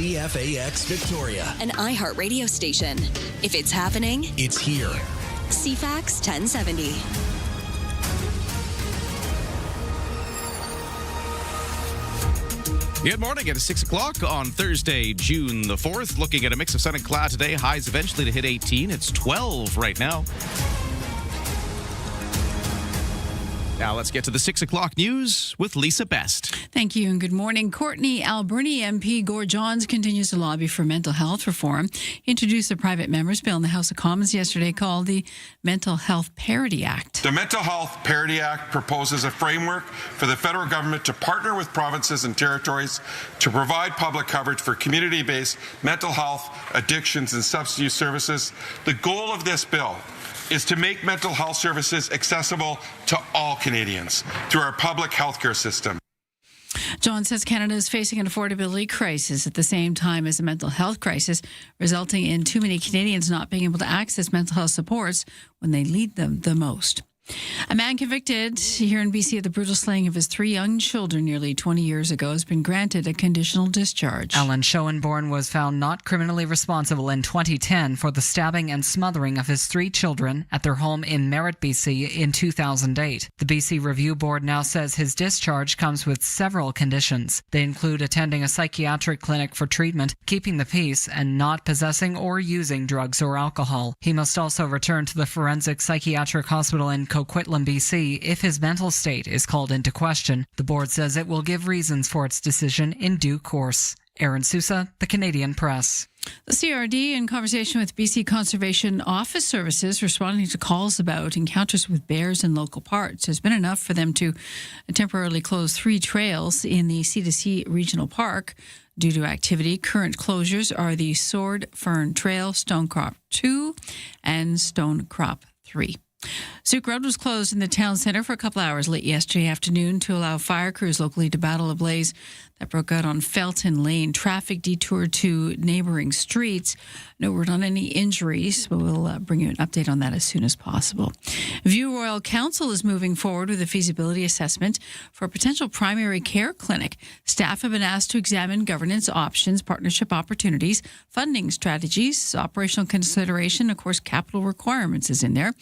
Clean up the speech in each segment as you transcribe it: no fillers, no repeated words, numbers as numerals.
CFAX Victoria. An iHeart radio station. If it's happening, It's here. CFAX 1070. Good morning at 6 o'clock on Thursday, June the 4th. Looking at a mix of sun and cloud today. Highs eventually to hit 18. It's 12 right now. Now let's get to the 6 o'clock news with Lisa Best. Thank you and good morning. Courtney Alberni MP Gord Johns continues to lobby for mental health reform. He introduced a private member's bill in the House of Commons yesterday called the Mental Health Parity Act. The Mental Health Parity Act proposes a framework for the federal government to partner with provinces and territories to provide public coverage for community-based mental health, addictions, and substance use services. The goal of this bill is to make mental health services accessible to all Canadians through our public healthcare system. John says Canada is facing an affordability crisis at the same time as a mental health crisis, resulting in too many Canadians not being able to access mental health supports when they need them the most. A man convicted here in BC of the brutal slaying of his 3 young children nearly 20 years ago has been granted a conditional discharge. Alan Schoenborn was found not criminally responsible in 2010 for the stabbing and smothering of his 3 children at their home in Merritt, BC in 2008. The BC Review Board now says his discharge comes with several conditions. They include attending a psychiatric clinic for treatment, keeping the peace, and not possessing or using drugs or alcohol. He must also return to the Forensic Psychiatric Hospital in Coquitlam, BC, if his mental state is called into question. The board says it will give reasons for its decision in due course. Aaron Sousa, The Canadian Press. The CRD, in conversation with BC Conservation Office Services, responding to calls about encounters with bears in local parks, has been enough for them to temporarily close 3 trails in the C2C Regional Park. Due to activity, current closures are the Sword Fern Trail, Stonecrop 2, and Stonecrop 3. Zook Road was closed in the town centre for a couple hours late yesterday afternoon to allow fire crews locally to battle a blaze that broke out on Felton Lane. Traffic detoured to neighbouring streets. No word on any injuries, but we'll bring you an update on that as soon as possible. View Royal Council is moving forward with a feasibility assessment for a potential primary care clinic. Staff have been asked to examine governance options, partnership opportunities, funding strategies, operational consideration, of course, capital requirements is in there,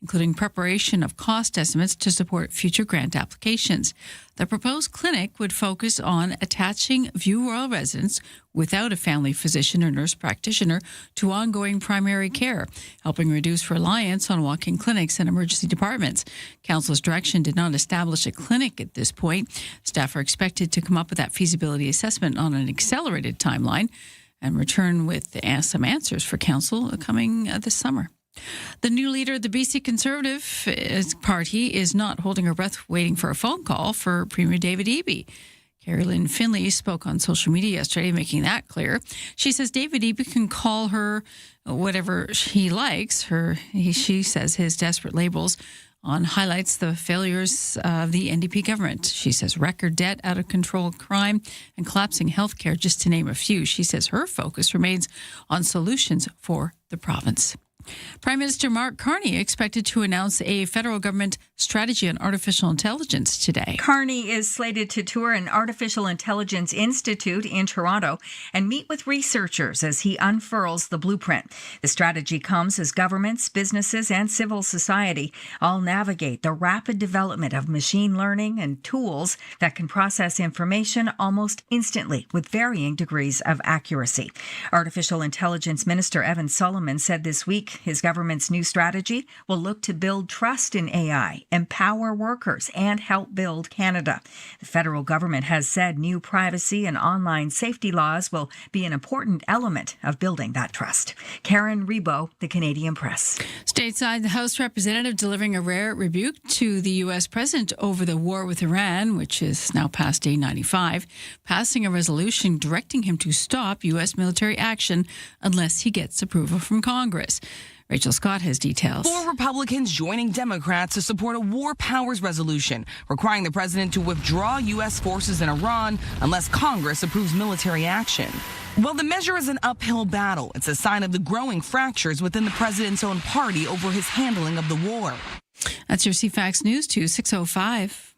including preparation of cost estimates to support future grant applications. The proposed clinic would focus on attaching View Royal residents without a family physician or nurse practitioner to ongoing primary care, helping reduce reliance on walk-in clinics and emergency departments. Council's direction did not establish a clinic at this point. Staff are expected to come up with that feasibility assessment on an accelerated timeline and return with some answers for Council coming this summer. The new leader of the BC Conservative Party is not holding her breath waiting for a phone call for Premier David Eby. Carrie-Lynne Finlay spoke on social media yesterday, making that clear. She says David Eby can call her whatever he likes. She says his desperate labels on highlights the failures of the NDP government. She says record debt, out of control crime, and collapsing healthcare, just to name a few. She says her focus remains on solutions for the province. Prime Minister Mark Carney expected to announce a federal government strategy on artificial intelligence today. Carney is slated to tour an artificial intelligence institute in Toronto and meet with researchers as he unfurls the blueprint. The strategy comes as governments, businesses, and civil society all navigate the rapid development of machine learning and tools that can process information almost instantly with varying degrees of accuracy. Artificial Intelligence Minister Evan Solomon said this week his government's new strategy will look to build trust in AI, empower workers, and help build Canada. The federal government has said new privacy and online safety laws will be an important element of building that trust. Karen Rebo, The Canadian Press. Stateside, the House representative delivering a rare rebuke to the U.S. president over the war with Iran, which is now past day 95, passing a resolution directing him to stop U.S. military action unless he gets approval from Congress. Rachel Scott has details. 4 Republicans joining Democrats to support a war powers resolution requiring the president to withdraw U.S. forces in Iran unless Congress approves military action. While the measure is an uphill battle, it's a sign of the growing fractures within the president's own party over his handling of the war. That's your CFAX News 6:05.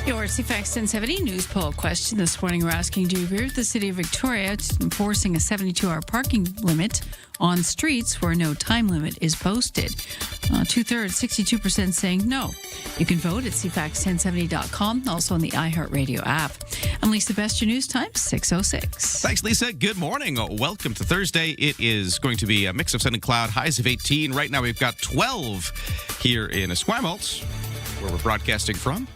Your CFAX 1070 news poll question this morning. We're asking, do you agree with the City of Victoria enforcing a 72-hour parking limit on streets where no time limit is posted? Two-thirds, 62% saying no. You can vote at cfax1070.com, also on the iHeartRadio app. I'm Lisa Best, your news time, 6:06. Thanks, Lisa. Good morning. Welcome to Thursday. It is going to be a mix of sun and cloud, highs of 18. Right now we've got 12 here in Esquimalt, where we're broadcasting from.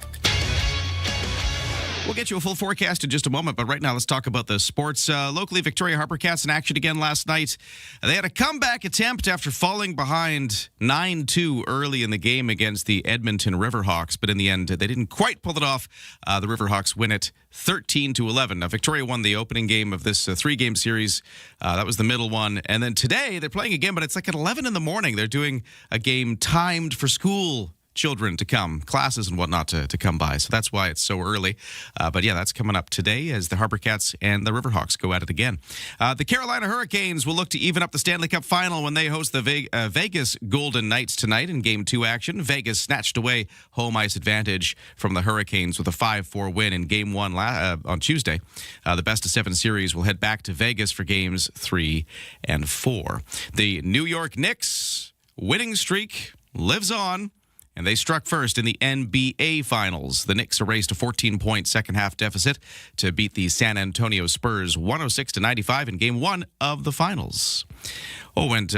We'll get you a full forecast in just a moment, but right now let's talk about the sports. Locally, Victoria Harper Cats in action again last night. They had a comeback attempt after falling behind 9-2 early in the game against the Edmonton Riverhawks, but in the end, they didn't quite pull it off. The Riverhawks win it 13-11. Now, Victoria won the opening game of this three-game series. That was the middle one. And then today, they're playing again, but it's like at 11 in the morning. They're doing a game timed for school children to come, classes and whatnot to come by. So that's why it's so early. But yeah, that's coming up today as the Harper Cats and the Riverhawks go at it again. The Carolina Hurricanes will look to even up the Stanley Cup final when they host the Vegas Golden Knights tonight in Game 2 action. Vegas snatched away home ice advantage from the Hurricanes with a 5-4 win in Game 1 on Tuesday. The best-of-7 series will head back to Vegas for Games 3 and 4. The New York Knicks winning streak lives on, and they struck first in the NBA Finals. The Knicks erased a 14-point second-half deficit to beat the San Antonio Spurs 106-95 in Game 1 of the Finals. Oh, and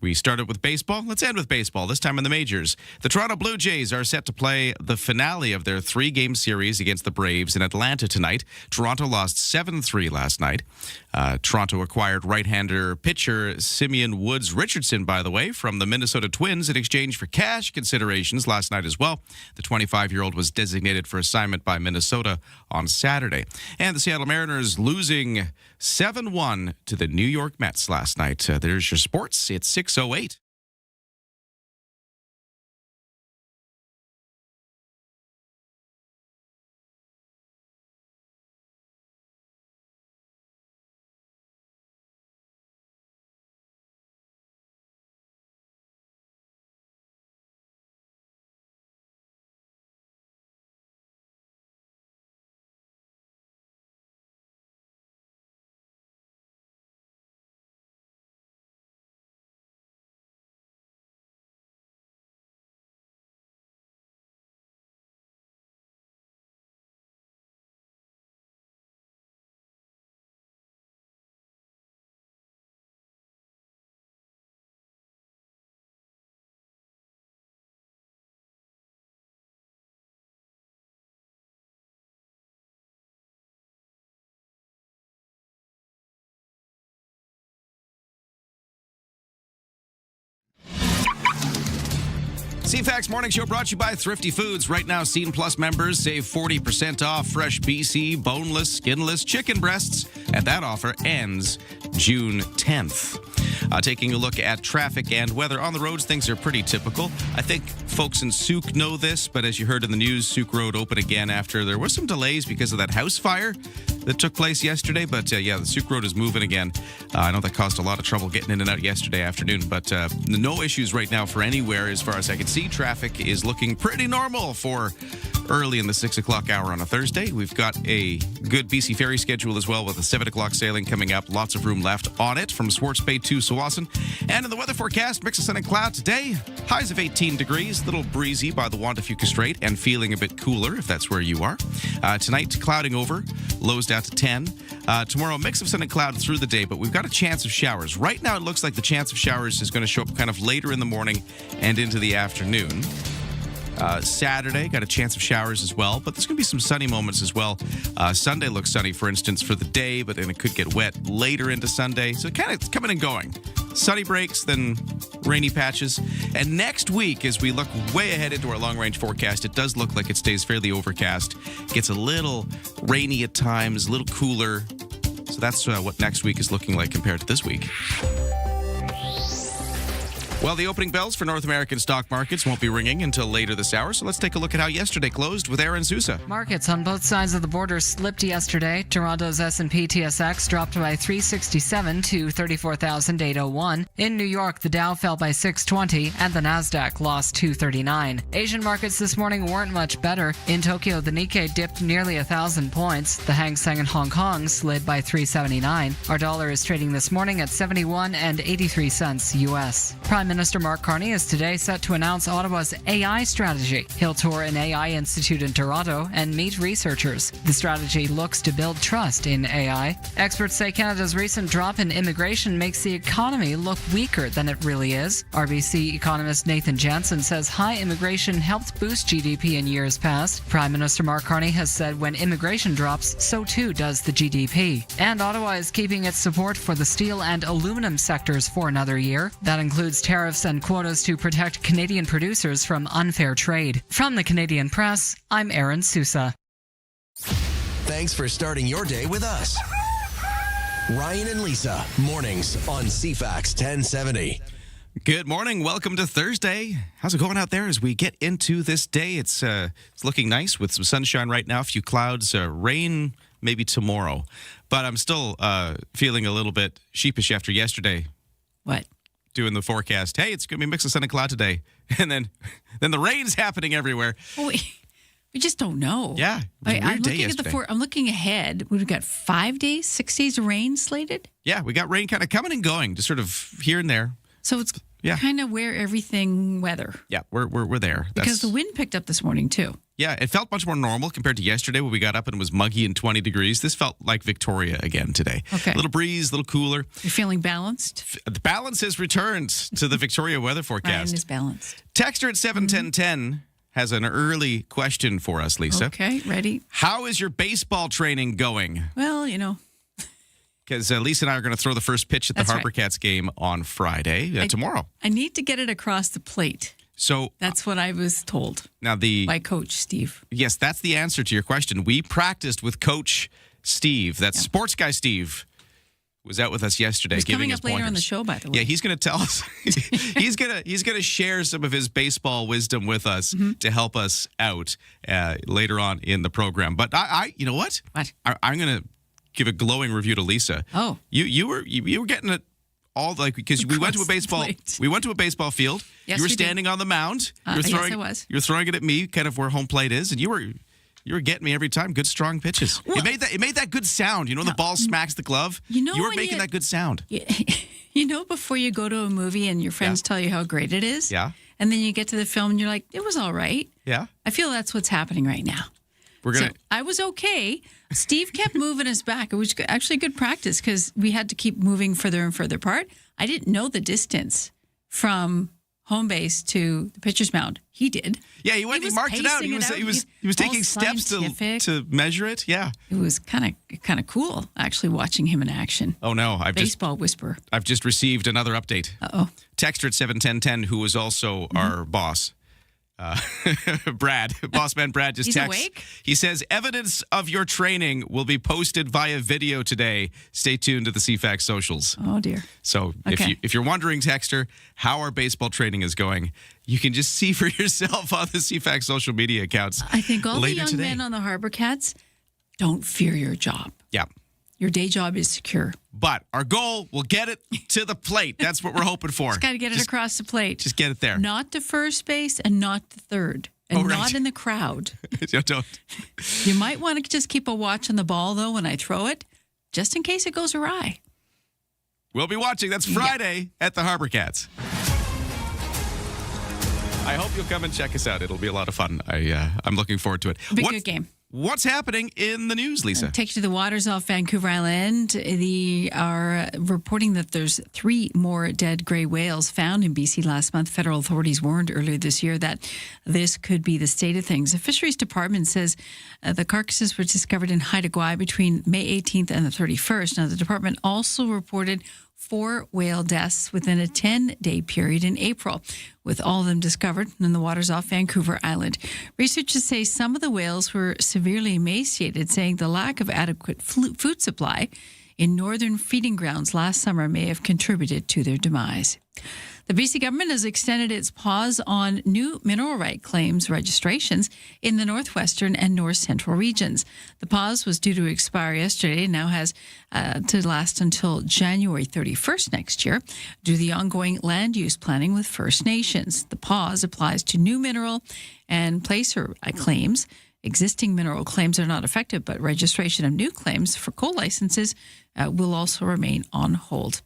we started with baseball. Let's end with baseball, this time in the majors. The Toronto Blue Jays are set to play the finale of their three-game series against the Braves in Atlanta tonight. Toronto lost 7-3 last night. Toronto acquired right-hander pitcher Simeon Woods Richardson, by the way, from the Minnesota Twins in exchange for cash considerations last night as well. The 25-year-old was designated for assignment by Minnesota on Saturday. And the Seattle Mariners losing 7-1 to the New York Mets last night. There's your sports. It's 6:08. CFAX Morning Show brought to you by Thrifty Foods. Right now, Scene Plus members save 40% off fresh BC boneless, skinless chicken breasts. And that offer ends June 10th. Taking a look at traffic and weather on the roads, things are pretty typical. I think folks in Souk know this, but as you heard in the news, Souk Road open again after there was some delays because of that house fire that took place yesterday. But yeah, the Souk Road is moving again. I know that caused a lot of trouble getting in and out yesterday afternoon, but no issues right now for anywhere as far as I can see. Traffic is looking pretty normal for early in the 6 o'clock hour on a Thursday. We've got a good BC Ferry schedule as well with a 7 o'clock sailing coming up. Lots of room left on it from Swartz Bay to Tsawwassen. And in the weather forecast, mix of sun and cloud today. Highs of 18 degrees, a little breezy by the Wantafuka Strait and feeling a bit cooler if that's where you are. Tonight, clouding over, lows down to 10. Tomorrow, mix of sun and cloud through the day, but we've got a chance of showers. Right now, it looks like the chance of showers is going to show up kind of later in the morning and into the afternoon. Saturday, got a chance of showers as well, but there's going to be some sunny moments as well. Sunday looks sunny, for instance, for the day, but then it could get wet later into Sunday. So kind of coming and going. Sunny breaks, then rainy patches. And next week, as we look way ahead into our long-range forecast, it does look like it stays fairly overcast. Gets a little rainy at times, a little cooler. So that's what next week is looking like compared to this week. Well, the opening bells for North American stock markets won't be ringing until later this hour, so let's take a look at how yesterday closed with Aaron Sousa. Markets on both sides of the border slipped yesterday. Toronto's S&P TSX dropped by 367 to 34,801. In New York, the Dow fell by 620 and the Nasdaq lost 239. Asian markets this morning weren't much better. In Tokyo, the Nikkei dipped nearly 1,000 points. The Hang Seng in Hong Kong slid by 379. Our dollar is trading this morning at 71 and 83 cents US. Prime Minister Mark Carney is today set to announce Ottawa's AI strategy. He'll tour an AI institute in Toronto and meet researchers. The strategy looks to build trust in AI. Experts say Canada's recent drop in immigration makes the economy look weaker than it really is. RBC economist Nathan Jansen says high immigration helped boost GDP in years past. Prime Minister Mark Carney has said when immigration drops, so too does the GDP. And Ottawa is keeping its support for the steel and aluminum sectors for another year. That includes tariffs and quotas to protect Canadian producers from unfair trade. From the Canadian Press, I'm Aaron Sousa. Thanks for starting your day with us. Ryan and Lisa, mornings on CFAX 1070. Good morning. Welcome to Thursday. How's it going out there as we get into this day? It's looking nice with some sunshine right now, a few clouds, rain maybe tomorrow. But I'm still feeling a little bit sheepish after yesterday. What? Doing the forecast. Hey, it's going to be a mix of sun and cloud today. And then the rain's happening everywhere. Oh, we just don't know. Yeah. It was a weird day yesterday. I'm looking ahead. We've got 5 days, 6 days of rain slated. Yeah, we got rain kind of coming and going, just sort of here and there. So it's kind of where everything weather. Yeah, we're there. Because the wind picked up this morning too. Yeah, it felt much more normal compared to yesterday when we got up and it was muggy and 20 degrees. This felt like Victoria again today. Okay. A little breeze, a little cooler. You're feeling balanced? The balance has returned to the Victoria weather forecast. Ryan is balanced. Texter at 71010 has an early question for us, Lisa. Okay, ready? How is your baseball training going? Well, you know. Because Lisa and I are going to throw the first pitch at the Harper Cats game on Friday, tomorrow. I need to get it across the plate. So that's what I was told by Coach Steve. Yes, that's the answer to your question. We practiced with Coach Steve. That's Sports Guy Steve. Was out with us yesterday. He's giving coming us up later pointers on the show, by the way. Yeah, he's going to tell us. he's gonna share some of his baseball wisdom with us to help us out later on in the program. But I you know what? What? I'm going to give a glowing review to Lisa. Oh, you were getting it all because we went to a baseball field. Yes, you were standing on the mound. Yes, I was. You were throwing it at me, kind of where home plate is, and you were getting me every time. Good strong pitches. Well, it made that good sound. You know, the ball smacks the glove. You were making that good sound. You know, before you go to a movie and your friends tell you how great it is. Yeah. And then you get to the film and you're like, it was all right. Yeah. I feel that's what's happening right now. So I was okay. Steve kept moving us back. It was actually good practice because we had to keep moving further and further apart. I didn't know the distance from home base to the pitcher's mound. He did. Yeah, he marked it out. He was taking steps to measure it. Yeah. It was kind of cool actually watching him in action. Oh no, Baseball whisperer. I've just received another update. Uh-oh. Texter at 71010 who was also our boss. Boss man Brad just texts. Awake? He says, evidence of your training will be posted via video today. Stay tuned to the CFAX socials. Oh, dear. So if you're wondering, Texter, how our baseball training is going, you can just see for yourself on the CFAX social media accounts. I think all the young men on the Harper Cats don't fear your job. Yeah. Your day job is secure. But our goal, we'll get it to the plate. That's what we're hoping for. Just got to get it across the plate. Just get it there. Not to first base and not to third. And not in the crowd. Don't. You might want to just keep a watch on the ball, though, when I throw it, just in case it goes awry. We'll be watching. That's Friday at the Harper Cats. I hope you'll come and check us out. It'll be a lot of fun. I'm looking forward to it. Big good game. What's happening in the news, Lisa? Take you to the waters off Vancouver Island. They are reporting that there's 3 more dead gray whales found in BC last month. Federal authorities warned earlier this year that this could be the state of things. The Fisheries Department says the carcasses were discovered in Haida Gwaii between May 18th and the 31st. Now, the department also reported 4 whale deaths within a 10-day period in April, with all of them discovered in the waters off Vancouver Island. Researchers say some of the whales were severely emaciated, saying the lack of adequate food supply in northern feeding grounds last summer may have contributed to their demise. The BC government has extended its pause on new mineral right claims registrations in the northwestern and north central regions. The pause was due to expire yesterday and now has to last until January 31st next year due to the ongoing land use planning with First Nations. The pause applies to new mineral and placer claims. Existing mineral claims are not affected, but registration of new claims for coal licenses will also remain on hold.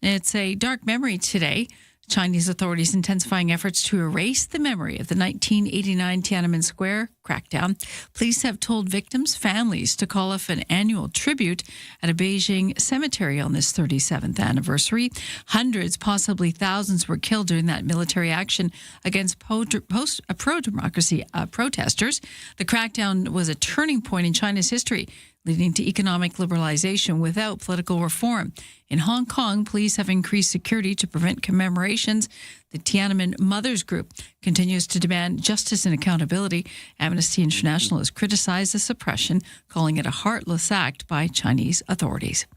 It's a dark memory today. Chinese authorities intensifying efforts to erase the memory of the 1989 Tiananmen Square crackdown. Police have told victims' families to call off an annual tribute at a Beijing cemetery on this 37th anniversary. Hundreds, possibly thousands, were killed during that military action against pro-democracy protesters. The crackdown was a turning point in China's history, leading to economic liberalization without political reform. In Hong Kong, police have increased security to prevent commemorations. The Tiananmen Mothers Group continues to demand justice and accountability. Amnesty International has criticized the suppression, calling it a heartless act by Chinese authorities.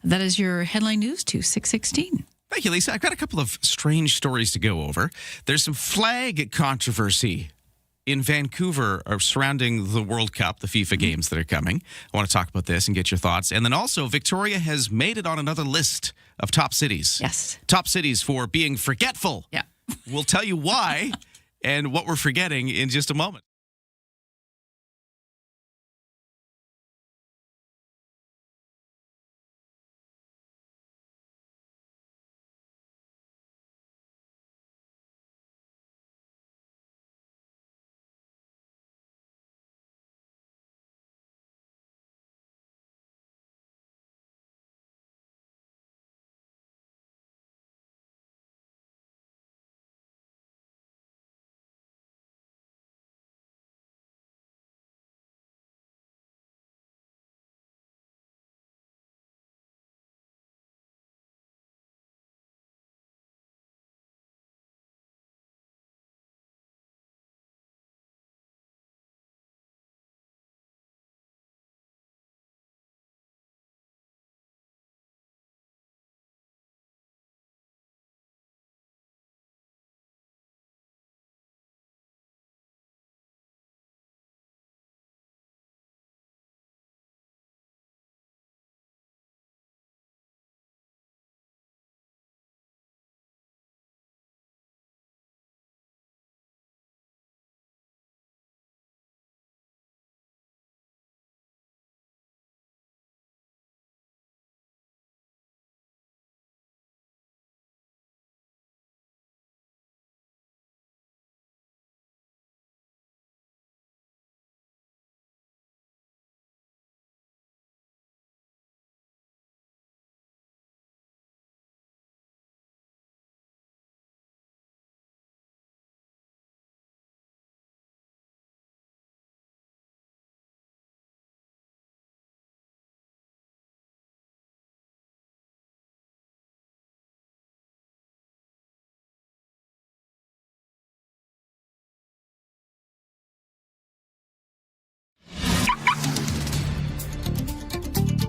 That is your headline news to 6:16. Thank you, Lisa. I've got a couple of strange stories to go over. There's some flag controversy in Vancouver surrounding the World Cup, the FIFA games that are coming. I want to talk about this and get your thoughts. And then also, Victoria has made it on another list of top cities. Yes. Top cities for being forgetful. Yeah. We'll tell you why and what we're forgetting in just a moment.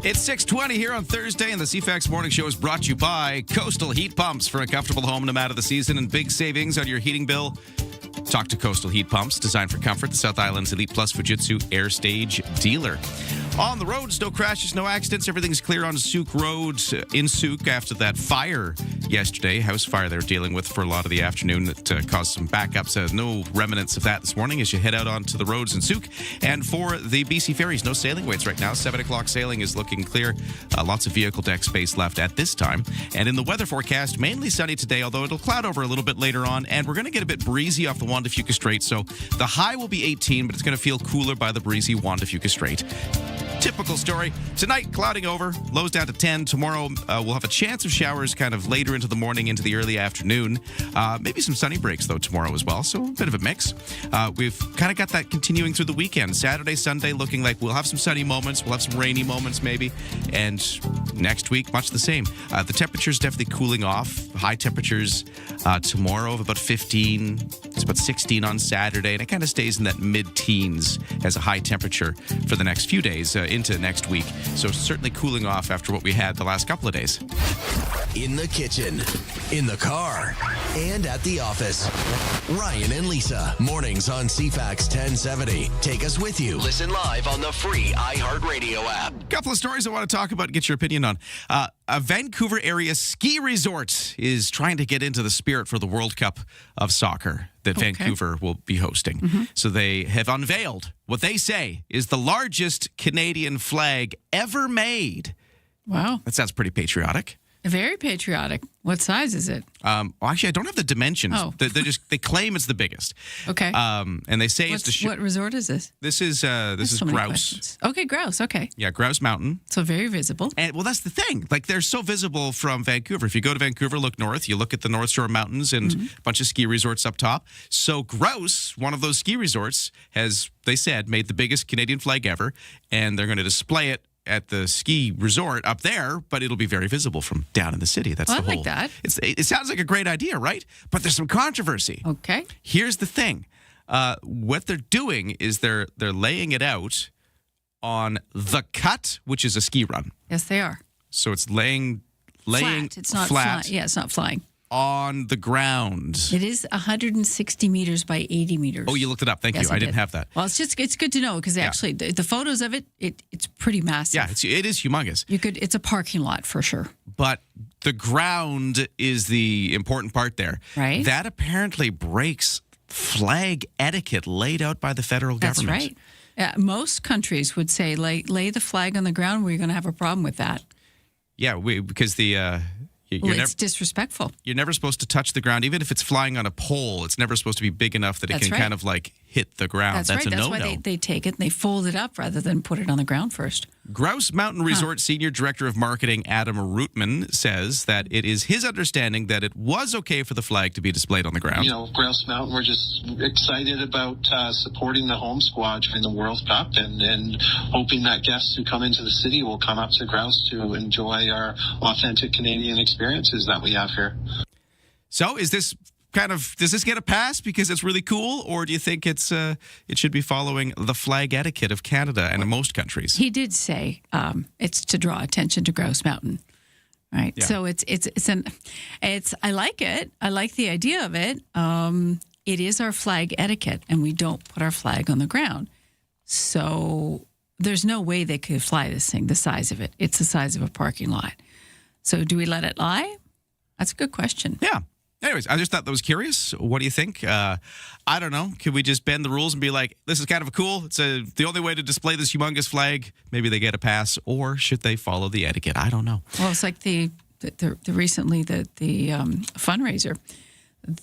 It's 6:20 here on Thursday, and the CFAX Morning Show is brought to you by Coastal Heat Pumps for a comfortable home no matter the season and big savings on your heating bill. Talk to Coastal Heat Pumps, designed for comfort, the South Island's Elite Plus Fujitsu Air Stage dealer. On the roads, no crashes, no accidents. Everything's clear on Souk Road in Souk after that fire yesterday, house fire they were dealing with for a lot of the afternoon that caused some backups. No remnants of that this morning as you head out onto the roads in Souk. And for the BC ferries, no sailing waits right now. 7 o'clock sailing is looking clear. Lots of vehicle deck space left at this time. And in the weather forecast, mainly sunny today, although it'll cloud over a little bit later on. And we're going to get a bit breezy off the Juan de Fuca Strait. So the high will be 18, but it's going to feel cooler by the breezy Juan de Fuca Strait. Typical story. Tonight, clouding over, lows down to 10. Tomorrow, we'll have a chance of showers kind of later into the morning, into the early afternoon. Maybe some sunny breaks, though, tomorrow as well. So a bit of a mix. We've kind of got that continuing through the weekend. Saturday, Sunday, looking like we'll have some sunny moments. We'll have some rainy moments, maybe. And next week, much the same. The temperature's definitely cooling off. High temperatures tomorrow of about 15. It's about 16 on Saturday. And it kind of stays in that mid-teens as a high temperature for the next few days into next week. So certainly cooling off after what we had the last couple of days. In the kitchen, in the car, and at the office. Ryan and Lisa, mornings on CFAX 1070. Take us with you. Listen live on the free iHeartRadio app. Couple of stories I want to talk about and get your opinion on. A Vancouver area ski resort is trying to get into the spirit for the World Cup of soccer that Vancouver will be hosting. So they have unveiled what they say is the largest Canadian flag ever made. Wow. That sounds pretty patriotic. Very patriotic. What size is it? Well, actually, I don't have the dimensions. Oh. They claim it's the biggest. Okay. And they say it's the what resort is this? This is So many Grouse. questions. Okay, Grouse. Okay. Yeah, Grouse Mountain. So very visible. And well, that's the thing. Like, they're so visible from Vancouver. If you go to Vancouver, look north, you look at the North Shore Mountains and a bunch of ski resorts up top. So Grouse, one of those ski resorts, has, they said, made the biggest Canadian flag ever, and they're going to display it at the ski resort up there, but it'll be very visible from down in the city. That's Well, the I whole. like that. It sounds like a great idea, right? But there's some controversy. Okay. Here's the thing. What they're doing is they're laying it out on the cut, which is a ski run. Yes, they are. So it's laying Flat. It's not flat flying. Yeah, it's not flying. on the ground. It is 160 meters by 80 meters. Oh, you looked it up. Thank Yes, you. I didn't did. have that. Well, it's good to know because actually the photos of it's pretty massive. Yeah, it is humongous. It's a parking lot for sure. But the ground is the important part there. Right. That apparently breaks flag etiquette laid out by the federal That's government. right. Most countries would say lay the flag on the ground. We're going to have a problem with that. Yeah, because It's disrespectful. you're never supposed to touch the ground, even if it's flying on a pole. It's never supposed to be big enough that it That's can right. kind of like hit the ground. That's That's right. a That's no-no. why they take it and they fold it up rather than put it on the ground first. Grouse Mountain Resort Senior Director of Marketing Adam Rootman says that it is his understanding that it was okay for the flag to be displayed on the ground. You know, Grouse Mountain, we're just excited about supporting the home squad during the World Cup and hoping that guests who come into the city will come up to Grouse to enjoy our authentic Canadian experiences that we have here. So is this does this get a pass because it's really cool, or do you think it should be following the flag etiquette of Canada and most countries? He did say it's to draw attention to Grouse Mountain, right? Yeah. So it's I like it. I like the idea of it. It is our flag etiquette, and we don't put our flag on the ground. So there's no way they could fly this thing the size of it. It's the size of a parking lot. So do we let it lie? That's a good question. Yeah. Anyways, I just thought that was curious. What do you think? I don't know. Could we just bend the rules and be like, this is kind of cool. It's the only way to display this humongous flag. Maybe they get a pass, or should they follow the etiquette? I don't know. Well, it's like the recently the fundraiser,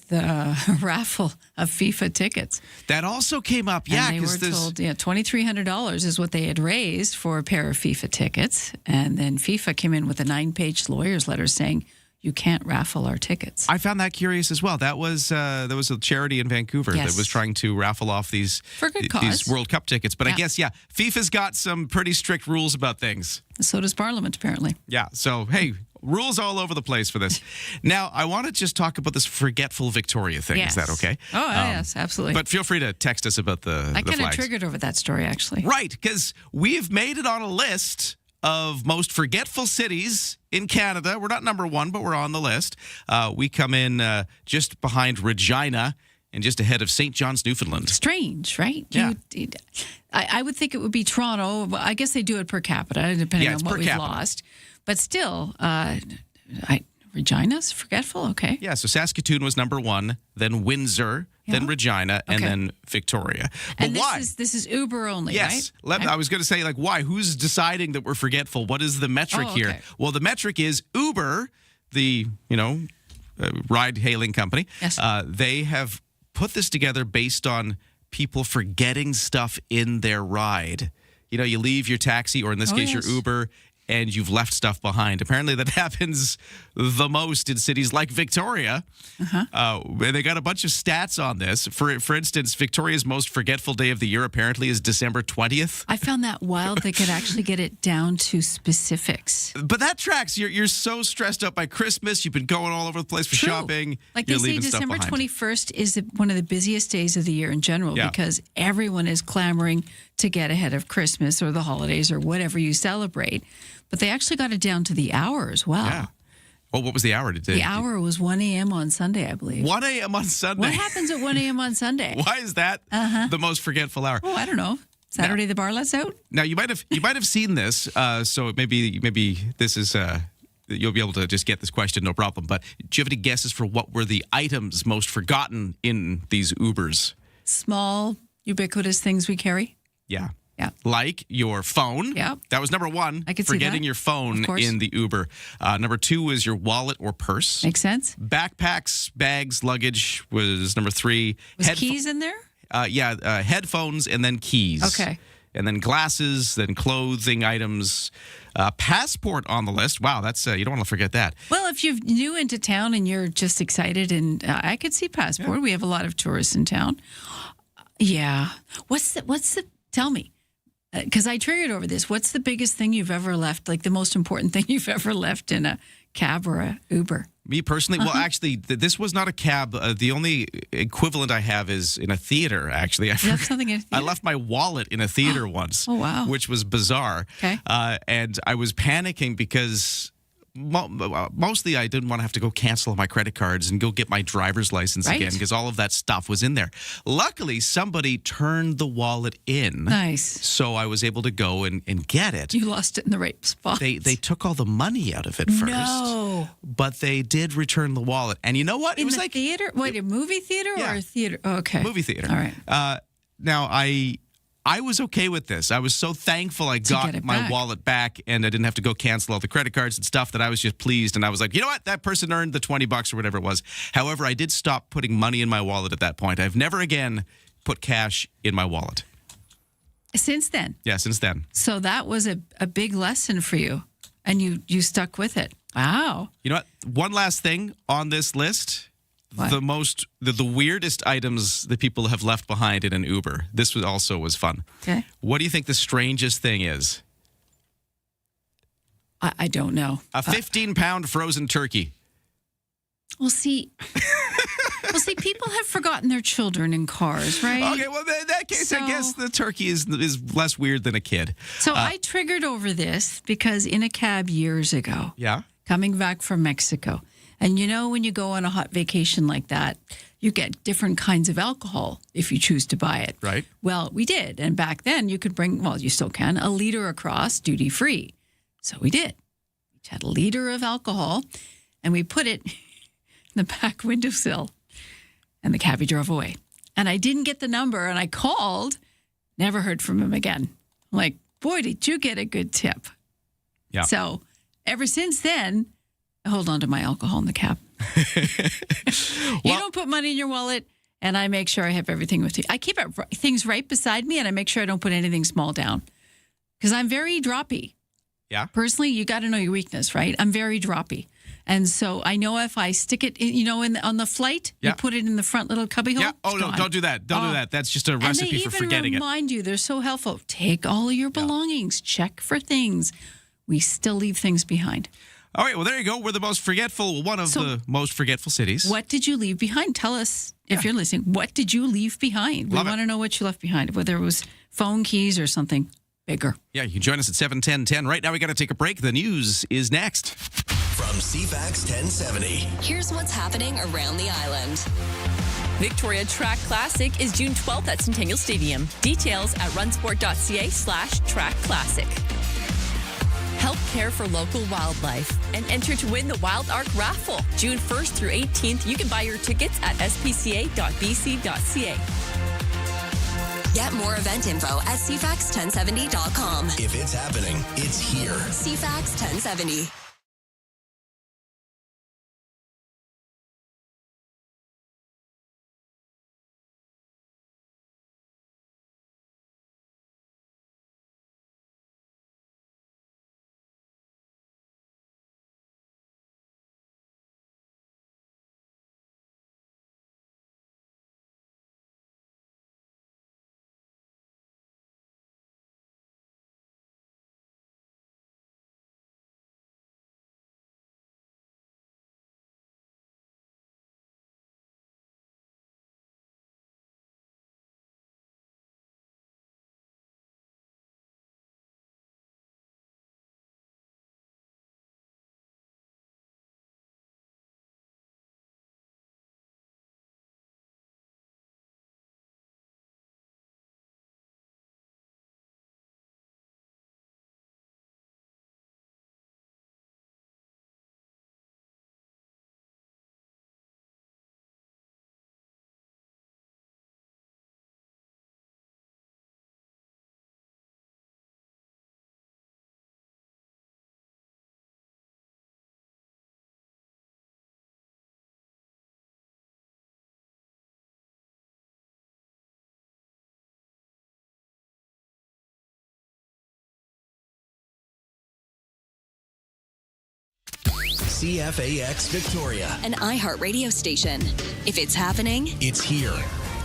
the raffle of FIFA tickets. That also came up. Yeah, and they were told, $2,300 is what they had raised for a pair of FIFA tickets, and then FIFA came in with a 9-page lawyer's letter saying, you can't raffle our tickets. I found that curious as well. That was there was a charity in Vancouver Yes. that was trying to raffle off these For good these cause. World Cup tickets. But I Yeah. guess FIFA's got some pretty strict rules about things. So does Parliament, apparently. Yeah. So hey, rules all over the place for this. Now I want to just talk about this forgetful Victoria thing. Yes. Is that okay? Oh, yes, absolutely. But feel free to text us about the I kind of flags. triggered over that story, actually. Right, because we've made it on a list of most forgetful cities in Canada. We're not number one, but we're on the list. We come in just behind Regina and just ahead of St. John's, Newfoundland. Strange, right? Yeah. I would think it would be Toronto. I guess they do it per capita, depending Yeah, on it's what per we've capita. lost. But still, Regina's forgetful? Okay. Yeah, so Saskatoon was number one, then Windsor, then Yeah. Regina, and Okay. then Victoria. But And why? this is Uber only, Yes. right? I was going to say, why? Who's deciding that we're forgetful? What is the metric Oh, here? okay. Well, the metric is Uber, the, ride-hailing company. Yes. They have put this together based on people forgetting stuff in their ride. You leave your taxi, or in this Oh, case, yes. your Uber, and you've left stuff behind. Apparently, that happens the most in cities like Victoria. And they got a bunch of stats on this. For instance, Victoria's most forgetful day of the year apparently is December 20th. I found that wild they could actually get it down to specifics. But that tracks. You're so stressed out by Christmas. You've been going all over the place for True. shopping. Like You're they say, leaving stuff December behind. 21st is one of the busiest days of the year in general Yeah. because everyone is clamoring to get ahead of Christmas or the holidays or whatever you celebrate. But they actually got it down to the hour as well. Yeah. Oh, what was the hour? The hour was 1 a.m. on Sunday, I believe. 1 a.m. on Sunday. What happens at 1 a.m. on Sunday? Why is that the most forgetful hour? Oh, I don't know. Saturday the bar lets out? Now you might have seen this, so maybe this is you'll be able to just get this question, no problem. But do you have any guesses for what were the items most forgotten in these Ubers? Small, ubiquitous things we carry. Yeah. Yeah. Like your phone. Yeah. That was number one. I could see Forgetting that. your phone Of course. in the Uber. Number two was your wallet or purse. Makes sense. Backpacks, bags, luggage was number three. Was keys in there? Headphones and then keys. Okay. And then glasses, then clothing items, passport on the list. Wow, that's you don't want to forget that. Well, if you're new into town and you're just excited, and I could see passport. Yeah. We have a lot of tourists in town. Yeah. What's the? Tell me, because I triggered over this. What's the biggest thing you've ever left? Like the most important thing you've ever left in a cab or a Uber? Me personally, well, actually, this was not a cab. The only equivalent I have is in a theater, actually. I left my wallet in a theater once. Oh, wow. Which was bizarre. Okay. And I was panicking because mostly I didn't want to have to go cancel my credit cards and go get my driver's license again because all of that stuff was in there. Luckily, somebody turned the wallet in. Nice. So I was able to go and get it. You lost it in the right spot. They took all the money out of it first. No. But they did return the wallet. And you know what? It was like theater? Wait, a movie theater or a theater? Oh, okay. Movie theater. All right. Now, I was okay with this. I was so thankful I got my wallet back and I didn't have to go cancel all the credit cards and stuff that I was just pleased. And I was like, you know what? That person earned the $20 or whatever it was. However, I did stop putting money in my wallet at that point. I've never again put cash in my wallet. Since then? Yeah, since then. So that was a big lesson for you and you stuck with it. Wow. You know what? One last thing on this list. What? The weirdest items that people have left behind in an Uber. This was fun. Okay. What do you think the strangest thing is? I don't know. A 15-pound frozen turkey. Well, see, people have forgotten their children in cars, right? Okay, well, in that case, I guess the turkey is less weird than a kid. So I triggered over this because in a cab years ago, coming back from Mexico, and you know when you go on a hot vacation like that, you get different kinds of alcohol if you choose to buy it. Right. Well, we did. And back then you could bring, well, you still can, a liter across duty free. So we did. We had a liter of alcohol and we put it in the back windowsill and the cabbie drove away. And I didn't get the number and I called, never heard from him again. I'm like, boy, did you get a good tip. Yeah. So ever since then, I hold on to my alcohol in the cab. You don't put money in your wallet, and I make sure I have everything with me. I keep things right beside me, and I make sure I don't put anything small down because I'm very droppy. Yeah. Personally, you got to know your weakness, right? I'm very droppy. And so I know if I stick it, on the flight, you put it in the front little cubby hole. Yeah. Oh, no, don't do that. Don't do that. That's just a recipe for forgetting it. And they even remind you, they're so helpful. Take all of your belongings. Check for things. We still leave things behind. All right, well, there you go. We're the most forgetful, one of the most forgetful cities. What did you leave behind? Tell us, if you're listening, what did you leave behind? We want to know what you left behind, whether it was phone keys or something bigger. Yeah, you can join us at 71010. Right now, we got to take a break. The news is next. From CFAX 1070. Here's what's happening around the island. Victoria Track Classic is June 12th at Centennial Stadium. Details at runsport.ca/Track Classic. Help care for local wildlife and enter to win the Wild Arc Raffle. June 1st through 18th, you can buy your tickets at spca.bc.ca. Get more event info at cfax1070.com. If it's happening, it's here. CFAX 1070. CFAX Victoria. An iHeart radio station. If it's happening, It's here.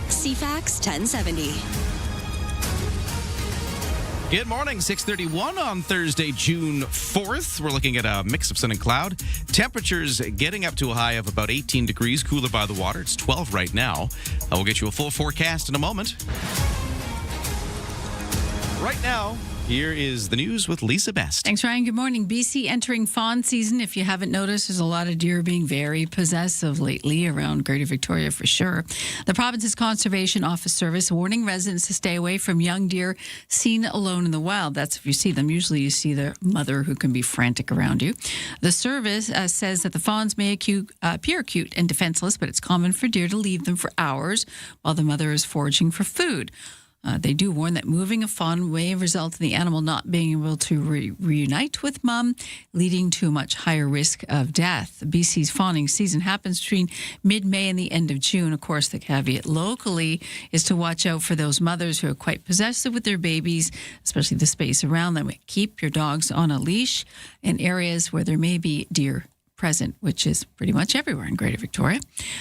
CFAX 1070. Good morning, 6:31 on Thursday, June 4th. We're looking at a mix of sun and cloud. Temperatures getting up to a high of about 18 degrees, cooler by the water. It's 12 right now. We'll get you a full forecast in a moment. Right now, here is the news with Lisa Best. Thanks, Ryan. Good morning. BC entering fawn season. If you haven't noticed, there's a lot of deer being very possessive lately around Greater Victoria for sure. The province's Conservation Office Service warning residents to stay away from young deer seen alone in the wild. That's if you see them. Usually you see the mother who can be frantic around you. The service says that the fawns may appear cute and defenseless, but it's common for deer to leave them for hours while the mother is foraging for food. They do warn that moving a fawn may result in the animal not being able to reunite with mom, leading to a much higher risk of death. BC's fawning season happens between mid-May and the end of June. Of course, the caveat locally is to watch out for those mothers who are quite possessive with their babies, especially the space around them. Keep your dogs on a leash in areas where there may be deer present, which is pretty much everywhere in Greater Victoria.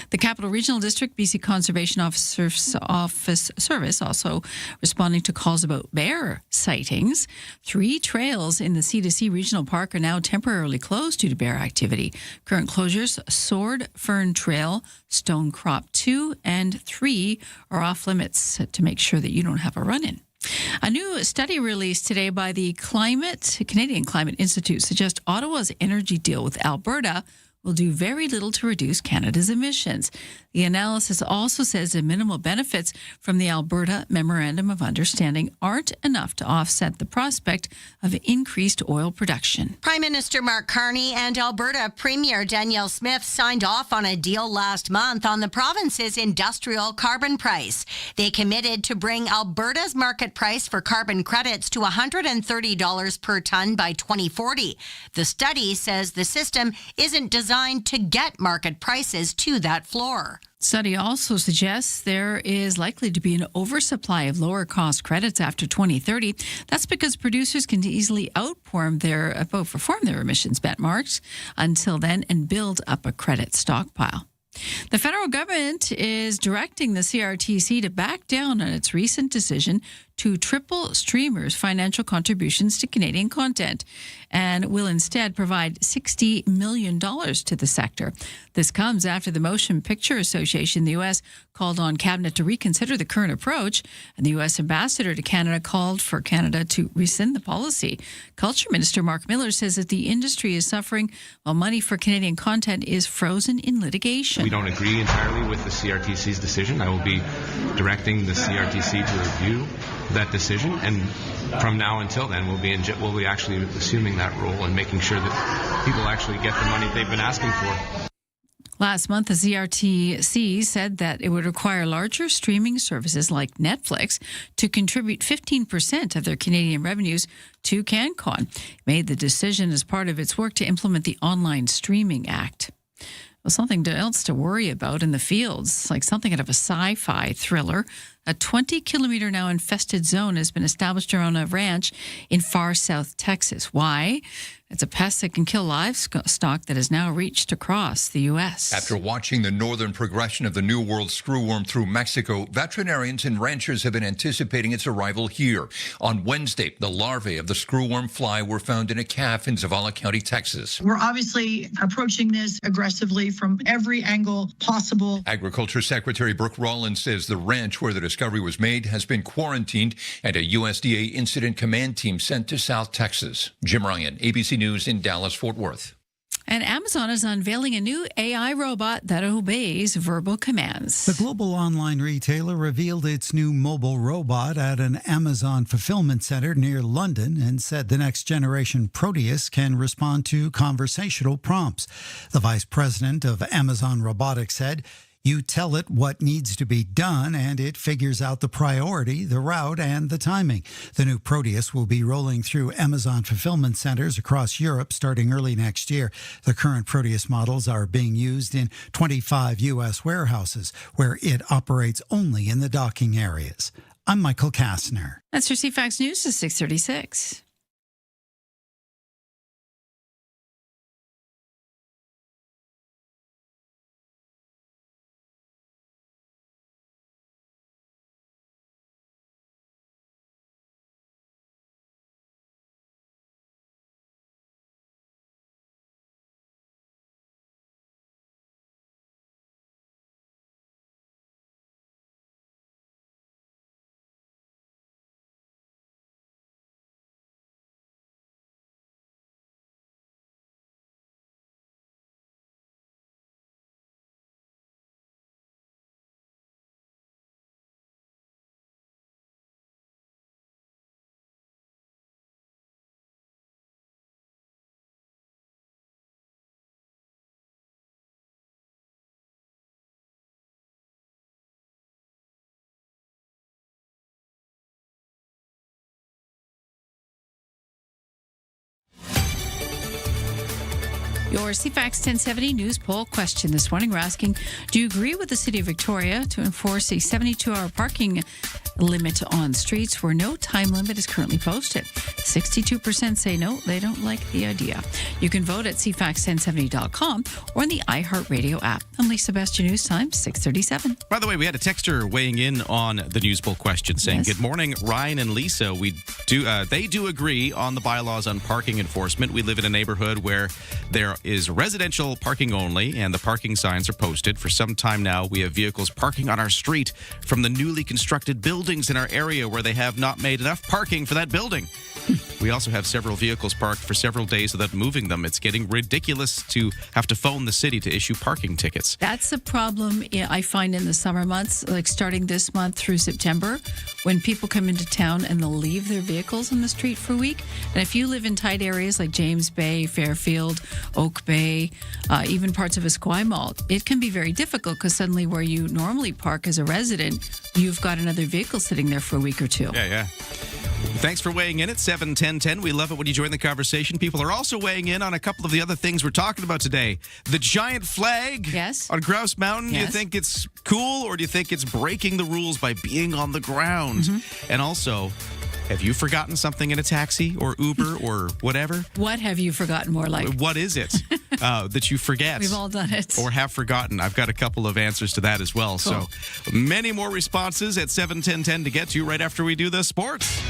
The Capital Regional District BC Conservation Office Service also responding to calls about bear sightings. 3 trails in the C2C Regional Park are now temporarily closed due to bear activity. Current closures: Sword Fern Trail, Stone Crop 2, and 3 are off limits to make sure that you don't have a run-in. A new study released today by the Canadian Climate Institute suggests Ottawa's energy deal with Alberta will do very little to reduce Canada's emissions. The analysis also says the minimal benefits from the Alberta Memorandum of Understanding aren't enough to offset the prospect of increased oil production. Prime Minister Mark Carney and Alberta Premier Danielle Smith signed off on a deal last month on the province's industrial carbon price. They committed to bring Alberta's market price for carbon credits to $130 per ton by 2040. The study says the system isn't designed to get market prices to that floor. Study also suggests there is likely to be an oversupply of lower cost credits after 2030. That's because producers can easily outperform their emissions benchmarks until then and build up a credit stockpile. The federal government is directing the CRTC to back down on its recent decision to triple streamers' financial contributions to Canadian content and will instead provide $60 million to the sector. This comes after the Motion Picture Association in the U.S. called on Cabinet to reconsider the current approach, and the U.S. ambassador to Canada called for Canada to rescind the policy. Culture Minister Mark Miller says that the industry is suffering while money for Canadian content is frozen in litigation. We don't agree entirely with the CRTC's decision. I will be directing the CRTC to review that decision, and from now until then we'll be actually assuming that role and making sure that people actually get the money they've been asking for. Last month, the CRTC said that it would require larger streaming services like Netflix to contribute 15% of their Canadian revenues to CanCon. It made the decision as part of its work to implement the Online Streaming Act. Well, something else to worry about in the fields, like something out of a sci-fi thriller. A 20-kilometer now infested zone has been established around a ranch in far south Texas. Why? It's a pest that can kill livestock that has now reached across the U.S. After watching the northern progression of the New World screwworm through Mexico, veterinarians and ranchers have been anticipating its arrival here. On Wednesday, the larvae of the screwworm fly were found in a calf in Zavala County, Texas. We're obviously approaching this aggressively from every angle possible. Agriculture Secretary Brooke Rollins says the ranch where the discovery was made has been quarantined and a USDA incident command team sent to South Texas. Jim Ryan, ABC News in Dallas-Fort Worth. And Amazon is unveiling a new AI robot that obeys verbal commands. The global online retailer revealed its new mobile robot at an Amazon fulfillment center near London and said the next generation Proteus can respond to conversational prompts. The vice president of Amazon Robotics said, "You tell it what needs to be done, and it figures out the priority, the route, and the timing." The new Proteus will be rolling through Amazon fulfillment centers across Europe starting early next year. The current Proteus models are being used in 25 U.S. warehouses, where it operates only in the docking areas. I'm Michael Kastner. That's your CFAX News at 6:36. Your CFAX 1070 news poll question this morning. We're asking, do you agree with the City of Victoria to enforce a 72-hour parking limit on streets where no time limit is currently posted? 62% say no, they don't like the idea. You can vote at cfax1070.com or in the iHeartRadio app. I'm Lisa Best, your news time, 6:37. By the way, we had a texter weighing in on the news poll question saying, Yes. Good morning, Ryan and Lisa. They do agree on the bylaws on parking enforcement. We live in a neighborhood where there is residential parking only, and the parking signs are posted. For some time now, we have vehicles parking on our street from the newly constructed buildings in our area where they have not made enough parking for that building. We also have several vehicles parked for several days without moving them. It's getting ridiculous to have to phone the city to issue parking tickets. That's a problem I find in the summer months, like starting this month through September, when people come into town and they'll leave their vehicles on the street for a week. And if you live in tight areas like James Bay, Fairfield, Oak Bay, even parts of Esquimalt, it can be very difficult because suddenly where you normally park as a resident, you've got another vehicle sitting there for a week or two. Yeah. Thanks for weighing in at 7-10-10. We love it when you join the conversation. People are also weighing in on a couple of the other things we're talking about today. The giant flag on Grouse Mountain. Do you think it's cool, or do you think it's breaking the rules by being on the ground? And also, have you forgotten something in a taxi or Uber or whatever? What have you forgotten, more like? What is it that you forget? We've all done it. Or have forgotten. I've got a couple of answers to that as well. Cool. So many more responses at 7-10-10 to get to right after we do the sports.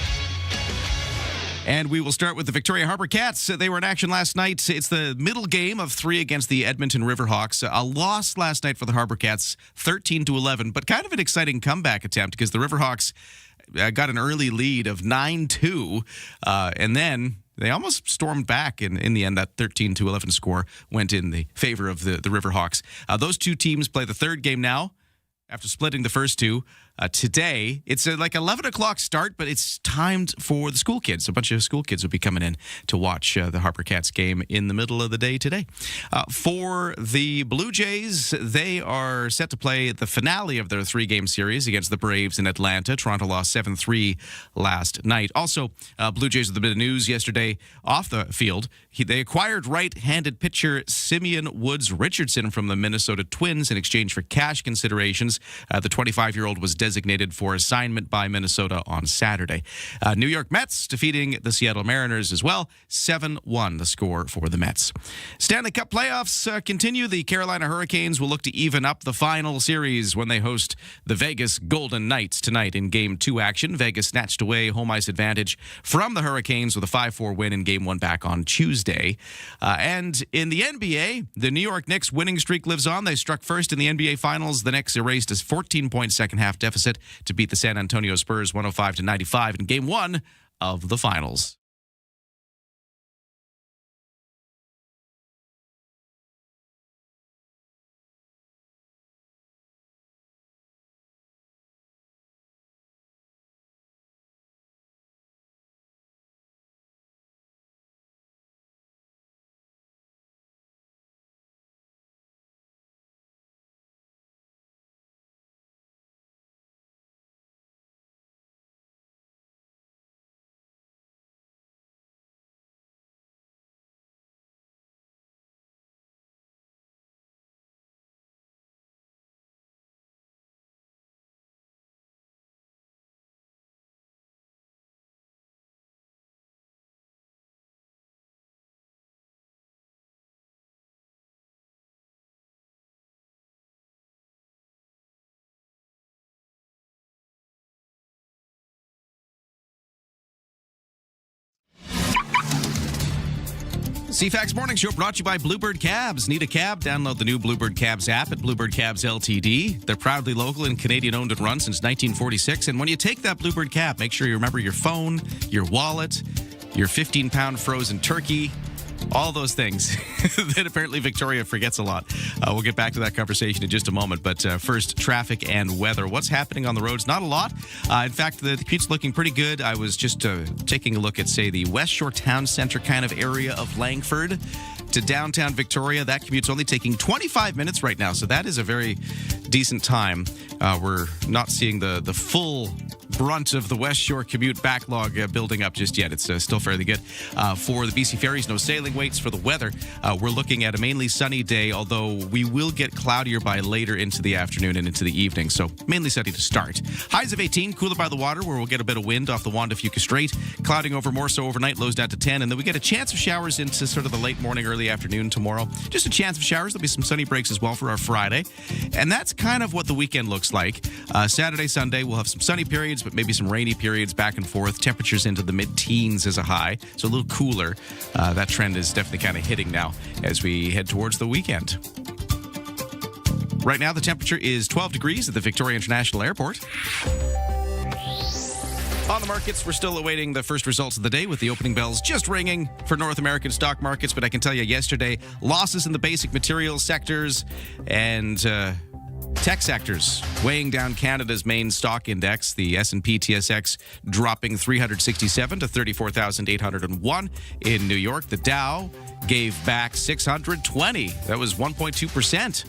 And we will start with the Victoria Harbour Cats. They were in action last night. It's the middle game of 3 against the Edmonton Riverhawks. A loss last night for the Harbour Cats, 13-11, but kind of an exciting comeback attempt because the Riverhawks got an early lead of 9-2, and then they almost stormed back. In the end, that 13-11 score went in the favor of the Riverhawks. Those two teams play the third game now after splitting the first two. Today, it's like 11 o'clock start, but it's timed for the school kids. A bunch of school kids will be coming in to watch the Harbour Cats game in the middle of the day today. For the Blue Jays, they are set to play the finale of their 3-game series against the Braves in Atlanta. Toronto lost 7-3 last night. Also, Blue Jays with a bit of news yesterday off the field. They acquired right-handed pitcher Simeon Woods Richardson from the Minnesota Twins in exchange for cash considerations. The 25-year-old was designated for assignment by Minnesota on Saturday. New York Mets defeating the Seattle Mariners as well. 7-1 the score for the Mets. Stanley Cup playoffs continue. The Carolina Hurricanes will look to even up the final series when they host the Vegas Golden Knights tonight in Game 2 action. Vegas snatched away home ice advantage from the Hurricanes with a 5-4 win in Game 1 back on Tuesday. And in the NBA, the New York Knicks winning streak lives on. They struck first in the NBA Finals. The Knicks erased a 14-point second-half deficit to beat the San Antonio Spurs 105-95 in Game 1 of the Finals. CFAX Morning Show brought to you by Bluebird Cabs. Need a cab? Download the new Bluebird Cabs app at Bluebird Cabs Ltd. They're proudly local and Canadian-owned and run since 1946. And when you take that Bluebird cab, make sure you remember your phone, your wallet, your 15-pound frozen turkey, all those things that apparently Victoria forgets a lot. We'll get back to that conversation in just a moment. But first, traffic and weather. What's happening on the roads? Not a lot. In fact, the commute's looking pretty good. I was just taking a look at, say, the West Shore Town Center kind of area of Langford to downtown Victoria. That commute's only taking 25 minutes right now, so that is a very decent time. We're not seeing the full brunt of the West Shore commute backlog building up just yet. It's still fairly good. For the BC Ferries, no sailing waits. For the weather, we're looking at a mainly sunny day, although we will get cloudier by later into the afternoon and into the evening. So mainly sunny to start. Highs of 18, cooler by the water, where we'll get a bit of wind off the Juan de Fuca Strait. Clouding over more so overnight, lows down to 10. And then we get a chance of showers into sort of the late morning, early afternoon tomorrow. Just a chance of showers. There'll be some sunny breaks as well for our Friday. And that's kind of what the weekend looks like. Saturday, Sunday, we'll have some sunny periods, but maybe some rainy periods back and forth. Temperatures into the mid-teens as a high, so a little cooler. That trend is definitely kind of hitting now as we head towards the weekend. Right now, the temperature is 12 degrees at the Victoria International Airport. On the markets, we're still awaiting the first results of the day with the opening bells just ringing for North American stock markets. But I can tell you yesterday, losses in the basic materials sectors and tech sectors weighing down Canada's main stock index. The S&P TSX dropping 367 to 34,801 in New York. The Dow gave back 620. That was 1.2%.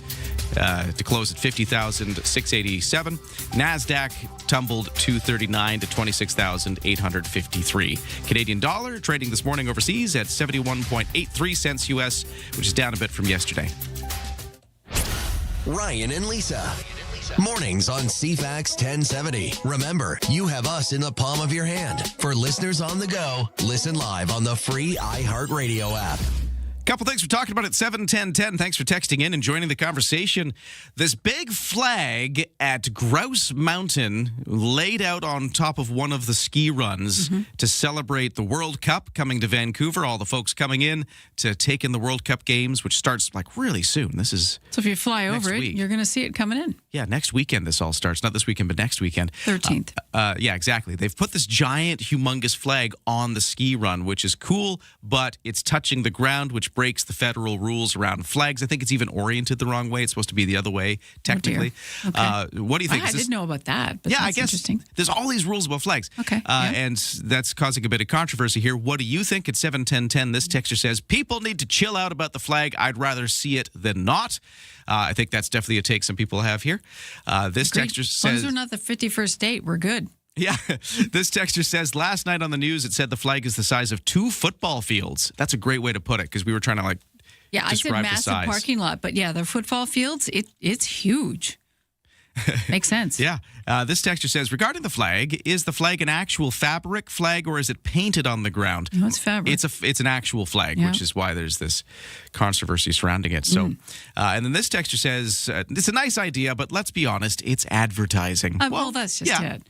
To close at 50,687. NASDAQ tumbled 239 to 26,853. Canadian dollar trading this morning overseas at 71.83 cents US, which is down a bit from yesterday. Ryan and Lisa. Mornings on CFAX 1070. Remember, you have us in the palm of your hand. For listeners on the go, listen live on the free iHeartRadio app. Couple things we're talking about at 7:10:10. Thanks for texting in and joining the conversation. This big flag at Grouse Mountain laid out on top of one of the ski runs to celebrate the World Cup coming to Vancouver. All the folks coming in to take in the World Cup games, which starts like really soon. This is So if you fly over it, you're going to see it coming in. Yeah, next weekend this all starts. Not this weekend, but next weekend. 13th. Yeah, exactly. They've put this giant, humongous flag on the ski run, which is cool, but it's touching the ground, which breaks the federal rules around flags. I think it's even oriented the wrong way. It's supposed to be the other way, technically. Okay. What do you think? I didn't know about that, but yeah, that's I guess interesting. there's all these rules about flags. Okay. And that's causing a bit of controversy here. What do you think? At 7:10:10, this texter says, people need to chill out about the flag. I'd rather see it than not. I think that's definitely a take some people have here. This texter As long as says... we're not the 51st state, we're good. Yeah, this texter says, last night on the news, it said the flag is the size of 2 football fields. That's a great way to put it, because we were trying to Yeah, I said describe the massive size. parking lot, but yeah, the football fields, it's huge. Makes sense. Yeah. This texter says, regarding the flag, is the flag an actual fabric flag or is it painted on the ground? No, it's fabric. It's an actual flag, Yeah. which is why there's this controversy surrounding it. So, and then this texter says, it's a nice idea, but let's be honest, it's advertising. Well, that's just it.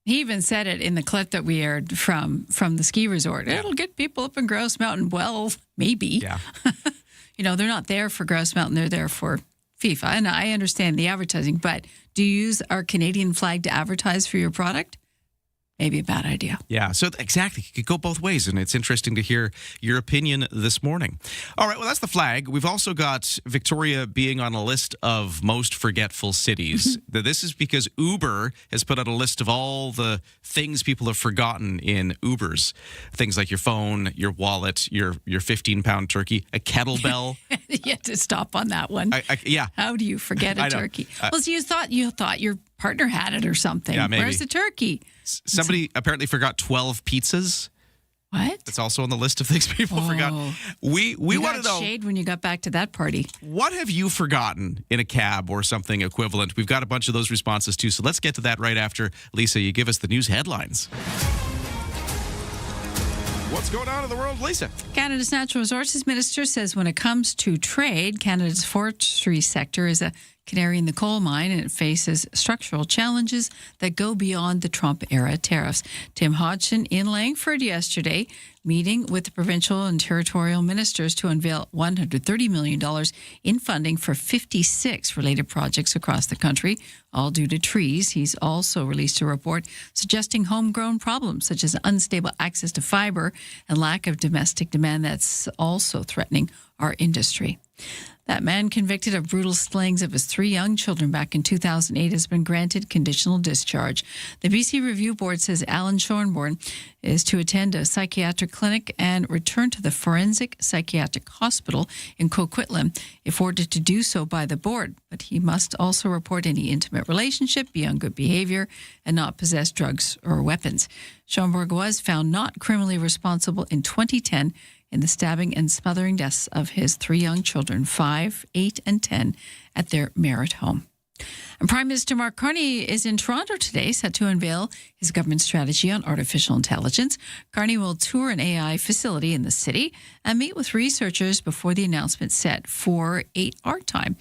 He even said it in the clip that we aired from the ski resort. Yeah. It'll get people up in Grouse Mountain. Well, maybe. Yeah. They're not there for Grouse Mountain. They're there for FIFA. And I understand the advertising, but do you use our Canadian flag to advertise for your product? Maybe a bad idea. Yeah, so exactly. It could go both ways, and it's interesting to hear your opinion this morning. All right, well, that's the flag. We've also got Victoria being on a list of most forgetful cities. This is because Uber has put out a list of all the things people have forgotten in Ubers. Things like your phone, your wallet, your 15-pound turkey, a kettlebell. You had to stop on that one. Yeah. How do you forget I a know. turkey? Well, so you thought your partner had it or something. Yeah, maybe. Where's the turkey? Somebody apparently forgot 12 pizzas. What? It's also on the list of things people forgot. We want to know. Shade when you got back to that party. What have you forgotten in a cab or something equivalent? We've got a bunch of those responses too. So let's get to that right after, Lisa, you give us the news headlines. What's going on in the world, Lisa? Canada's Natural Resources Minister says when it comes to trade, Canada's forestry sector is a canary in the coal mine and it faces structural challenges that go beyond the Trump-era tariffs. Tim Hodgson in Langford yesterday meeting with the provincial and territorial ministers to unveil $130 million in funding for 56 related projects across the country, all due to trees. He's also released a report suggesting homegrown problems such as unstable access to fiber and lack of domestic demand that's also threatening our industry. That man convicted of brutal slayings of his 3 young children back in 2008 has been granted conditional discharge. The BC Review Board says Alan Schornborn is to attend a psychiatric clinic and return to the Forensic Psychiatric Hospital in Coquitlam if ordered to do so by the board. But he must also report any intimate relationship, be on good behavior, and not possess drugs or weapons. Schornborn was found not criminally responsible in 2010 in the stabbing and smothering deaths of his 3 young children, 5, 8, and 10, at their Merritt home. And Prime Minister Mark Carney is in Toronto today, set to unveil his government strategy on artificial intelligence. Carney will tour an AI facility in the city and meet with researchers before the announcement set for 8 our time.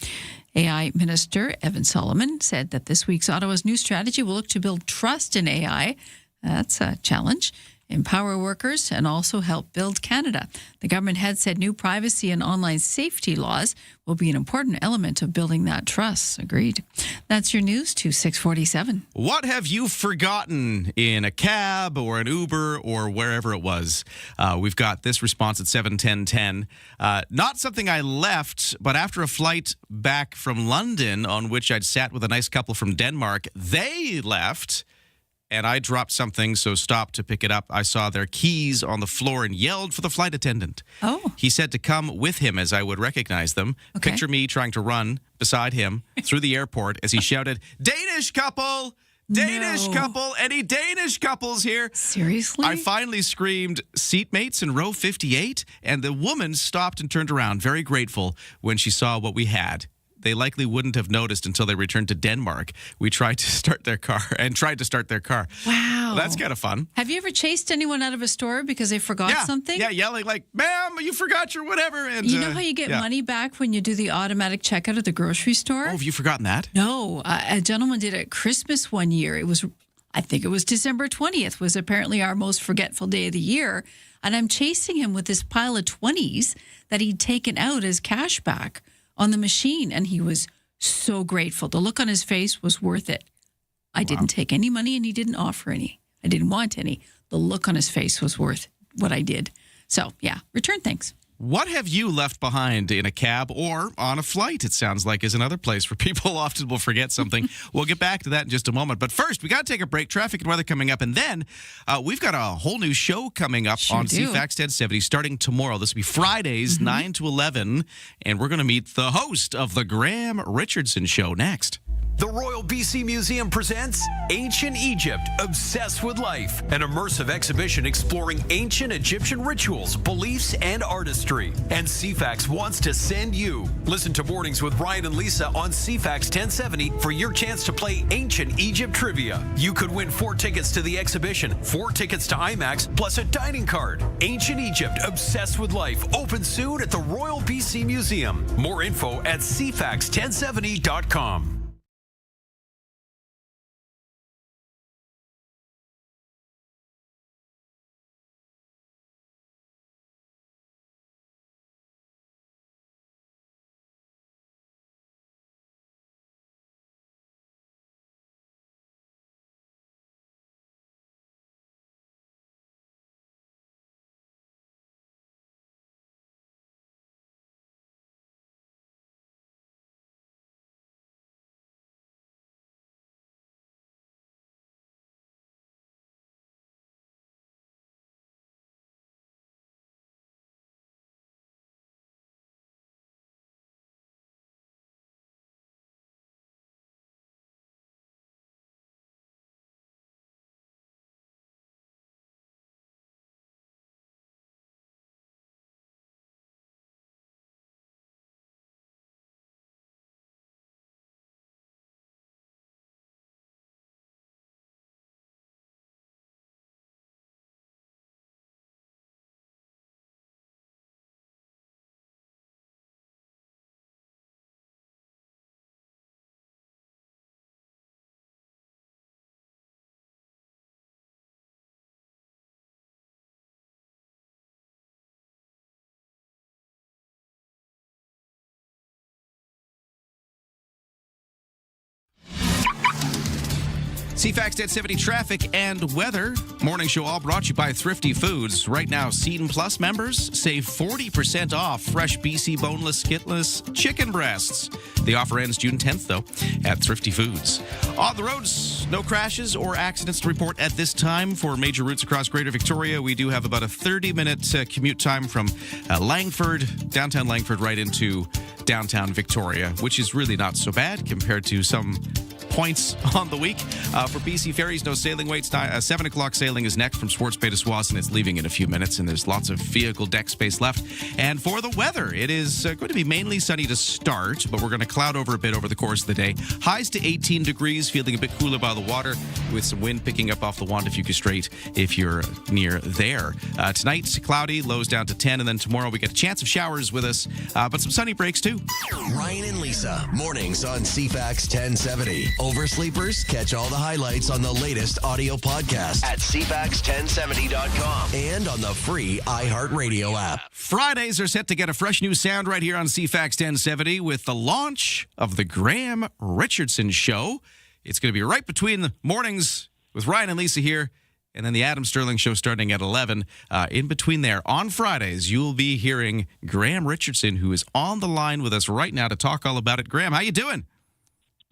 AI Minister Evan Solomon said that this week's Ottawa's new strategy will look to build trust in AI. That's a challenge. Empower workers, and also help build Canada. The government had said new privacy and online safety laws will be an important element of building that trust. Agreed. That's your news to 647. What have you forgotten in a cab or an Uber or wherever it was? We've got this response at 7:10:10. Not something I left, but after a flight back from London on which I'd sat with a nice couple from Denmark, they left. And I dropped something, so stopped to pick it up. I saw their keys on the floor and yelled for the flight attendant. Oh. He said to come with him as I would recognize them. Okay. Picture me trying to run beside him through the airport as he shouted, Danish couple! Danish couple! Any Danish couples here? Seriously? I finally screamed, seatmates in row 58, and the woman stopped and turned around, very grateful when she saw what we had. They likely wouldn't have noticed until they returned to Denmark. We tried to start their car. Wow. That's kind of fun. Have you ever chased anyone out of a store because they forgot something? Yeah, yelling like, ma'am, you forgot your whatever. And you know how you get money back when you do the automatic checkout at the grocery store? Oh, have you forgotten that? No. A gentleman did it at Christmas one year. I think it was December 20th was apparently our most forgetful day of the year. And I'm chasing him with this pile of 20s that he'd taken out as cash back on the machine, and he was so grateful. The look on his face was worth it. I didn't take any money, and he didn't offer any. I didn't want any. The look on his face was worth what I did. So, yeah, return things. What have you left behind in a cab or on a flight? It sounds like is another place where people often will forget something. We'll get back to that in just a moment. But first, we got to take a break. Traffic and weather coming up. And then we've got a whole new show coming up on CFAX 1070 starting tomorrow. This will be Fridays, 9 to 11. And we're going to meet the host of the Graham Richardson Show next. The Royal BC Museum presents Ancient Egypt, Obsessed with Life, an immersive exhibition exploring ancient Egyptian rituals, beliefs, and artistry. And CFAX wants to send you. Listen to Mornings with Ryan and Lisa on CFAX 1070 for your chance to play Ancient Egypt Trivia. You could win 4 tickets to the exhibition, 4 tickets to IMAX, plus a dining card. Ancient Egypt, Obsessed with Life, open soon at the Royal BC Museum. More info at cfax1070.com. CFAX 1070 traffic and weather. Morning show all brought to you by Thrifty Foods. Right now, Seton Plus members save 40% off fresh BC boneless, skitless chicken breasts. The offer ends June 10th, though, at Thrifty Foods. On the roads, no crashes or accidents to report at this time for major routes across Greater Victoria. We do have about a 30-minute commute time from Langford, downtown Langford, right into downtown Victoria, which is really not so bad compared to some points on the week. For BC Ferries, no sailing waits. 7 o'clock sailing is next from Swartz Bay to Swassen. It's leaving in a few minutes, and there's lots of vehicle deck space left. And for the weather, it is going to be mainly sunny to start, but we're going to cloud over a bit over the course of the day. Highs to 18 degrees, feeling a bit cooler by the water, with some wind picking up off the Wandafuka Strait if you're near there. Tonight, cloudy, lows down to 10, and then tomorrow we get a chance of showers with us, but some sunny breaks too. Ryan and Lisa, mornings on CFAX 1070. Oversleepers, catch all the highlights on the latest audio podcast at CFAX1070.com and on the free iHeartRadio app. Fridays are set to get a fresh new sound right here on CFAX 1070 with the launch of the Graham Richardson Show. It's going to be right between the mornings with Ryan and Lisa here, and then the Adam Sterling Show starting at 11. In between there, on Fridays, you'll be hearing Graham Richardson, who is on the line with us right now to talk all about it. Graham, how you doing?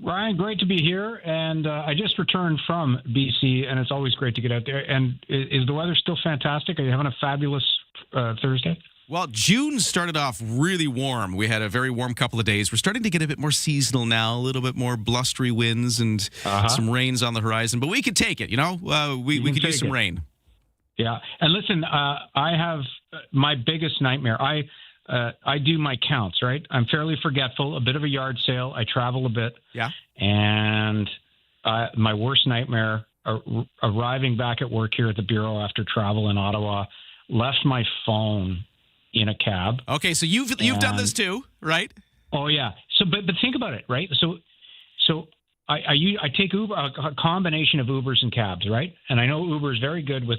Ryan, great to be here, and I just returned from BC, and it's always great to get out there. And is the weather still fantastic? Are you having a fabulous Thursday? Well, June started off really warm. We had a very warm couple of days. We're starting to get a bit more seasonal now, a little bit more blustery winds and some rains on the horizon. But we could take it, you know? We could use some rain. Yeah. And listen, I have my biggest nightmare. I do my counts, right? I'm fairly forgetful, a bit of a yard sale. I travel a bit. Yeah. And my worst nightmare, arriving back at work here at the Bureau after travel in Ottawa, left my phone in a cab. Okay, so you've done this too, right? Oh, yeah. So, but think about it, right? So I take Uber, a combination of Ubers and cabs, right? And I know Uber is very good with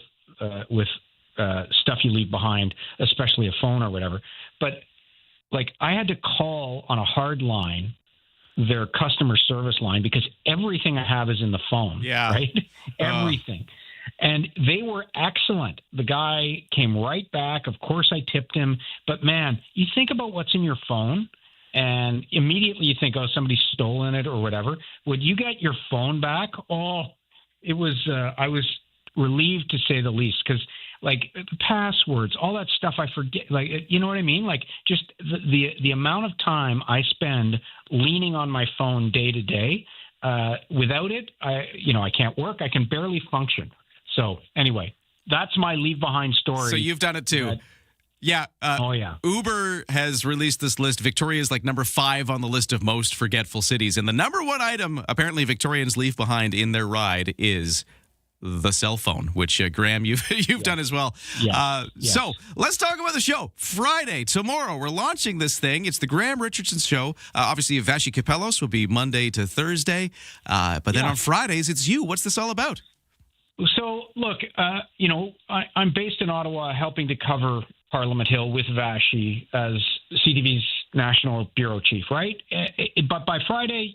stuff you leave behind, especially a phone or whatever. But like, I had to call on a hard line, their customer service line, because everything I have is in the phone. Yeah. Right? Everything. And they were excellent. The guy came right back. Of course, I tipped him. But man, you think about what's in your phone, and immediately you think, oh, somebody's stolen it or whatever. When you get your phone back, it was. I was relieved, to say the least, because like passwords, all that stuff I forget. Like, you know what I mean? Like, just the amount of time I spend leaning on my phone day to day. Without it, I can't work. I can barely function. So anyway, that's my leave behind story. So you've done it too. Yeah. Uber has released this list. Victoria is like number 5 on the list of most forgetful cities. And the number 1 item apparently Victorians leave behind in their ride is the cell phone, which Graham, you've done as well. Yeah. So let's talk about the show. Friday, tomorrow, we're launching this thing. It's the Graham Richardson Show. Obviously, Vashi Kapelos will be Monday to Thursday. But then on Fridays, it's you. What's this all about? So, look, I'm based in Ottawa, helping to cover Parliament Hill with Vashi as CTV's national bureau chief, right? But by Friday,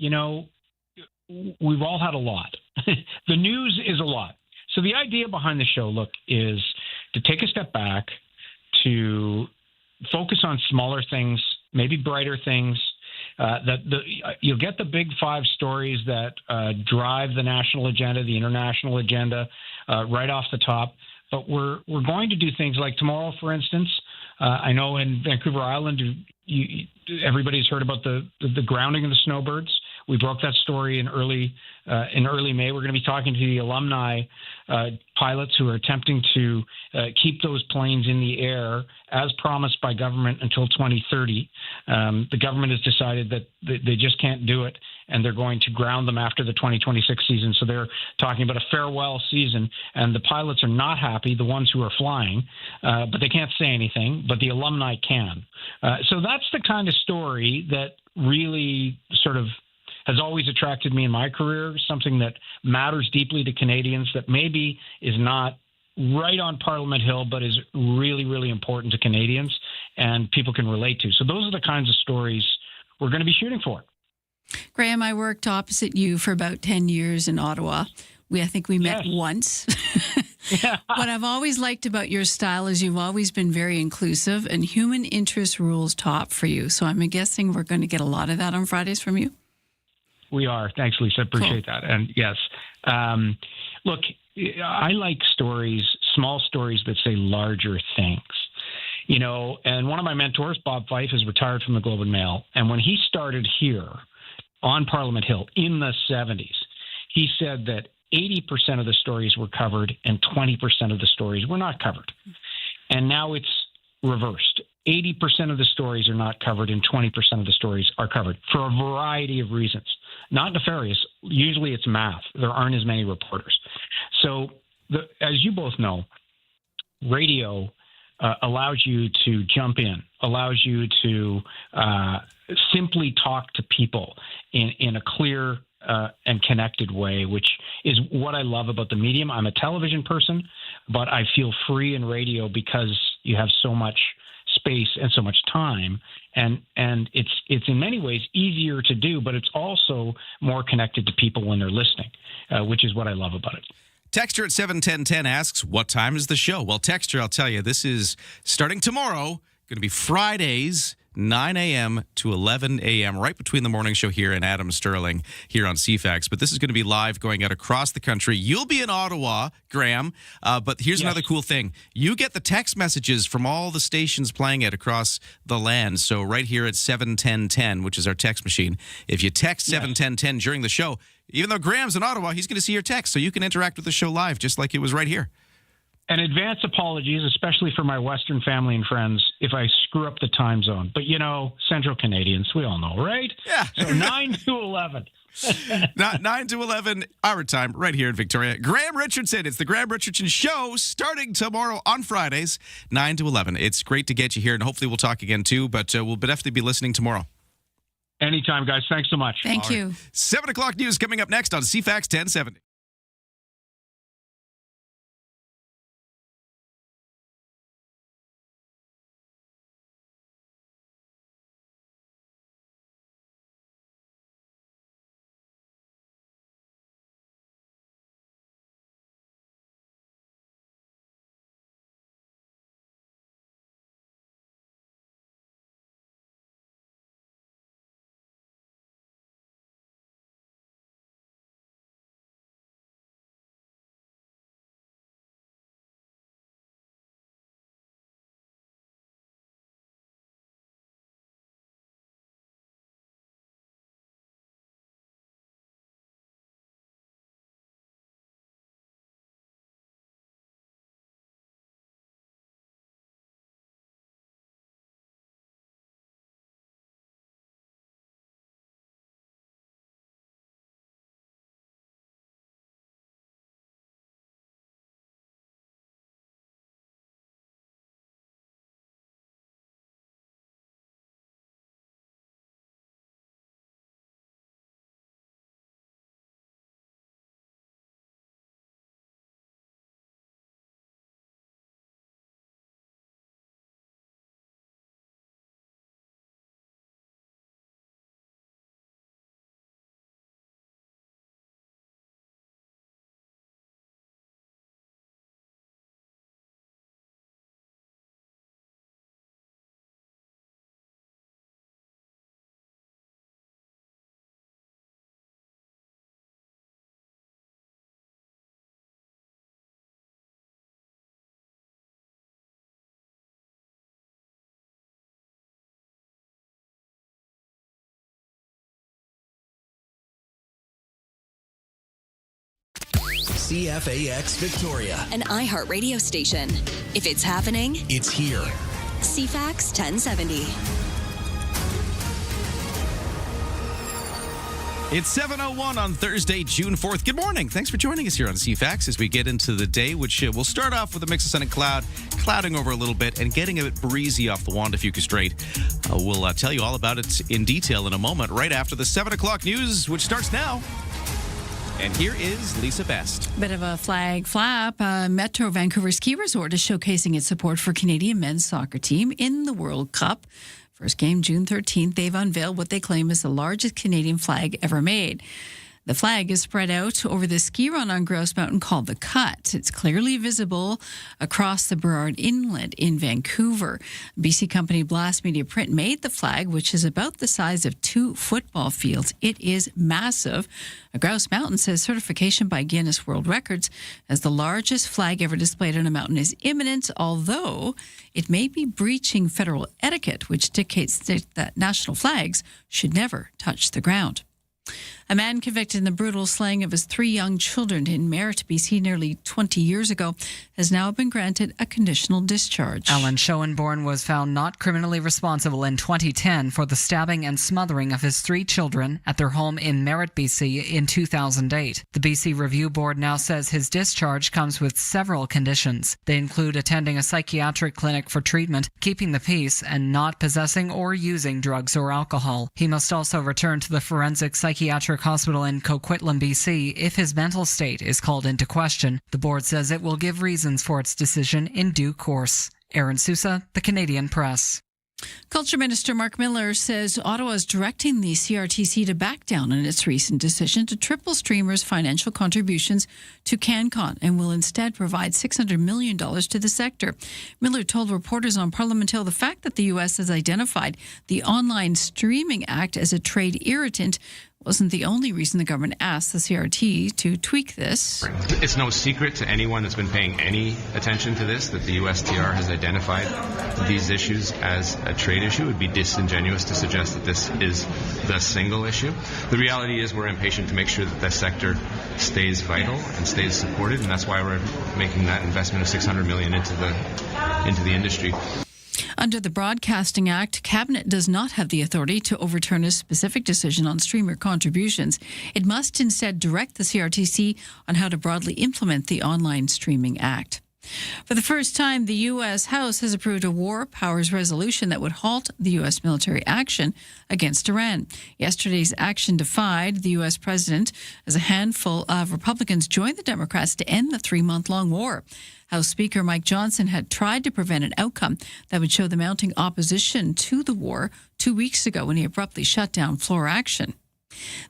we've all had a lot. The news is a lot. So the idea behind the show, look, is to take a step back, to focus on smaller things, maybe brighter things. You'll get the big 5 stories that drive the national agenda, the international agenda, right off the top. But we're going to do things like tomorrow, for instance. I know in Vancouver Island, everybody's heard about the grounding of the snowbirds. We broke that story in early May. We're going to be talking to the alumni pilots who are attempting to keep those planes in the air as promised by government until 2030. The government has decided that they just can't do it, and they're going to ground them after the 2026 season. So they're talking about a farewell season, and the pilots are not happy, the ones who are flying, but they can't say anything, but the alumni can. So that's the kind of story that really sort of has always attracted me in my career, something that matters deeply to Canadians, that maybe is not right on Parliament Hill, but is really, really important to Canadians and people can relate to. So those are the kinds of stories we're going to be shooting for. Graham, I worked opposite you for about 10 years in Ottawa. I think we met once. Yeah. What I've always liked about your style is you've always been very inclusive, and human interest rules top for you. So I'm guessing we're going to get a lot of that on Fridays from you. We are. Thanks, Lisa. Appreciate that. And yes, look, I like stories, small stories that say larger things. You know, and one of my mentors, Bob Fife, is retired from the Globe and Mail. And when he started here on Parliament Hill in the 70s, he said that 80% of the stories were covered and 20% of the stories were not covered. And now it's reversed. 80% of the stories are not covered and 20% of the stories are covered for a variety of reasons. Not nefarious. Usually it's math. There aren't as many reporters. So as you both know, radio allows you to jump in, allows you to simply talk to people in a clear and connected way, which is what I love about the medium. I'm a television person, but I feel free in radio because you have so much space and so much time, and it's in many ways easier to do, but it's also more connected to people when they're listening, which is what I love about it. Texture at 71010 asks, what time is the show? Well, Texture, I'll tell you, this is starting tomorrow, going to be Fridays, 9 a.m. to 11 a.m., right between the morning show here and Adam Sterling here on CFAX. But this is going to be live going out across the country. You'll be in Ottawa, Graham, but here's another cool thing. You get the text messages from all the stations playing it across the land. So right here at 71010, which is our text machine, if you text 71010 during the show, even though Graham's in Ottawa, he's going to see your text, so you can interact with the show live just like it was right here. And advance apologies, especially for my Western family and friends, if I screw up the time zone. But, you know, Central Canadians, we all know, right? Yeah. So 9 to 11. 9 to 11, our time, right here in Victoria. Graham Richardson, it's the Graham Richardson Show, starting tomorrow on Fridays, 9 to 11. It's great to get you here, and hopefully we'll talk again, too, but we'll definitely be listening tomorrow. Anytime, guys. Thanks so much. Thank you. 7 o'clock news coming up next on CFAX 1070. CFAX Victoria. An iHeart radio station. If it's happening, it's here. CFAX 1070. It's 7:01 on Thursday, June 4th. Good morning. Thanks for joining us here on CFAX as we get into the day, which we'll start off with a mix of sun and cloud, clouding over a little bit and getting a bit breezy off the Wanda-Fuca Strait. We'll tell you all about it in detail in a moment, right after the 7 o'clock news, which starts now. And here is Lisa Best. Bit of a flag flap. Metro Vancouver Ski Resort is showcasing its support for Canadian men's soccer team in the World Cup. First game, June 13th, they've unveiled what they claim is the largest Canadian flag ever made. The flag is spread out over the ski run on Grouse Mountain called the Cut. It's clearly visible across the Burrard Inlet in Vancouver. BC company Blast Media Print made the flag, which is about the size of 2 football fields. It is massive. Grouse Mountain says certification by Guinness World Records as the largest flag ever displayed on a mountain is imminent, although it may be breaching federal etiquette, which dictates that national flags should never touch the ground. A man convicted in the brutal slaying of his 3 young children in Merritt, BC, nearly 20 years ago, has now been granted a conditional discharge. Alan Schoenborn was found not criminally responsible in 2010 for the stabbing and smothering of his 3 children at their home in Merritt, BC, in 2008. The BC Review Board now says his discharge comes with several conditions. They include attending a psychiatric clinic for treatment, keeping the peace, and not possessing or using drugs or alcohol. He must also return to the Forensic Psychiatric Hospital in Coquitlam, BC, if his mental state is called into question. The board says it will give reasons for its decision in due course. Aaron Sousa, The Canadian Press. Culture Minister Mark Miller says Ottawa is directing the CRTC to back down on its recent decision to triple streamers' financial contributions to CanCon and will instead provide $600 million to the sector. Miller told reporters on Parliament Hill the fact that the U.S. has identified the Online Streaming Act as a trade irritant wasn't the only reason the government asked the CRT to tweak this. It's no secret to anyone that's been paying any attention to this that the USTR has identified these issues as a trade issue. It would be disingenuous to suggest that this is the single issue. The reality is we're impatient to make sure that the sector stays vital and stays supported, and that's why we're making that investment of $600 million into the industry. Under the Broadcasting Act, Cabinet does not have the authority to overturn a specific decision on streamer contributions. It must instead direct the CRTC on how to broadly implement the Online Streaming Act. For the first time, the U.S. House has approved a war powers resolution that would halt the U.S. military action against Iran. Yesterday's action defied the U.S. president as a handful of Republicans joined the Democrats to end the 3-month-long war. House Speaker Mike Johnson had tried to prevent an outcome that would show the mounting opposition to the war 2 weeks ago when he abruptly shut down floor action.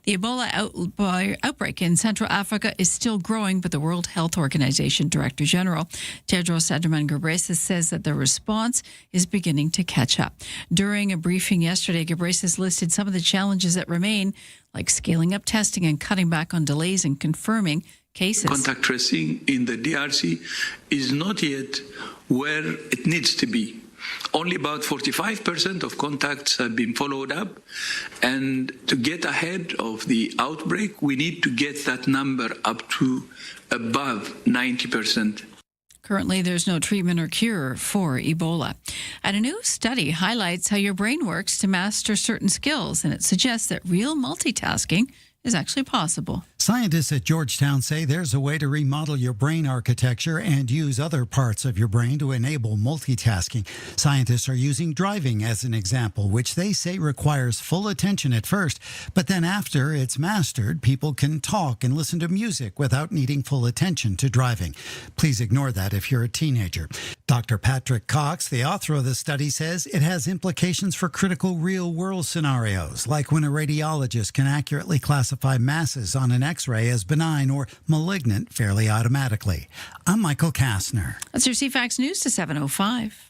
The Ebola outbreak in Central Africa is still growing, but the World Health Organization Director General Tedros Adhanom Ghebreyesus says that the response is beginning to catch up. During a briefing yesterday, Ghebreyesus listed some of the challenges that remain, like scaling up testing and cutting back on delays in confirming cases. Contact tracing in the DRC is not yet where it needs to be. Only about 45% of contacts have been followed up, and to get ahead of the outbreak, we need to get that number up to above 90%. Currently, there's no treatment or cure for Ebola. And a new study highlights how your brain works to master certain skills, and it suggests that real multitasking is actually possible. Scientists at Georgetown say there's a way to remodel your brain architecture and use other parts of your brain to enable multitasking. Scientists are using driving as an example, which they say requires full attention at first, but then after it's mastered, people can talk and listen to music without needing full attention to driving. Please ignore that if you're a teenager. Dr. Patrick Cox, the author of the study, says it has implications for critical real-world scenarios, like when a radiologist can accurately classify masses on an X-ray as benign or malignant fairly automatically. I'm Michael Kastner. That's your CFAX News to 7:05.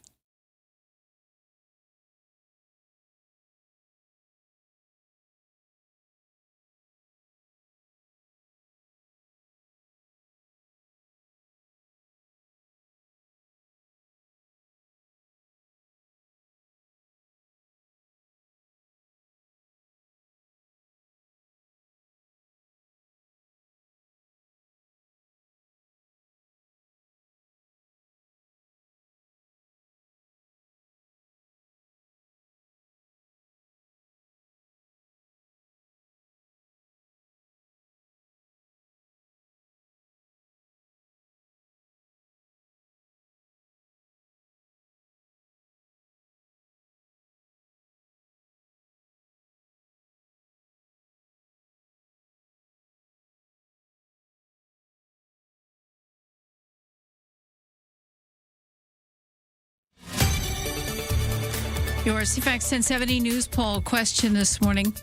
Your CFAX 1070 news poll question this morning.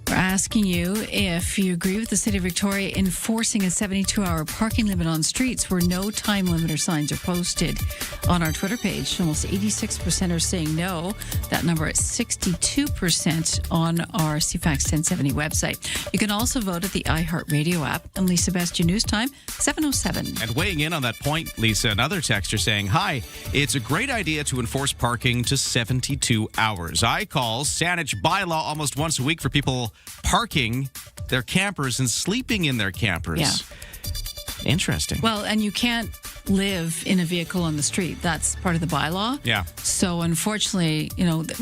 We're asking you if you agree with the City of Victoria enforcing a 72-hour parking limit on streets where no time limiter signs are posted. On our Twitter page, almost 86% are saying no. That number is 62% on our CFAX 1070 website. You can also vote at the iHeartRadio app. I'm Lisa Best, your news time, 7:07. And weighing in on that point, Lisa, another texter saying, hi, it's a great idea to enforce parking to 72 hours. I call Saanich bylaw almost once a week for people parking their campers and sleeping in their campers. Yeah. Interesting. Well, and you can't live in a vehicle on the street. That's part of the bylaw. Yeah. So unfortunately,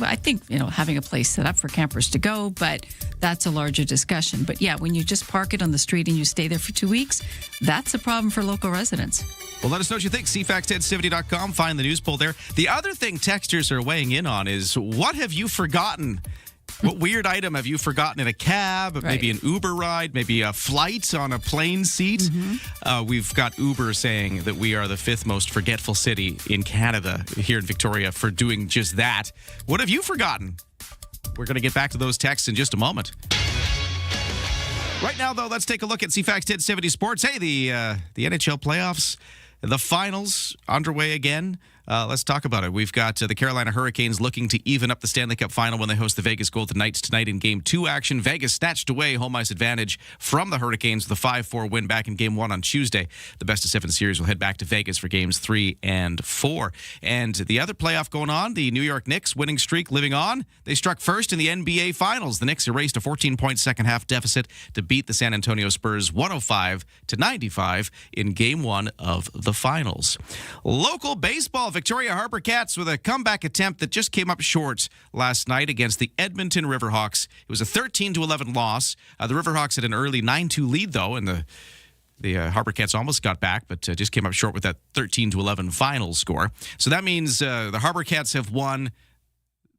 I think, having a place set up for campers to go, but that's a larger discussion. But yeah, when you just park it on the street and you stay there for 2 weeks, that's a problem for local residents. Well, let us know what you think. CFAX1070.com. Find the news poll there. The other thing texters are weighing in on is, what have you forgotten? What weird item have you forgotten in a cab? Maybe an Uber ride, maybe a flight on a plane seat. We've got Uber saying that we are the 5th most forgetful city in Canada here in Victoria for doing just that. What have you forgotten? We're going to get back to those texts in just a moment. Right now, though, let's take a look at CFAX 1070 Sports. Hey, the NHL playoffs, the finals underway again. Let's talk about it. We've got the Carolina Hurricanes looking to even up the Stanley Cup final when they host the Vegas Golden Knights tonight in Game 2 action. Vegas snatched away home ice advantage from the Hurricanes with a 5-4 win back in Game 1 on Tuesday. The best-of-7 series will head back to Vegas for Games 3 and 4. And the other playoff going on, the New York Knicks winning streak living on. They struck first in the NBA Finals. The Knicks erased a 14-point second-half deficit to beat the San Antonio Spurs 105-95 in Game 1 of the Finals. Local baseball, Victoria Harper Cats with a comeback attempt that just came up short last night against the Edmonton Riverhawks. It was a 13-11 loss. The Riverhawks had an early 9-2 lead, though, and the Harper Cats almost got back, but just came up short with that 13-11 final score. So that means the Harper Cats have won.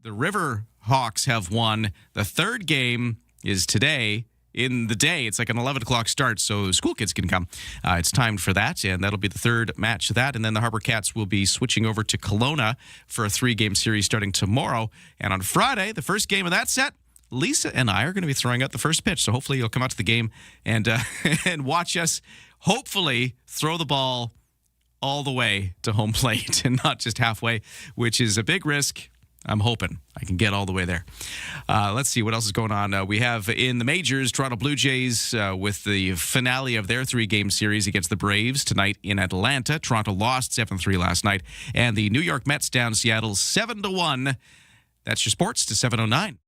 The Riverhawks have won. The third game is today. In the day, it's like an 11 o'clock start, so school kids can come. It's timed for that, and that'll be the third match of that. And then the Harper Cats will be switching over to Kelowna for a 3-game series starting tomorrow. And on Friday, the first game of that set, Lisa and I are going to be throwing out the first pitch. So hopefully you'll come out to the game and and watch us hopefully throw the ball all the way to home plate and not just halfway, which is a big risk. I'm hoping I can get all the way there. Let's see what else is going on. We have in the majors, Toronto Blue Jays with the finale of their 3-game series against the Braves tonight in Atlanta. Toronto lost 7-3 last night. And the New York Mets down Seattle 7-1. That's your sports to 7:09.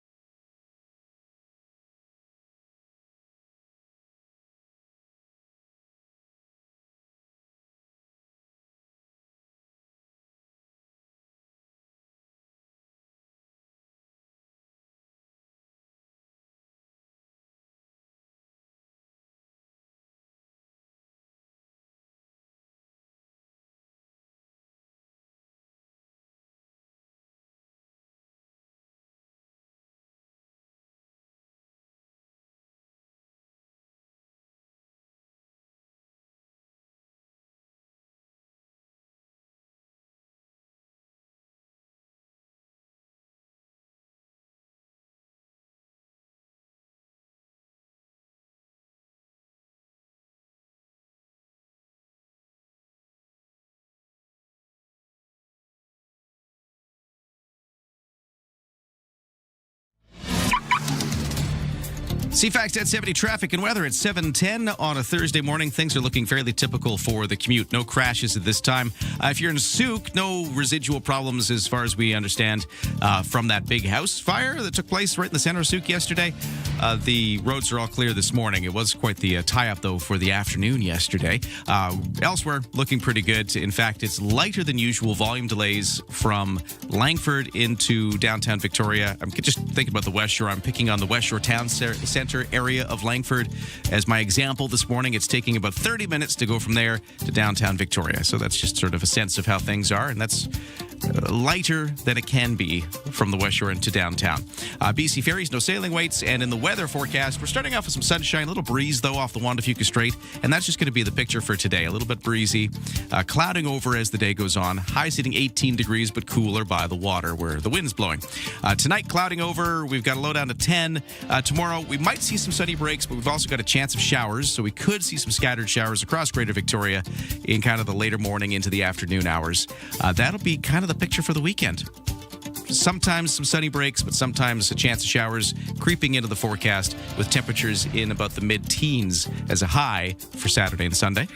CFAX 1070 traffic and weather at 7:10 on a Thursday morning. Things are looking fairly typical for the commute. No crashes at this time. If you're in Souk, no residual problems as far as we understand from that big house fire that took place right in the center of Souk yesterday. The roads are all clear this morning. It was quite the tie-up, though, for the afternoon yesterday. Elsewhere, looking pretty good. In fact, it's lighter than usual volume delays from Langford into downtown Victoria. I'm just thinking about the West Shore. I'm picking on the West Shore Town Center area of Langford as my example this morning. It's taking about 30 minutes to go from there to downtown Victoria. So that's just sort of a sense of how things are, and that's lighter than it can be from the West Shore into downtown. BC Ferries, no sailing waits. And in the weather forecast, we're starting off with some sunshine, a little breeze, though, off the Juan de Fuca Strait. And that's just going to be the picture for today. A little bit breezy, clouding over as the day goes on. Highs hitting 18 degrees, but cooler by the water where the wind's blowing. Tonight, clouding over. We've got a low down to 10. Tomorrow, we might see some sunny breaks, but we've also got a chance of showers. So we could see some scattered showers across Greater Victoria in kind of the later morning into the afternoon hours. That'll be kind of the picture for the weekend. Sometimes some sunny breaks, but sometimes a chance of showers creeping into the forecast with temperatures in about the mid-teens as a high for Saturday and Sunday.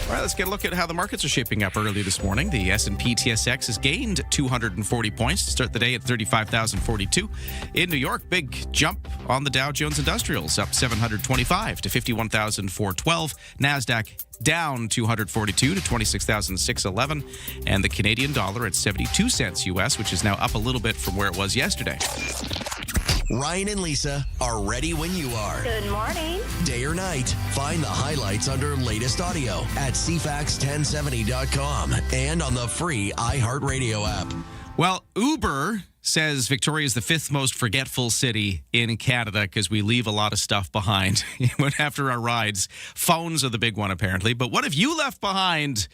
All right, let's get a look at how the markets are shaping up early this morning. The S&P TSX has gained 240 points to start the day at 35,042. In New York, big jump on the Dow Jones Industrials, up 725 to 51,412. NASDAQ down 242 to 26,611. And the Canadian dollar at 72 cents U.S., which is now up a little bit from where it was yesterday. Ryan and Lisa are ready when you are. Good morning. Day or night, find the highlights under latest audio at CFAX1070.com and on the free iHeartRadio app. Well, Uber says Victoria is the 5th most forgetful city in Canada because we leave a lot of stuff behind after our rides. Phones are the big one, apparently. But what if you left behind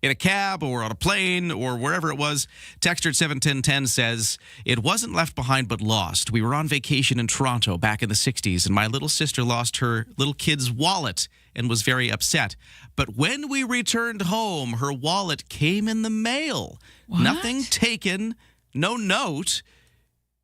in a cab or on a plane or wherever it was? Texter at 71010 says, it wasn't left behind but lost. We were on vacation in Toronto back in the 60s, and my little sister lost her little kid's wallet and was very upset. But when we returned home, her wallet came in the mail. What? Nothing taken, no note.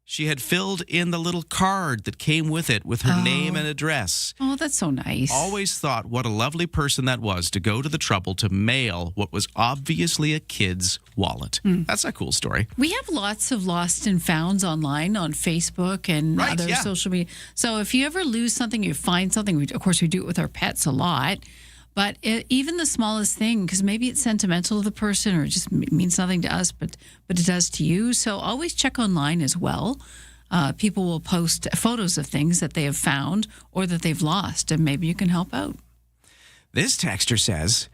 She had filled in the little card that came with it with her name and address. Oh, that's so nice. Always thought what a lovely person that was to go to the trouble to mail what was obviously a kid's wallet. That's a cool story. We have lots of lost and founds online on Facebook and other social media. So if you ever lose something, you find something, of course, we do it with our pets a lot. But even the smallest thing, because maybe it's sentimental to the person or it just means nothing to us, but it does to you. So always check online as well. People will post photos of things that they have found or that they've lost, and maybe you can help out. This texter says,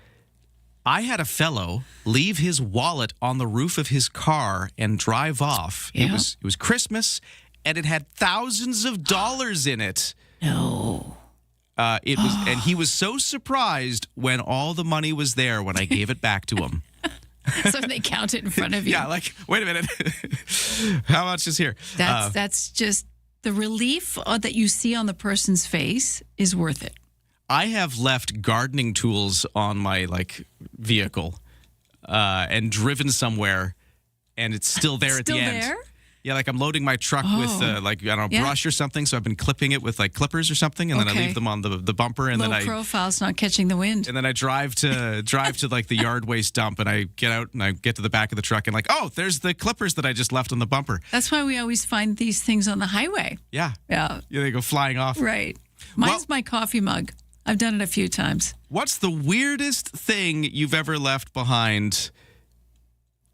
I had a fellow leave his wallet on the roof of his car and drive off. Yeah. It was Christmas, and it had thousands of dollars in it. No. It was, and he was so surprised when all the money was there when I gave it back to him. So they count it in front of you. Yeah, like, wait a minute. How much is here? That's just the relief that you see on the person's face is worth it. I have left gardening tools on my vehicle and driven somewhere, and it's still there at the end. There? Yeah, I'm loading my truck with brush or something, so I've been clipping it with clippers or something, and then I leave them on the bumper, and Low then profile's not catching the wind. And then I drive to the yard waste dump, and I get out and I get to the back of the truck and there's the clippers that I just left on the bumper. That's why we always find these things on the highway. Yeah. Yeah. They go flying off. Right. Mine's my coffee mug. I've done it a few times. What's the weirdest thing you've ever left behind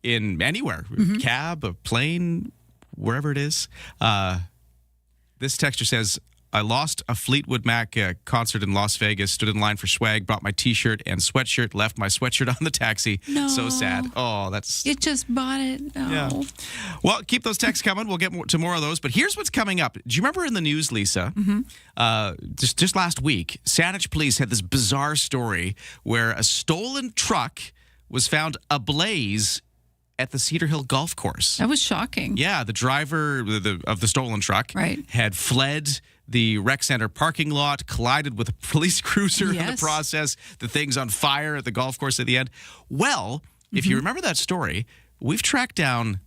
in anywhere? Cab, a plane, wherever it is? This texter says, I lost a Fleetwood Mac concert in Las Vegas, stood in line for swag, brought my T-shirt and sweatshirt, left my sweatshirt on the taxi. No. So sad. Oh, that's... You just bought it. No. Yeah. Well, keep those texts coming. We'll get to more of those. But here's what's coming up. Do you remember in the news, Lisa, just last week, Saanich Police had this bizarre story where a stolen truck was found ablaze at the Cedar Hill Golf Course. That was shocking. Yeah, the driver of the stolen truck had fled the rec center parking lot, collided with a police cruiser in the process. The thing's on fire at the golf course at the end. Well, if you remember that story, we've tracked down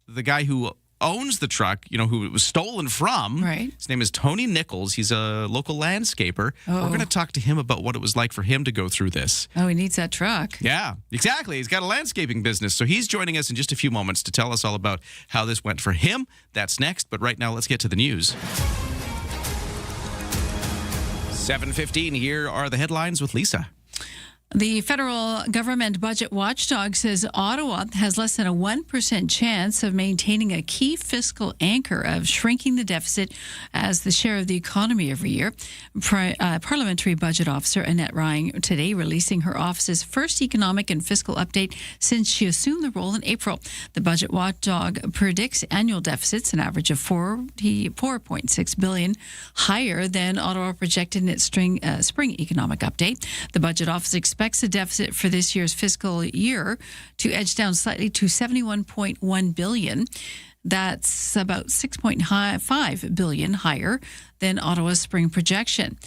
the guy who owns the truck, who it was stolen from. Right. His name is Tony Nichols. He's a local landscaper. Oh. We're going to talk to him about what it was like for him to go through this. Oh, he needs that truck. Yeah, exactly. He's got a landscaping business. So he's joining us in just a few moments to tell us all about how this went for him. That's next. But right now, let's get to the news. 7:15, here are the headlines with Lisa. The federal government budget watchdog says Ottawa has less than a 1% chance of maintaining a key fiscal anchor of shrinking the deficit as the share of the economy every year. Parliamentary Budget Officer Annette Ryan today releasing her office's first economic and fiscal update since she assumed the role in April. The budget watchdog predicts annual deficits, an average of $4.6 billion, higher than Ottawa projected in its spring economic update. The budget office expects the deficit for this year's fiscal year to edge down slightly to $71.1 billion. That's about $6.5 billion higher than Ottawa's spring projection.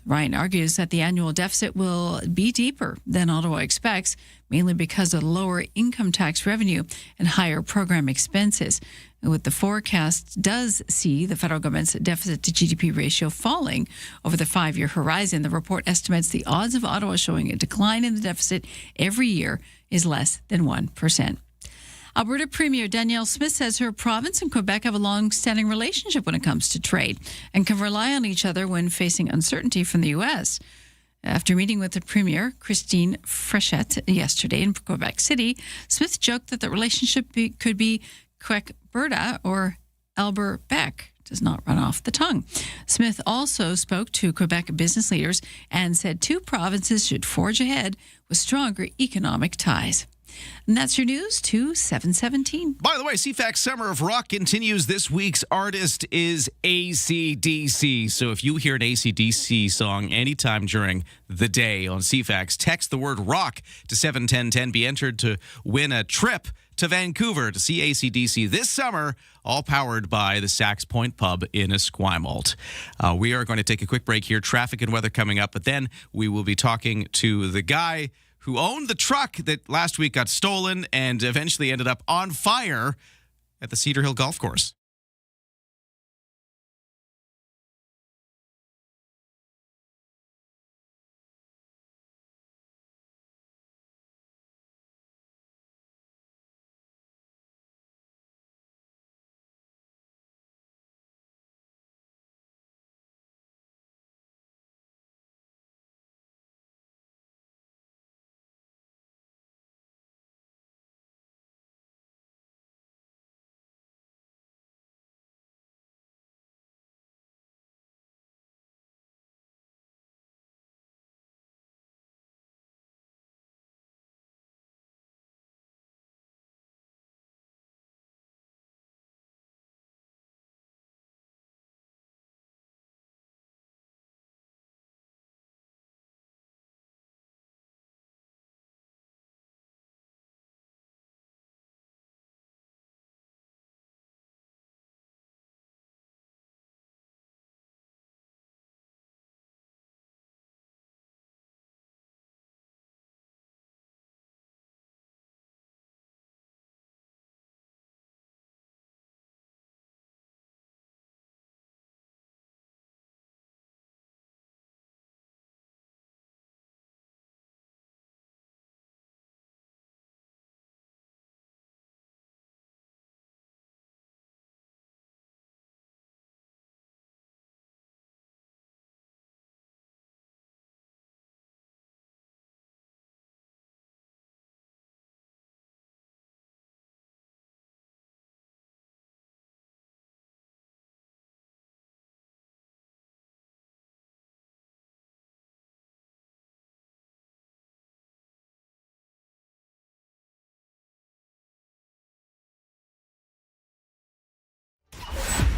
Ryan argues that the annual deficit will be deeper than Ottawa expects, mainly because of lower income tax revenue and higher program expenses. With the forecast does see the federal government's deficit to GDP ratio falling over the 5-year horizon. The report estimates the odds of Ottawa showing a decline in the deficit every year is less than 1%. Alberta Premier Danielle Smith says her province and Quebec have a long-standing relationship when it comes to trade and can rely on each other when facing uncertainty from the U.S. After meeting with the Premier, Christine Frechette, yesterday in Quebec City, Smith joked that the relationship could be Quebec-Berta or Albert-Bec. Does not run off the tongue. Smith also spoke to Quebec business leaders and said two provinces should forge ahead with stronger economic ties. And that's your news to 717. By the way, CFAX Summer of Rock continues. This week's artist is AC/DC. So if you hear an AC/DC song anytime during the day on CFAX, text the word rock to 71010. Be entered to win a trip to Vancouver to see AC/DC this summer, all powered by the Sax Point Pub in Esquimalt. We are going to take a quick break here. Traffic and weather coming up, but then we will be talking to the guy who owned the truck that last week got stolen and eventually ended up on fire at the Cedar Hill Golf Course.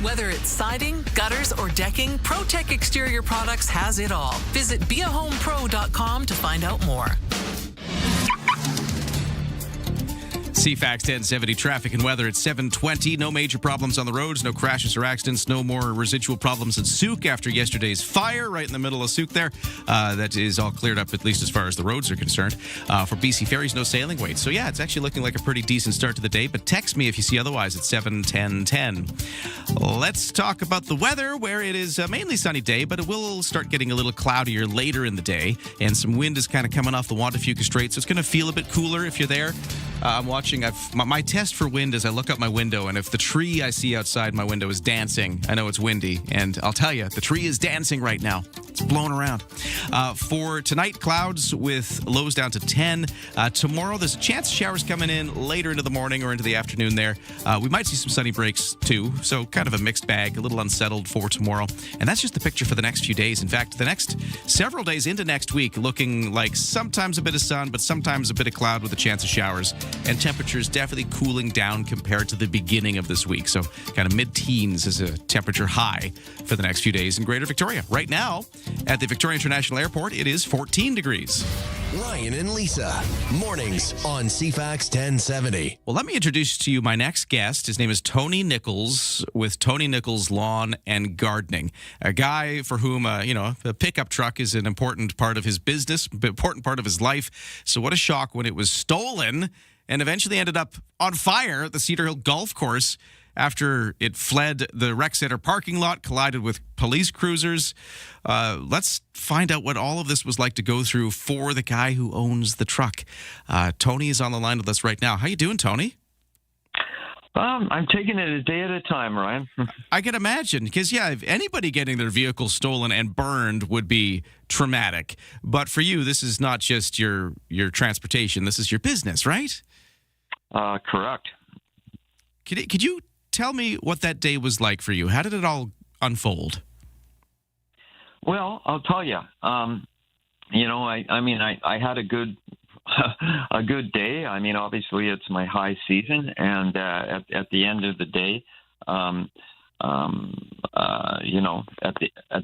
Whether it's siding, gutters, or decking, ProTech Exterior Products has it all. Visit beahomepro.com to find out more. CFAX 1070 traffic and weather at 7:20. No major problems on the roads, no crashes or accidents, no more residual problems at Souk after yesterday's fire right in the middle of Souk there. That is all cleared up, at least as far as the roads are concerned. For BC Ferries, no sailing waits. So yeah, it's actually looking like a pretty decent start to the day, but text me if you see otherwise at 71010. Let's talk about the weather, where it is a mainly sunny day, but it will start getting a little cloudier later in the day, and some wind is kind of coming off the Juan de Fuca Strait, so it's going to feel a bit cooler if you're there. I'm watching. My test for wind is I look out my window, and if the tree I see outside my window is dancing, I know it's windy. And I'll tell you, the tree is dancing right now. It's It's blowing around. For tonight, clouds with lows down to 10. Tomorrow, there's a chance of showers coming in later into the morning or into the afternoon there. We might see some sunny breaks too, so kind of a mixed bag, a little unsettled for tomorrow. And that's just the picture for the next few days. In fact, the next several days into next week, looking like sometimes a bit of sun, but sometimes a bit of cloud with a chance of showers. And temperatures definitely cooling down compared to the beginning of this week. So kind of mid-teens is a temperature high for the next few days in Greater Victoria. Right now, at the Victoria International Airport, it is 14 degrees. Ryan and Lisa, mornings on CFAX 1070. Well, let me introduce to you my next guest. His name is Tony Nichols with Tony Nichols Lawn and Gardening. A guy for whom, a pickup truck is an important part of his business, important part of his life. So what a shock when it was stolen and eventually ended up on fire at the Cedar Hill Golf Course after it fled the rec center parking lot, collided with police cruisers. Let's find out what all of this was like to go through for the guy who owns the truck. Tony is on the line with us right now. How you doing, Tony? I'm taking it a day at a time, Ryan. I can imagine, because, if anybody getting their vehicle stolen and burned would be traumatic. But for you, this is not just your transportation. This is your business, right? Correct. Could you tell me what that day was like for you? How did it all unfold? Well, I'll tell you. I had a good day. I mean, obviously, it's my high season, and at the end of the day, at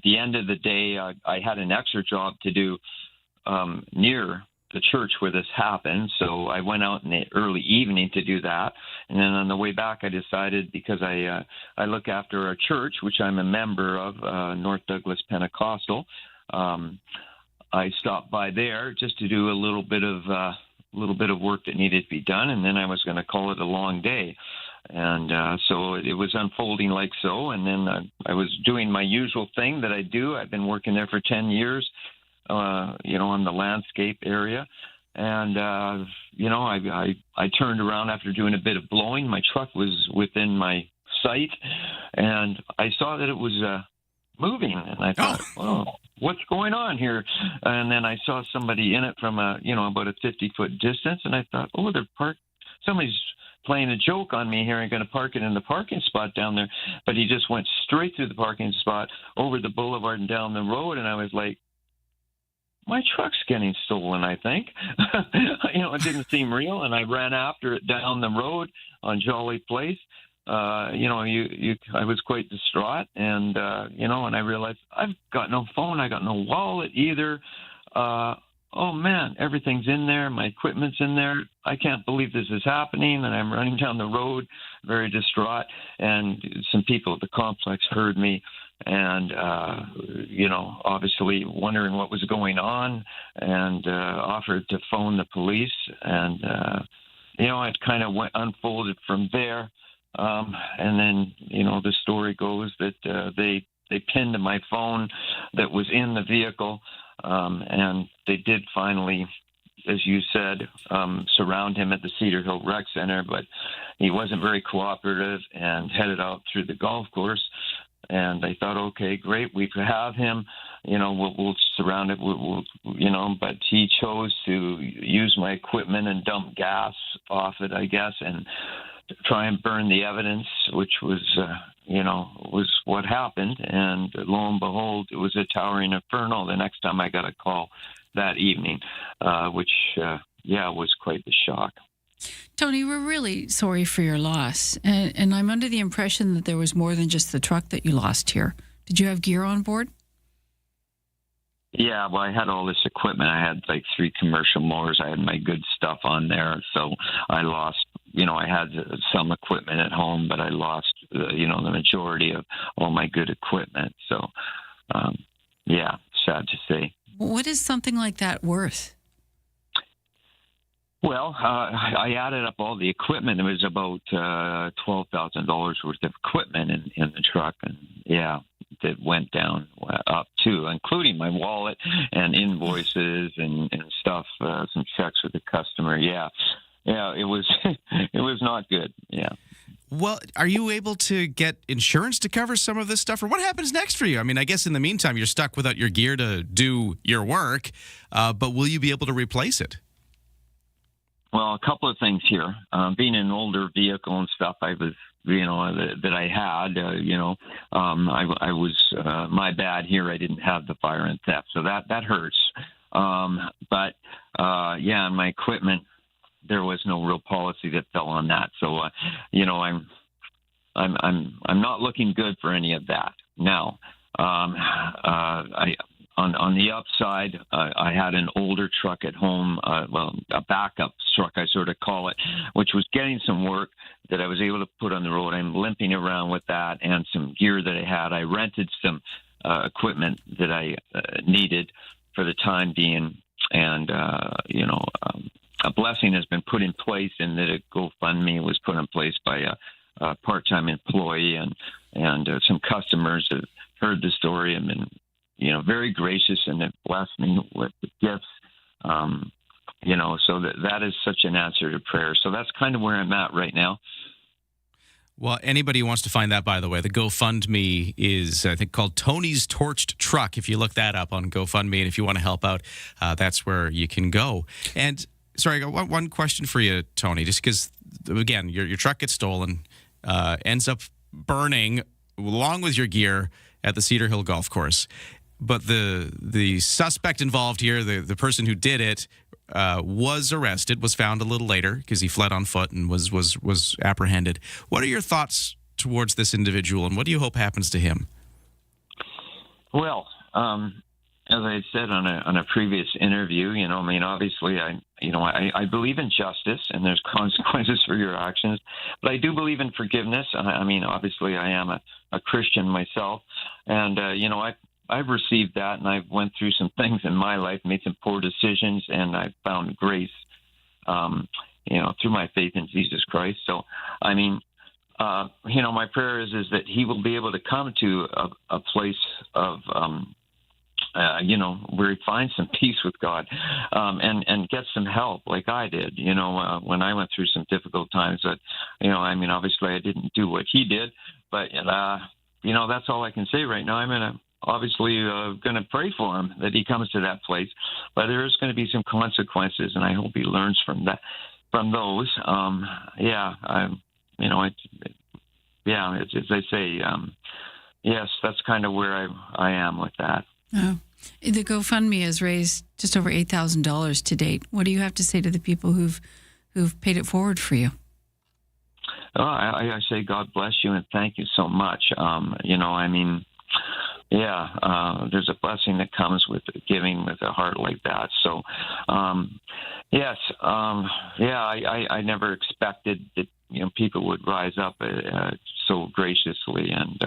the end of the day, I had an extra job to do near the church where this happened, so I went out in the early evening to do that. And then on the way back, I decided, because I look after our church, which I'm a member of, North Douglas Pentecostal. I stopped by there just to do a little bit of work that needed to be done, and then I was going to call it a long day. And so it was unfolding like so. And then I was doing my usual thing that I do. I've been working there for 10 years. On the landscape area. And, I turned around after doing a bit of blowing. My truck was within my sight, and I saw that it was moving. And I thought, what's going on here? And then I saw somebody in it from about a 50-foot distance, and I thought, they're parked. Somebody's playing a joke on me here and going to park it in the parking spot down there. But he just went straight through the parking spot, over the boulevard and down the road, and I was like, my truck's getting stolen, I think. It didn't seem real, and I ran after it down the road on Jolly Place. I was quite distraught, and and I realized I've got no phone, I got no wallet either. Oh man, everything's in there, my equipment's in there. I can't believe this is happening, and I'm running down the road, very distraught. And some people at the complex heard me. And, obviously wondering what was going on, and offered to phone the police. And, it kind of unfolded from there. And then, the story goes that they pinned my phone that was in the vehicle. And they did finally, as you said, surround him at the Cedar Hill Rec Center, but he wasn't very cooperative and headed out through the golf course. And they thought, okay, great, we could have him, we'll surround it, but he chose to use my equipment and dump gas off it, I guess, and try and burn the evidence, which was, was what happened. And lo and behold, it was a towering inferno the next time I got a call that evening, which, was quite the shock. Tony, we're really sorry for your loss. And I'm under the impression that there was more than just the truck that you lost here. Did you have gear on board? Yeah, well, I had all this equipment. I had like 3 commercial mowers. I had my good stuff on there. So I lost, I had some equipment at home, but I lost, the majority of all my good equipment. So, sad to say. What is something like that worth? Well, I added up all the equipment. It was about $12,000 worth of equipment in the truck, and that went down up too, including my wallet and invoices and stuff, some checks with the customer. It was it was not good. Yeah. Well, are you able to get insurance to cover some of this stuff, or what happens next for you? I mean, I guess in the meantime, you're stuck without your gear to do your work, but will you be able to replace it? Well, a couple of things here. Being an older vehicle and stuff, I was, that I had, I was, my bad here. I didn't have the fire and theft. So that hurts. But my equipment, there was no real policy that fell on that. So, I'm not looking good for any of that. Now, on the upside, I had an older truck at home, a backup truck, I sort of call it, which was getting some work that I was able to put on the road. I'm limping around with that and some gear that I had. I rented some equipment that I needed for the time being, and a blessing has been put in place in that a GoFundMe was put in place by a part-time employee, and some customers have heard the story and been very gracious, and have blessed me with the gifts. So that is such an answer to prayer. So that's kind of where I'm at right now. Well, anybody who wants to find that, by the way, the GoFundMe is, I think, called Tony's Torched Truck. If you look that up on GoFundMe, and if you want to help out, that's where you can go. And sorry, I got one question for you, Tony, just because, again, your truck gets stolen, ends up burning along with your gear at the Cedar Hill Golf Course. But the suspect involved here, the person who did it, was arrested, was found a little later because he fled on foot and was apprehended. What are your thoughts towards this individual, and what do you hope happens to him? Well, as I said on a previous interview, obviously I believe in justice, and there's consequences for your actions, but I do believe in forgiveness. Obviously I am a Christian myself, and I've received that, and I've went through some things in my life, made some poor decisions, and I've found grace, through my faith in Jesus Christ. So, my prayer is that he will be able to come to a place of, where he finds some peace with God, and get some help like I did, when I went through some difficult times. But, obviously I didn't do what he did, but, that's all I can say right now. I'm obviously going to pray for him that he comes to that place, but there is going to be some consequences, and I hope he learns from those. As I say, yes, that's kind of where I am with that. Oh. The GoFundMe has raised just over $8,000 to date. What do you have to say to the people who've paid it forward for you? I say God bless you and thank you so much. There's a blessing that comes with giving with a heart like that. So, I never expected that people would rise up so graciously, and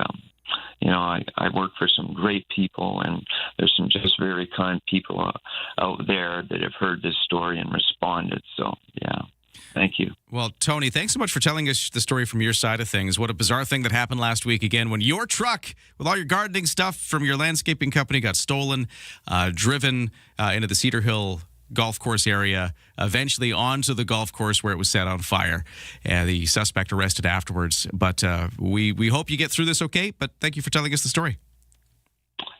I work for some great people, and there's some just very kind people out there that have heard this story and responded. So, yeah. Thank you. Well, Tony, thanks so much for telling us the story from your side of things. What a bizarre thing that happened last week again when your truck with all your gardening stuff from your landscaping company got stolen, driven into the Cedar Hill golf course area, eventually onto the golf course where it was set on fire. The suspect arrested afterwards. But we hope you get through this okay, but thank you for telling us the story.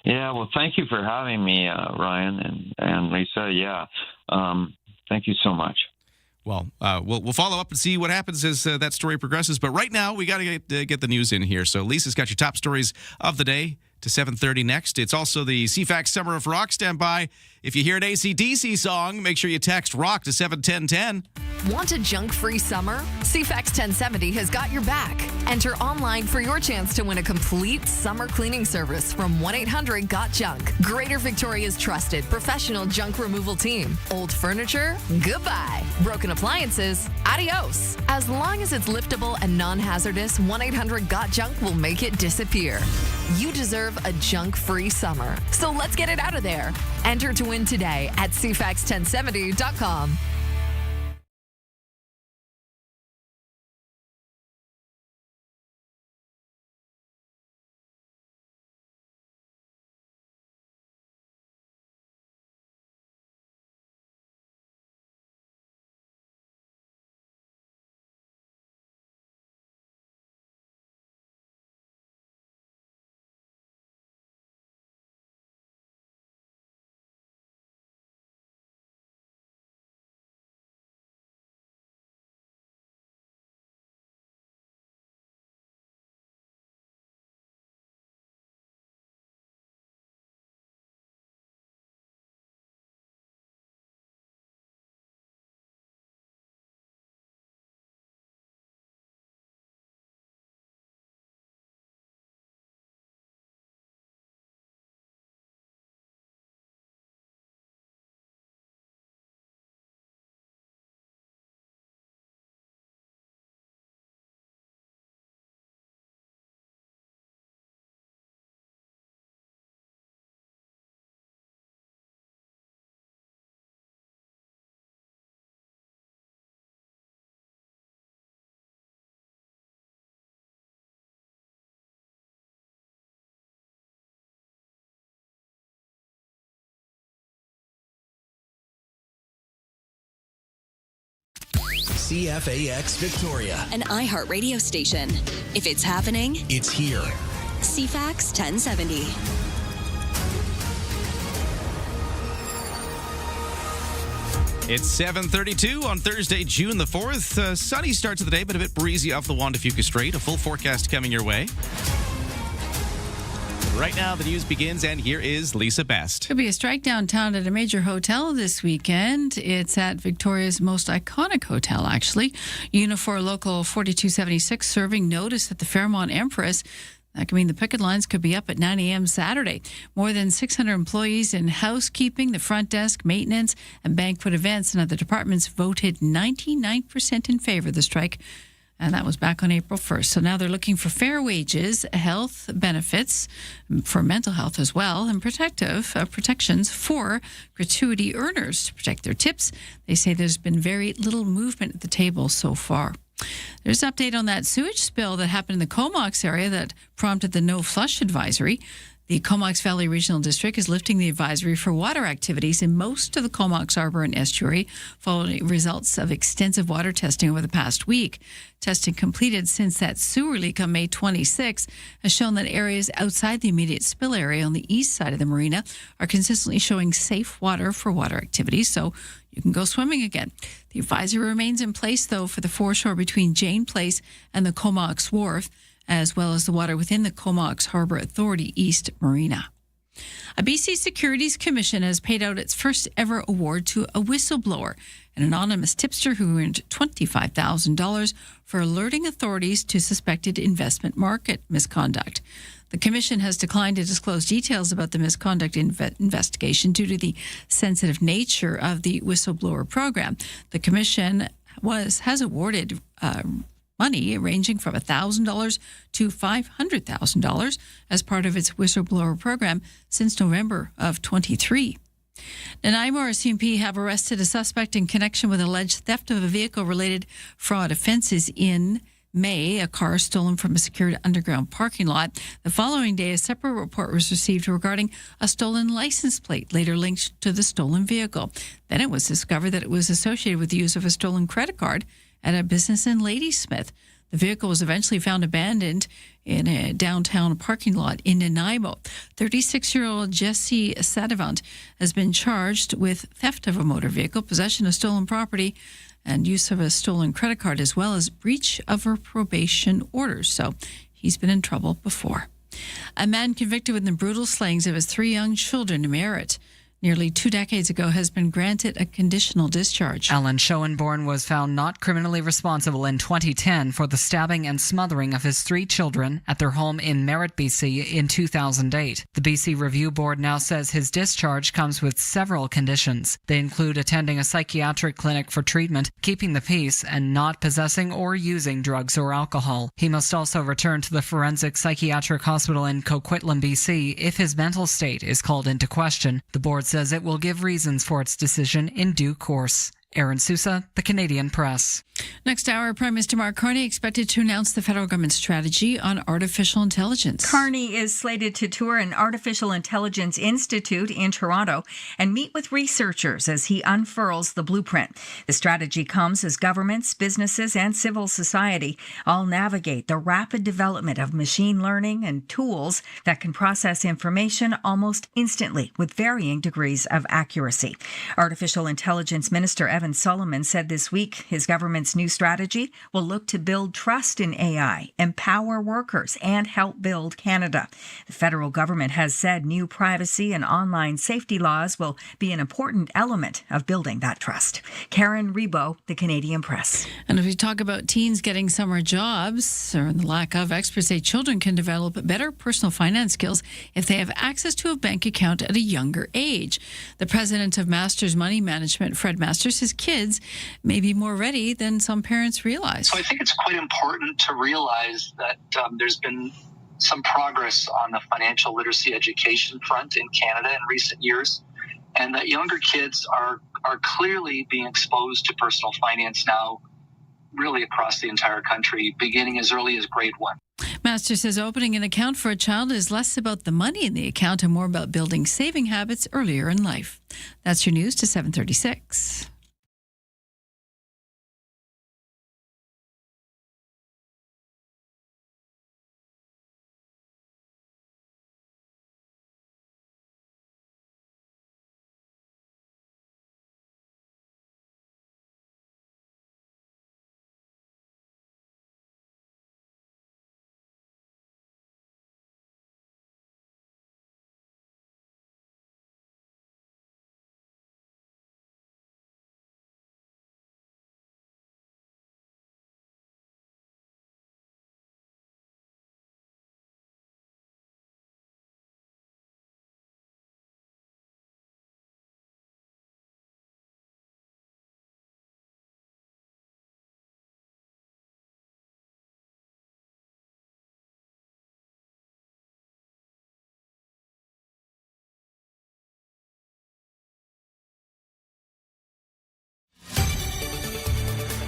Yeah, well, thank you for having me, Ryan and Lisa. Yeah, thank you so much. Well, we'll follow up and see what happens as that story progresses. But right now, we got to get the news in here. So Lisa's got your top stories of the day to 7:30 next. It's also the CFAX Summer of Rock. Stand by. If you hear an AC/DC song, make sure you text ROCK to 71010. Want a junk-free summer? CFAX 1070 has got your back. Enter online for your chance to win a complete summer cleaning service from 1-800-GOT-JUNK. Greater Victoria's trusted professional junk removal team. Old furniture? Goodbye. Broken appliances? Adios. As long as it's liftable and non-hazardous, 1-800-GOT-JUNK will make it disappear. You deserve a junk-free summer. So let's get it out of there. Enter to win today at CFAX1070.com. CFAX Victoria. An iHeart radio station. If it's happening, It's here. CFAX 1070. It's 7:32 on Thursday, June the 4th. Sunny start to the day, but a bit breezy off the Juan de Fuca Strait. A full forecast coming your way. Right now, the news begins, and here is Lisa Best. Could be a strike downtown at a major hotel this weekend. It's at Victoria's most iconic hotel, actually. Unifor Local 4276 serving notice at the Fairmont Empress. That could mean the picket lines could be up at 9 a.m. Saturday. More than 600 employees in housekeeping, the front desk, maintenance, and banquet events and other departments voted 99% in favor of the strike. And that was back on April 1st. So now they're looking for fair wages, health benefits for mental health as well, and protections for gratuity earners to protect their tips. They say there's been very little movement at the table so far. There's an update on that sewage spill that happened in the Comox area that prompted the no flush advisory. The Comox Valley Regional District is lifting the advisory for water activities in most of the Comox Harbor and Estuary following results of extensive water testing over the past week. Testing completed since that sewer leak on May 26 has shown that areas outside the immediate spill area on the east side of the marina are consistently showing safe water for water activities, so you can go swimming again. The advisory remains in place, though, for the foreshore between Jane Place and the Comox Wharf, as well as the water within the Comox Harbor Authority East Marina. A BC Securities Commission has paid out its first ever award to a whistleblower, an anonymous tipster who earned $25,000 for alerting authorities to suspected investment market misconduct. The Commission has declined to disclose details about the misconduct investigation due to the sensitive nature of the whistleblower program. The Commission has awarded money ranging from $1,000 to $500,000 as part of its whistleblower program since November of 23. Nanaimo RCMP have arrested a suspect in connection with alleged theft of a vehicle-related fraud offenses in May, a car stolen from a secured underground parking lot. The following day, a separate report was received regarding a stolen license plate, later linked to the stolen vehicle. Then it was discovered that it was associated with the use of a stolen credit card at a business in Ladysmith. The vehicle was eventually found abandoned in a downtown parking lot in Nanaimo. 36-year-old Jesse Sadavant has been charged with theft of a motor vehicle, possession of stolen property, and use of a stolen credit card, as well as breach of a probation order. So he's been in trouble before. A man convicted with the brutal slayings of his 3 young children in Merritt nearly 2 decades ago has been granted a conditional discharge. Alan Schoenborn was found not criminally responsible in 2010 for the stabbing and smothering of his 3 children at their home in Merritt, BC in 2008. The BC Review Board now says his discharge comes with several conditions. They include attending a psychiatric clinic for treatment, keeping the peace, and not possessing or using drugs or alcohol. He must also return to the Forensic Psychiatric Hospital in Coquitlam, BC if his mental state is called into question. The board says it will give reasons for its decision in due course. Aaron Sousa, The Canadian Press. Next hour, Prime Minister Mark Carney expected to announce the federal government's strategy on artificial intelligence. Carney is slated to tour an artificial intelligence institute in Toronto and meet with researchers as he unfurls the blueprint. The strategy comes as governments, businesses, and civil society all navigate the rapid development of machine learning and tools that can process information almost instantly with varying degrees of accuracy. Artificial Intelligence Minister Evan Solomon said this week his government's new strategy will look to build trust in AI, empower workers, and help build Canada. The federal government has said new privacy and online safety laws will be an important element of building that trust. Karen Rebo, The Canadian Press. And if we talk about teens getting summer jobs, or the lack of, experts say children can develop better personal finance skills if they have access to a bank account at a younger age. The president of Masters Money Management, Fred Masters, says kids may be more ready than some parents realize. So I think it's quite important to realize that there's been some progress on the financial literacy education front in Canada in recent years, and that younger kids are clearly being exposed to personal finance now really across the entire country, beginning as early as grade 1. Master says opening an account for a child is less about the money in the account and more about building saving habits earlier in life. That's your news to 7:36.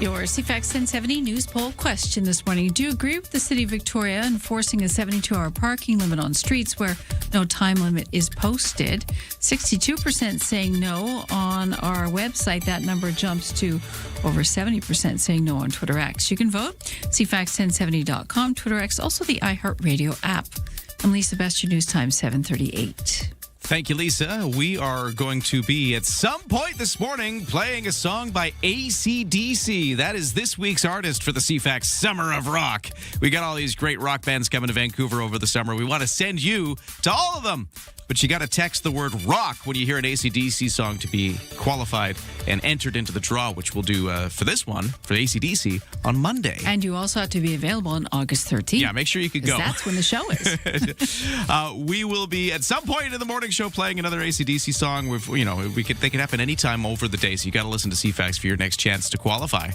Your CFAX 1070 news poll question this morning. Do you agree with the City of Victoria enforcing a 72-hour parking limit on streets where no time limit is posted? 62% saying no on our website. That number jumps to over 70% saying no on Twitter X. You can vote. CFAX1070.com, Twitter X, also the iHeartRadio app. I'm Lisa Best, your news time, 7:38. Thank you, Lisa. We are going to be, at some point this morning, playing a song by AC/DC. That is this week's artist for the CFAX Summer of Rock. We got all these great rock bands coming to Vancouver over the summer. We want to send you to all of them. But you got to text the word rock when you hear an AC/DC song to be qualified and entered into the draw, which we'll do for this one, for AC/DC, on Monday. And you also have to be available on August 13th. Yeah, make sure you can go. That's when the show is. We will be, at some point in the morning show, playing another AC/DC song. They can happen anytime over the day, so you got to listen to CFAX for your next chance to qualify.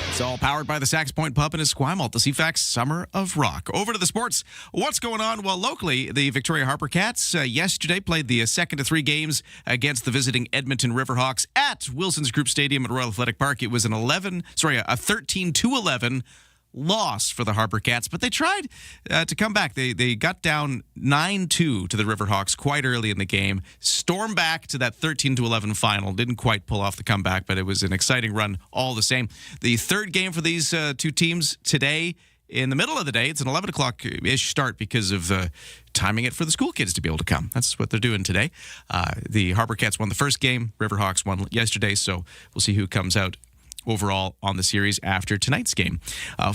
It's all powered by the Sax Point Pub in Esquimalt, the CFAX Summer of Rock. Over to the sports. What's going on? Well, locally, the Victoria Harper Cats yesterday played the second of 3 games against the visiting Edmonton Riverhawks at Wilson's Group Stadium at Royal Athletic Park. It was a 13-11 loss for the Harper Cats, but they tried to come back. They got down 9-2 to the Riverhawks quite early in the game, stormed back to that 13-11 final. Didn't quite pull off the comeback, but it was an exciting run all the same. The third game for these two teams today, in the middle of the day. It's an 11 o'clock-ish start because of timing it for the school kids to be able to come. That's what they're doing today. The Harper Cats won the first game. Riverhawks won yesterday, so we'll see who comes out overall on the series after tonight's game.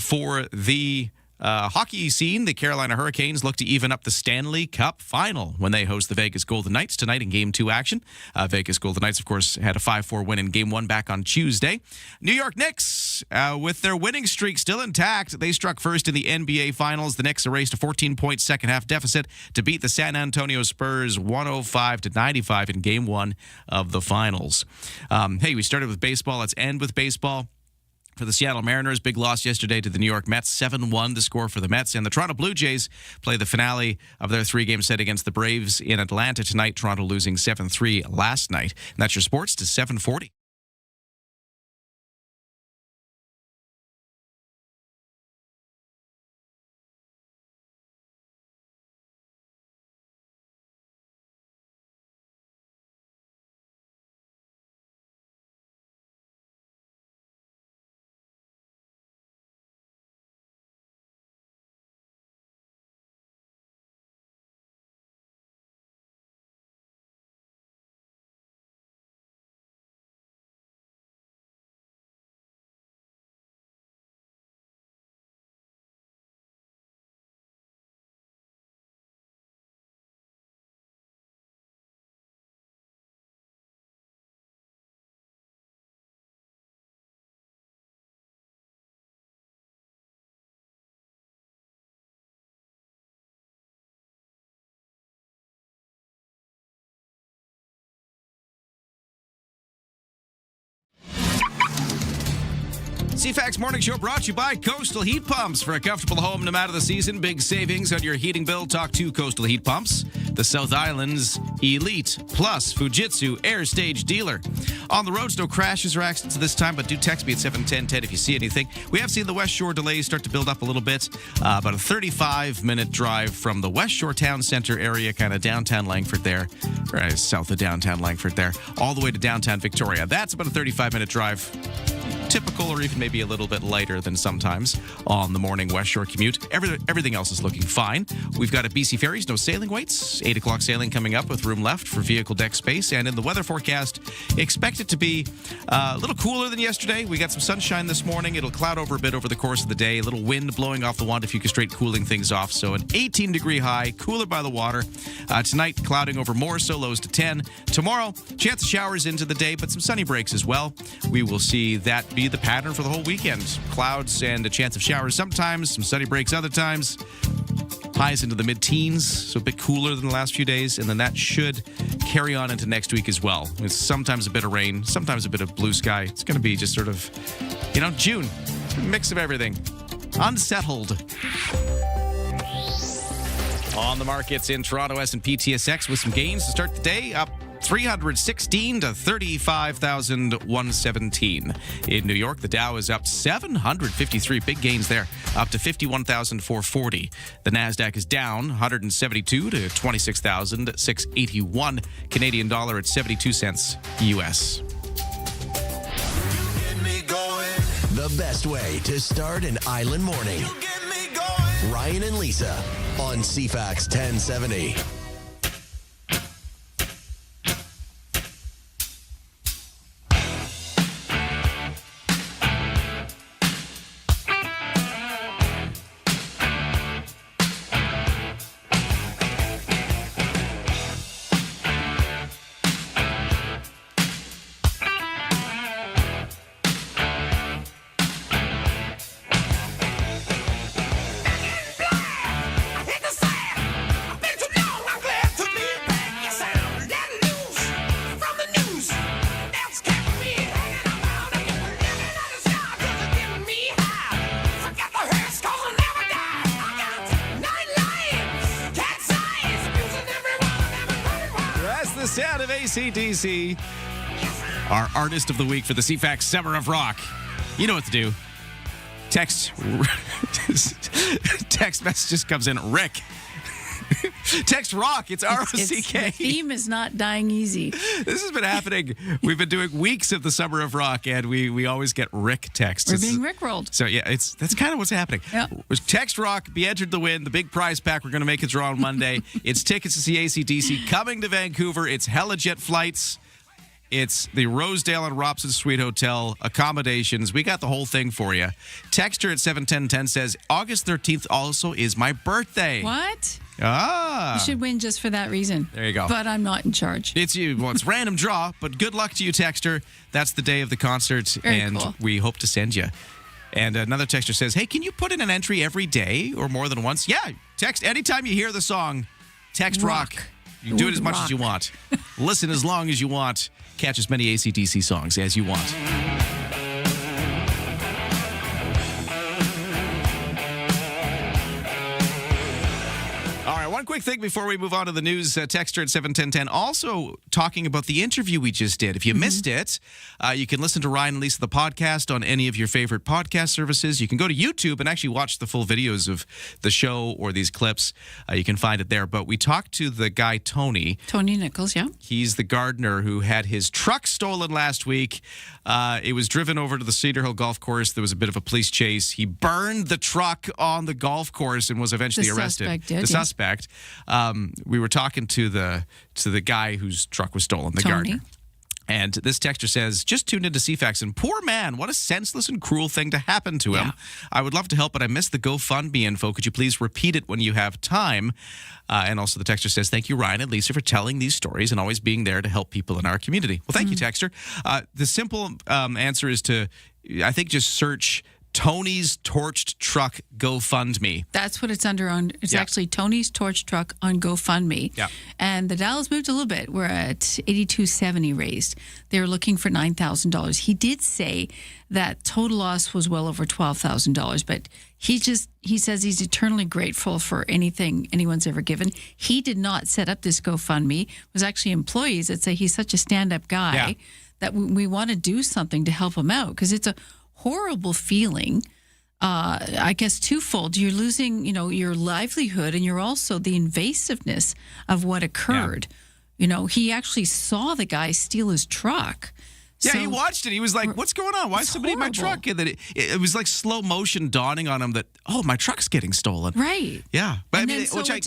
For the hockey scene, the Carolina Hurricanes look to even up the Stanley Cup final when they host the Vegas Golden Knights tonight in Game 2 action. Vegas Golden Knights, of course, had a 5-4 win in Game 1 back on Tuesday. New York Knicks, with their winning streak still intact, they struck first in the NBA Finals. The Knicks erased a 14-point second-half deficit to beat the San Antonio Spurs 105-95 in Game 1 of the Finals. Hey, we started with baseball. Let's end with baseball. For the Seattle Mariners, big loss yesterday to the New York Mets, 7-1 the score for the Mets. And the Toronto Blue Jays play the finale of their 3-game set against the Braves in Atlanta tonight, Toronto losing 7-3 last night. And that's your sports to 7:40. CFAX Morning Show brought to you by Coastal Heat Pumps. For a comfortable home no matter the season, big savings on your heating bill. Talk to Coastal Heat Pumps, the South Island's Elite Plus Fujitsu Air Stage dealer. On the roads, no crashes or accidents this time, but do text me at 71010 if you see anything. We have seen the West Shore delays start to build up a little bit. About a 35-minute drive from the West Shore Town Center area, kind of downtown Langford there, or south of downtown Langford there, all the way to downtown Victoria. That's about a 35-minute drive. Typical, or even maybe a little bit lighter than sometimes on the morning West Shore commute. Everything else is looking fine. We've got at BC Ferries, no sailing waits. 8 o'clock sailing coming up with room left for vehicle deck space. And in the weather forecast, expect it to be a little cooler than yesterday. We got some sunshine this morning. It'll cloud over a bit over the course of the day. A little wind blowing off the Wandafuka Strait, cooling things off. So an 18-degree high, cooler by the water. Tonight, clouding over more, so lows to 10. Tomorrow, chance of showers into the day, but some sunny breaks as well. We will see that be the pattern for the whole weekend. Clouds and a chance of showers sometimes, some sunny breaks other times. Highs into the mid-teens, so a bit cooler than the last few days, and then that should carry on into next week as well. It's sometimes a bit of rain, sometimes a bit of blue sky. It's going to be just sort of, June. Mix of everything. Unsettled. On the markets in Toronto, S&P TSX with some gains to start the day, up 316 to 35,117. In New York, the Dow is up 753, big gains there, up to 51,440. The Nasdaq is down 172 to 26,681. Canadian dollar at 72 cents US. The best way to start an island morning. Ryan and Lisa on CFAX 1070. Sound of AC/DC, our artist of the week for the CFAX Summer of Rock. You know what to do. Text message comes in. Rick. Text rock. It's R-O-C-K. The theme is not dying easy. This has been happening. We've been doing weeks of the Summer of Rock, and we always get Rick texts. We're being Rickrolled. So yeah, that's kind of what's happening. Yeah. Text rock. Be entered to win the big prize pack. We're going to make a draw on Monday. It's tickets to see AC/DC coming to Vancouver. It's Helijet flights. It's the Rosedale and Robson Suite Hotel accommodations. We got the whole thing for you. Texter at 71010 says August 13th also is my birthday. What? Ah. You should win just for that reason. There you go. But I'm not in charge. It's you. Well, it's random draw, but good luck to you, Texter. That's the day of the concert, Very and cool. we hope to send you. And another texter says, hey, can you put in an entry every day or more than once? Yeah, text anytime you hear the song, text rock. You can do it as much as you want. Listen as long as you want. Catch as many AC/DC songs as you want. All right, one quick thing before we move on to the news. Texter at 71010 also talking about the interview we just did. If you missed it, you can listen to Ryan and Lisa, the podcast, on any of your favorite podcast services. You can go to YouTube and actually watch the full videos of the show or these clips. You can find it there. But we talked to the guy, Tony. Tony Nichols, yeah. He's the gardener who had his truck stolen last week. It was driven over to the Cedar Hill Golf Course. There was a bit of a police chase. He burned the truck on the golf course and was eventually arrested. The suspect. We were talking to the guy whose truck was stolen, the Tony. gardener. And this texter says, just tuned into CFAX, and poor man, what a senseless and cruel thing to happen to him. I would love to help, but I missed the GoFundMe info. Could you please repeat it when you have time? And also the texter says, thank you, Ryan and Lisa, for telling these stories and always being there to help people in our community. Well, thank you, texter. The simple answer is to, I think, just search Tony's Torched Truck GoFundMe. That's what it's under on. It's actually Tony's Torch Truck on GoFundMe. Yeah. And the dial's moved a little bit. We're at $82.70 raised. They're looking for $9,000. He did say that total loss was well over $12,000, but he says he's eternally grateful for anything anyone's ever given. He did not set up this GoFundMe. It was actually employees that say he's such a stand-up guy that we want to do something to help him out, because it's a horrible feeling. I guess twofold. You're losing, your livelihood, and you're also the invasiveness of what occurred. He actually saw the guy steal his truck. Yeah, he watched it. He was like, what's going on? Why is somebody in my truck? And then it was like slow motion dawning on him that, oh, my truck's getting stolen. Right. Yeah. But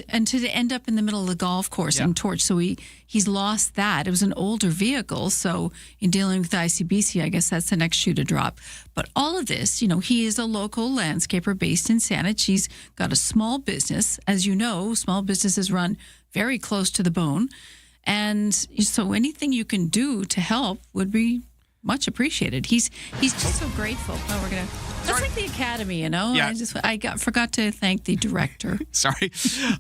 and to end up in the middle of the golf course and torch. So he's lost that. It was an older vehicle. So in dealing with the ICBC, I guess that's the next shoe to drop. But all of this, he is a local landscaper based in Saanich. He's got a small business. As you know, small businesses run very close to the bone. And so anything you can do to help would be much appreciated. He's just so grateful. Oh, that's like the Academy, Yeah. I forgot to thank the director. Sorry.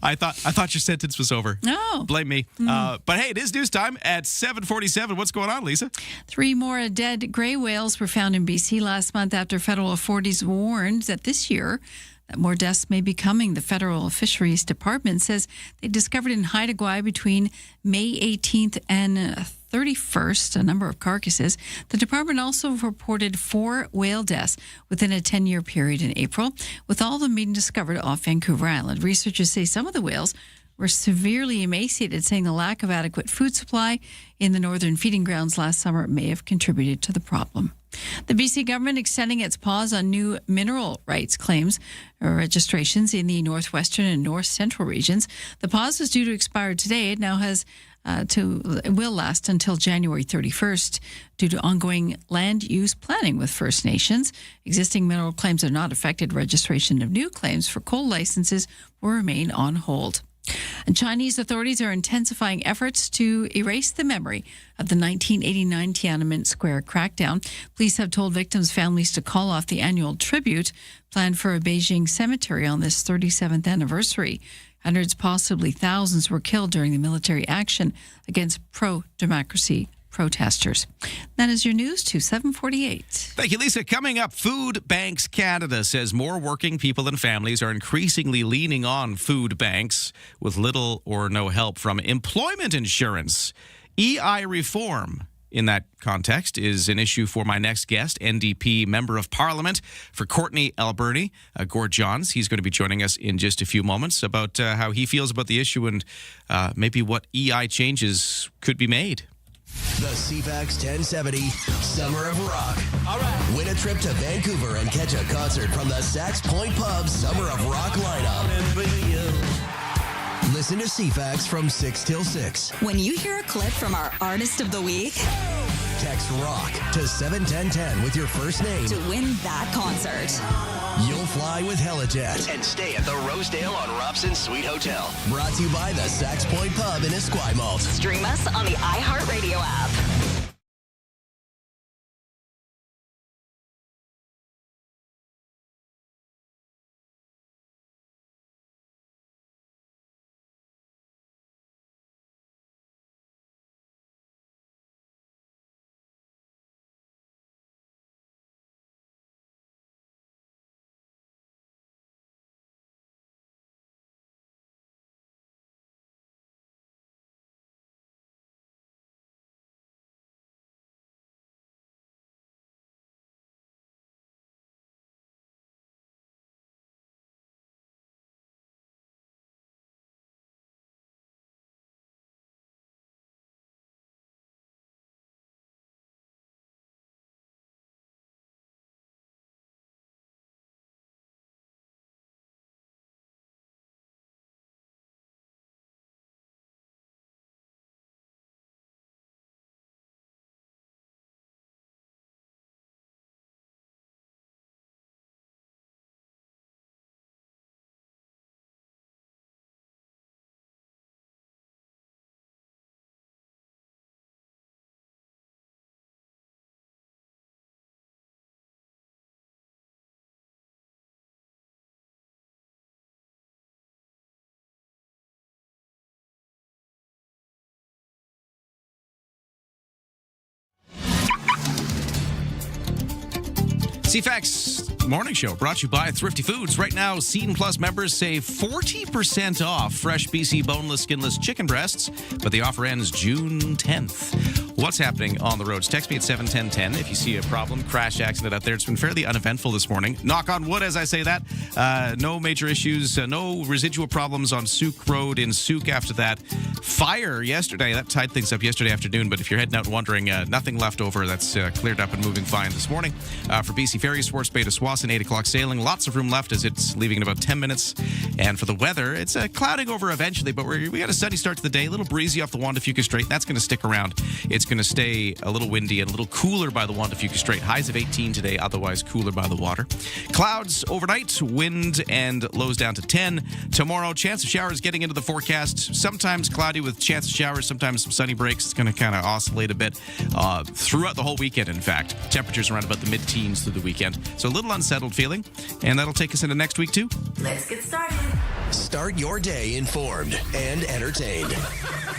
I thought your sentence was over. No. Blame me. But hey, it is news time at 7:47. What's going on, Lisa? 3 more dead gray whales were found in BC last month after federal authorities warned that this year that more deaths may be coming. The Federal Fisheries Department says they discovered in Haida Gwaii between May 18th and 31st a number of carcasses. The department also reported 4 whale deaths within a 10-year period in April, with all of them being discovered off Vancouver Island. Researchers say some of the whales were severely emaciated, saying the lack of adequate food supply in the northern feeding grounds last summer may have contributed to the problem. The BC government extending its pause on new mineral rights claims or registrations in the northwestern and north central regions. The pause is due to expire today. It now will last until January 31st due to ongoing land use planning with First Nations. Existing mineral claims are not affected. Registration of new claims for coal licenses will remain on hold. And Chinese authorities are intensifying efforts to erase the memory of the 1989 Tiananmen Square crackdown. Police have told victims' families to call off the annual tribute planned for a Beijing cemetery on this 37th anniversary. Hundreds, possibly thousands, were killed during the military action against pro-democracy protesters. That is your news to 7:48. Thank you, Lisa. Coming up, Food Banks Canada says more working people and families are increasingly leaning on food banks with little or no help from employment insurance. EI reform in that context is an issue for my next guest, NDP Member of Parliament for Courtenay Alberni, Gord Johns. He's going to be joining us in just a few moments about how he feels about the issue and maybe what EI changes could be made. The CFAX 1070 Summer of Rock. All right. Win a trip to Vancouver and catch a concert from the Sax Point Pub Summer of Rock lineup. Listen to CFAX from 6 till 6. When you hear a clip from our Artist of the Week, text ROCK to 71010 with your first name to win that concert. You'll fly with Helijet and stay at the Rosedale on Robson Suite Hotel. Brought to you by the Sax Point Pub in Esquimalt. Stream us on the iHeartRadio app. CFAX Morning Show brought to you by Thrifty Foods. Right now, Seton Plus members save 40% off fresh BC boneless, skinless chicken breasts, but the offer ends June 10th. What's happening on the roads? Text me at 71010 if you see a problem, crash accident out there. It's been fairly uneventful this morning. Knock on wood as I say that. No major issues, no residual problems on Souk Road in Souk after that. Fire yesterday. That tied things up yesterday afternoon, but if you're heading out and wondering, nothing left over. That's cleared up and moving fine this morning. For BC Ferries, Swartz Bay to Swassen, 8 o'clock sailing. Lots of room left as it's leaving in about 10 minutes. And for the weather, it's clouding over eventually, but we got a sunny start to the day. A little breezy off the Juan de Fuca Strait. That's going to stick around. It's going to stay a little windy and a little cooler by the Juan de Fuca Strait. Highs of 18 today, otherwise cooler by the water. Clouds overnight, wind and lows down to 10. Tomorrow, chance of showers getting into the forecast. Sometimes cloudy with chance of showers, sometimes some sunny breaks. It's going to kind of oscillate a bit throughout the whole weekend, in fact. Temperatures around about the mid-teens through the weekend. So a little unsettled feeling, and that'll take us into next week, too. Let's get started. Start your day informed and entertained.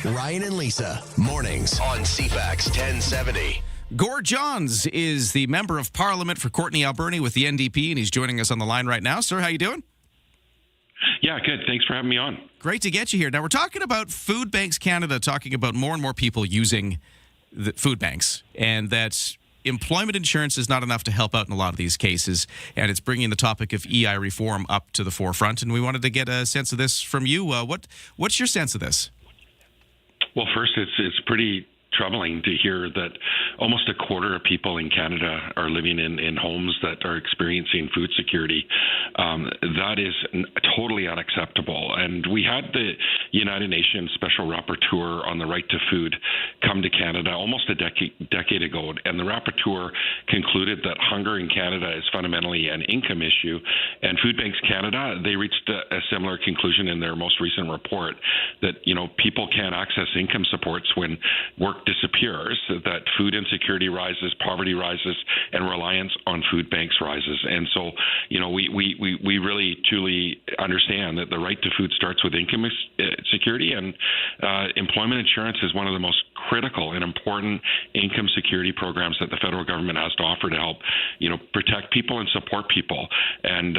Ryan and Lisa, mornings on CFAX 1070. Gord Johns is the Member of Parliament for Courtenay Alberni with the NDP, and he's joining us on the line right now. Sir, how you doing? Yeah, good. Thanks for having me on. Great to get you here. Now, we're talking about Food Banks Canada, talking about more and more people using the food banks, and that employment insurance is not enough to help out in a lot of these cases, and it's bringing the topic of EI reform up to the forefront, and we wanted to get a sense of this from you. What's your sense of this? Well, first, it's pretty troubling to hear that almost a quarter of people in Canada are living in homes that are experiencing food security. That is totally unacceptable. And we had the United Nations Special Rapporteur on the right to food come to Canada almost a decade ago, and the rapporteur concluded that hunger in Canada is fundamentally an income issue. And Food Banks Canada, they reached a similar conclusion in their most recent report that, people can't access income supports when work disappears, that food insecurity rises, poverty rises, and reliance on food banks rises. And so, we really truly understand that the right to food starts with income security, and employment insurance is one of the most critical and important income security programs that the federal government has to offer to help, protect people and support people. And,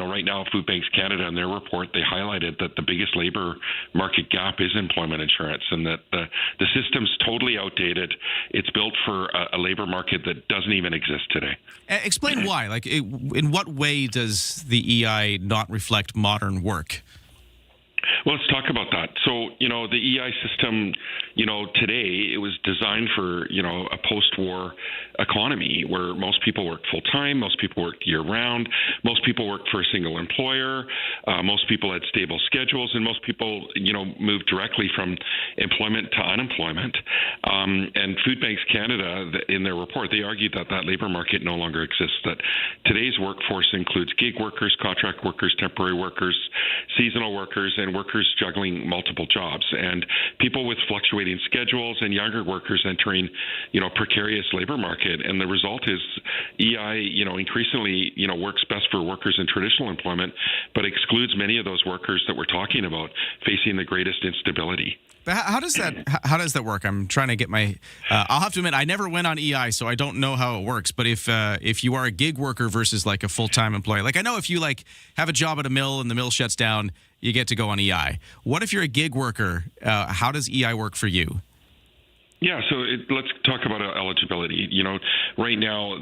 right now, Food Banks Canada, in their report, they highlighted that the biggest labor market gap is employment insurance, and that the system's totally outdated. It's built for a labor market that doesn't even exist today. Explain why. In what way does the EI not reflect modern work? Well, let's talk about that. So, the EI system, today it was designed for, a post-war economy where most people work full-time, most people work year-round, most people work for a single employer, most people had stable schedules, and most people, moved directly from employment to unemployment. And Food Banks Canada, in their report, they argued that labor market no longer exists, that today's workforce includes gig workers, contract workers, temporary workers, seasonal workers, and workers juggling multiple jobs, and people with fluctuating schedules, and younger workers entering, precarious labor market. And the result is EI, increasingly, works best for workers in traditional employment, but excludes many of those workers that we're talking about facing the greatest instability. But how does that work? I'm trying to get my. I'll have to admit, I never went on EI, so I don't know how it works. But if you are a gig worker versus like a full-time employee, I know if you have a job at a mill and the mill shuts down, you get to go on EI. What if you're a gig worker? How does EI work for you? Yeah, so let's talk about eligibility. Right now,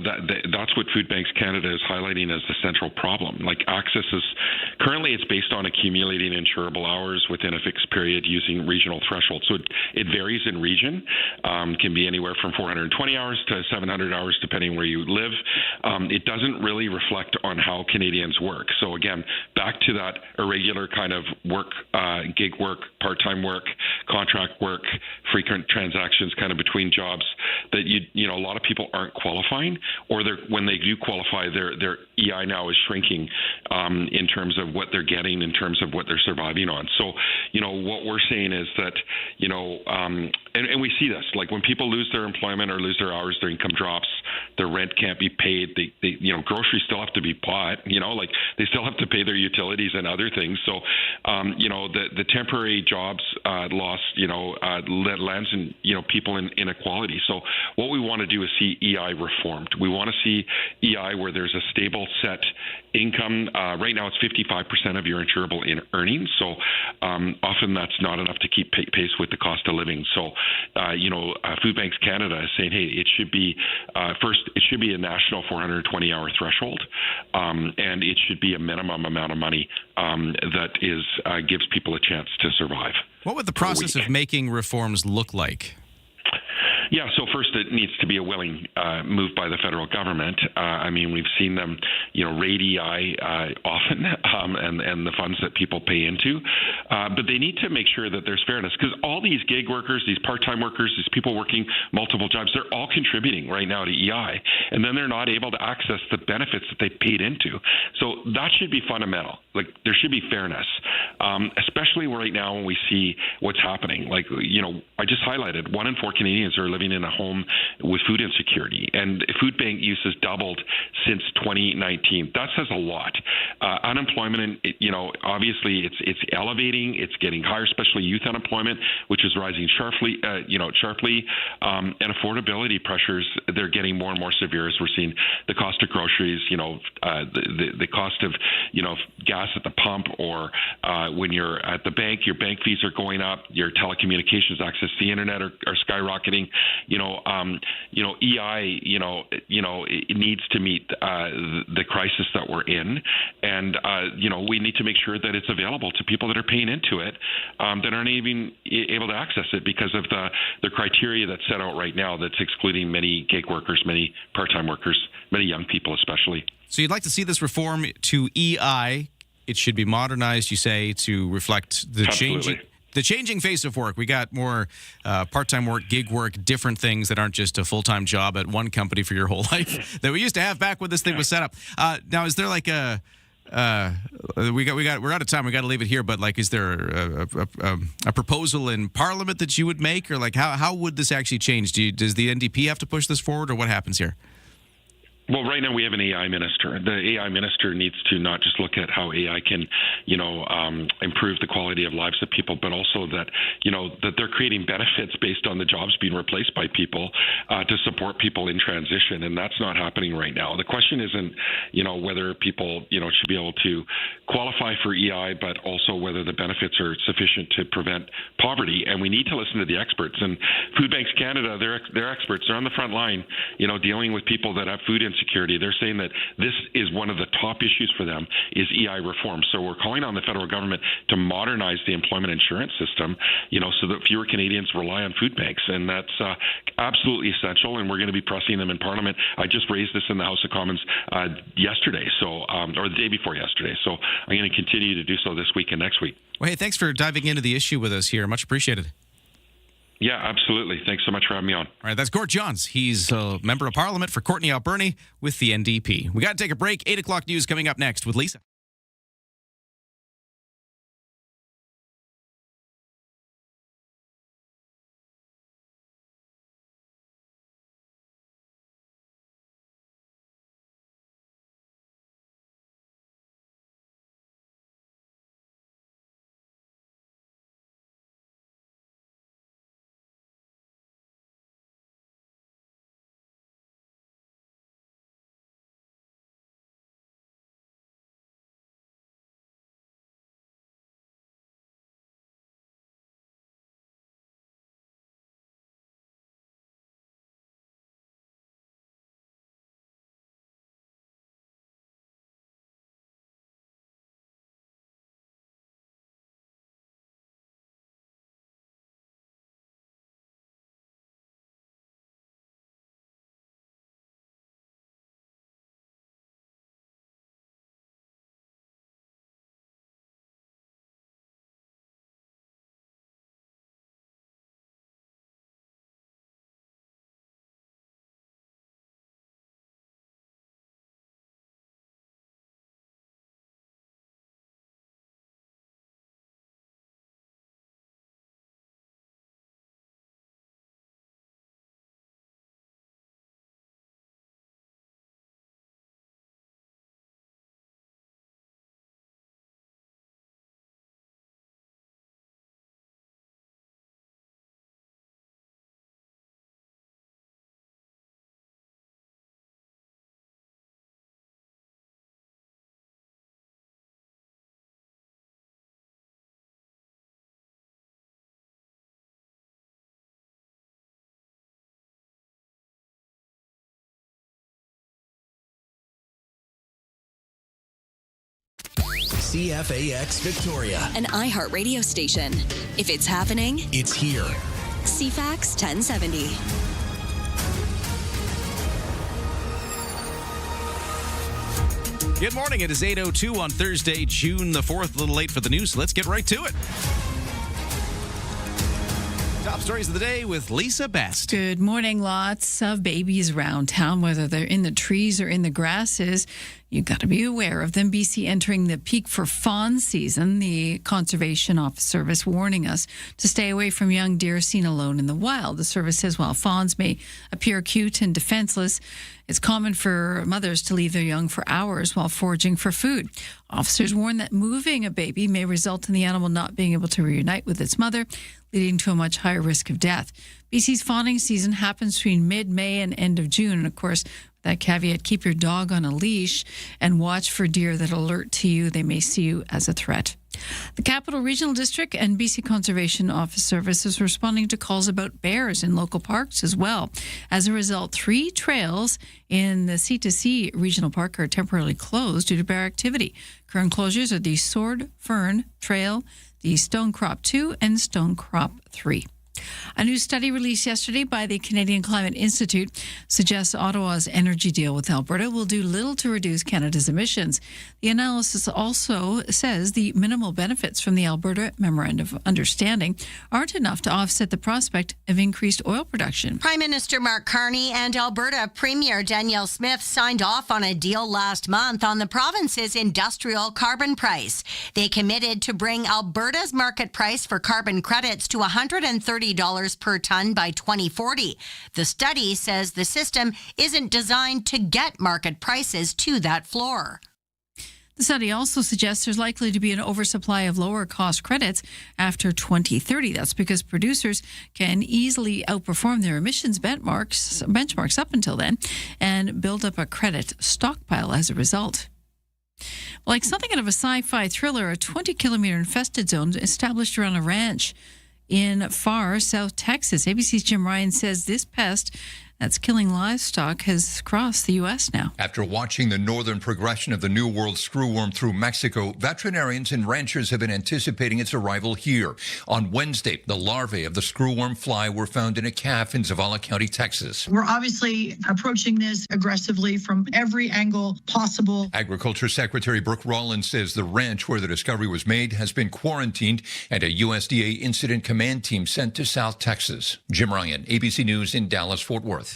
that's what Food Banks Canada is highlighting as the central problem. Access is currently it's based on accumulating insurable hours within a fixed period using regional thresholds. So it varies in region, can be anywhere from 420 hours to 700 hours depending where you live. It doesn't really reflect on how Canadians work. So again, back to that irregular kind of work, gig work, part-time work, contract work, frequent transactions kind of between jobs that a lot of people aren't qualifying, or when they do qualify, their EI now is shrinking in terms of what they're getting, in terms of what they're surviving on. So, what we're saying is that, and we see this, when people lose their employment or lose their hours, their income drops, their rent can't be paid, they groceries still have to be bought, they still have to pay their utilities and other things. So, the temporary jobs loss, lands in, people in inequality. So what we want to do is see EI reformed. We want to see EI where there's a stable set income. Right now it's 55% of your insurable earnings. So often that's not enough to keep pace with the cost of living. So, Food Banks Canada is saying, hey, it should be, first, it should be a national 420-hour threshold, and it should be a minimum amount of money that gives people a chance to survive. What would the process of making reforms look like? Yeah, so first it needs to be a willing move by the federal government. We've seen them, raid EI often and the funds that people pay into. But they need to make sure that there's fairness, because all these gig workers, these part-time workers, these people working multiple jobs, they're all contributing right now to EI. And then they're not able to access the benefits that they paid into. So that should be fundamental. There should be fairness. especially right now when we see what's happening. Like, I just highlighted 1 in 4 Canadians are living in a home with food insecurity, and food bank use has doubled since 2019. That says a lot. Unemployment, obviously it's elevating. It's getting higher, especially youth unemployment, which is rising sharply. And affordability pressures, they're getting more and more severe as we're seeing the cost of groceries, the cost of, gas at the pump, or when you're at the bank, your bank fees are going up, your telecommunications access to the internet are skyrocketing. EI, it needs to meet the crisis that we're in. And, we need to make sure that it's available to people that are paying into it, that aren't even able to access it because of the criteria that's set out right now that's excluding many gig workers, many part-time workers, many young people especially. So you'd like to see this reform to EI. It should be modernized, you say, to reflect the changing face of work. We got more part-time work, gig work, different things that aren't just a full-time job at one company for your whole life that we used to have back when this thing was set up. Now, is there like we're out of time. We got to leave it here. But like, is there a proposal in Parliament that you would make, or like how would this actually change? Does the NDP have to push this forward, or what happens here? Well, right now we have an AI minister. The AI minister needs to not just look at how AI can, improve the quality of lives of people, but also that, that they're creating benefits based on the jobs being replaced by people to support people in transition. And that's not happening right now. The question isn't, whether people, should be able to qualify for EI, but also whether the benefits are sufficient to prevent poverty. And we need to listen to the experts. And Food Banks Canada, they're experts. They're on the front line, dealing with people that have food insecurity. They're saying that this is one of the top issues for them is EI reform. So we're calling on the federal government to modernize the employment insurance system, so that fewer Canadians rely on food banks. And that's absolutely essential. And we're going to be pressing them in Parliament. I just raised this in the House of Commons yesterday, or the day before yesterday. So I'm going to continue to do so this week and next week. Well, hey, thanks for diving into the issue with us here. Much appreciated. Yeah, absolutely. Thanks so much for having me on. All right, that's Gord Johns. He's a member of Parliament for Courtney Alberni with the NDP. We got to take a break. 8 o'clock news coming up next with Lisa. CFAX Victoria, an iHeart radio station. If it's happening, it's here. CFAX 1070. Good morning. It is 8:02 on Thursday, June the 4th. A little late for the news, so let's get right to it. Top stories of the day with Lisa Best. Good morning. Lots of babies around town, whether they're in the trees or in the grasses. You've got to be aware of them. BC entering the peak for fawn season. The Conservation Office Service warning us to stay away from young deer seen alone in the wild. The service says while fawns may appear cute and defenseless, it's common for mothers to leave their young for hours while foraging for food. Officers warn that moving a baby may result in the animal not being able to reunite with its mother, leading to a much higher risk of death. BC's fawning season happens between mid-May and end of June. And of course, that caveat, keep your dog on a leash and watch for deer that alert to you. They may see you as a threat. The Capital Regional District and BC Conservation Office Service is responding to calls about bears in local parks as well. As a result, 3 trails in the C2C Regional Park are temporarily closed due to bear activity. Current closures are the Sword Fern Trail, the Stone Crop 2, and Stone Crop 3. A new study released yesterday by the Canadian Climate Institute suggests Ottawa's energy deal with Alberta will do little to reduce Canada's emissions. The analysis also says the minimal benefits from the Alberta Memorandum of Understanding aren't enough to offset the prospect of increased oil production. Prime Minister Mark Carney and Alberta Premier Danielle Smith signed off on a deal last month on the province's industrial carbon price. They committed to bring Alberta's market price for carbon credits to $130 per ton by 2040. The study says the system isn't designed to get market prices to that floor. The study also suggests there's likely to be an oversupply of lower cost credits after 2030. That's because producers can easily outperform their emissions benchmarks up until then and build up a credit stockpile as a result. Like something out of a sci-fi thriller, a 20-kilometer infested zone established around a ranch in far South Texas. ABC's Jim Ryan says this pest that's killing livestock has crossed the U.S. now. After watching the northern progression of the New World screwworm through Mexico, veterinarians and ranchers have been anticipating its arrival here. On Wednesday, the larvae of the screwworm fly were found in a calf in Zavala County, Texas. We're obviously approaching this aggressively from every angle possible. Agriculture Secretary Brooke Rollins says the ranch where the discovery was made has been quarantined and a USDA incident command team sent to South Texas. Jim Ryan, ABC News in Dallas, Fort Worth.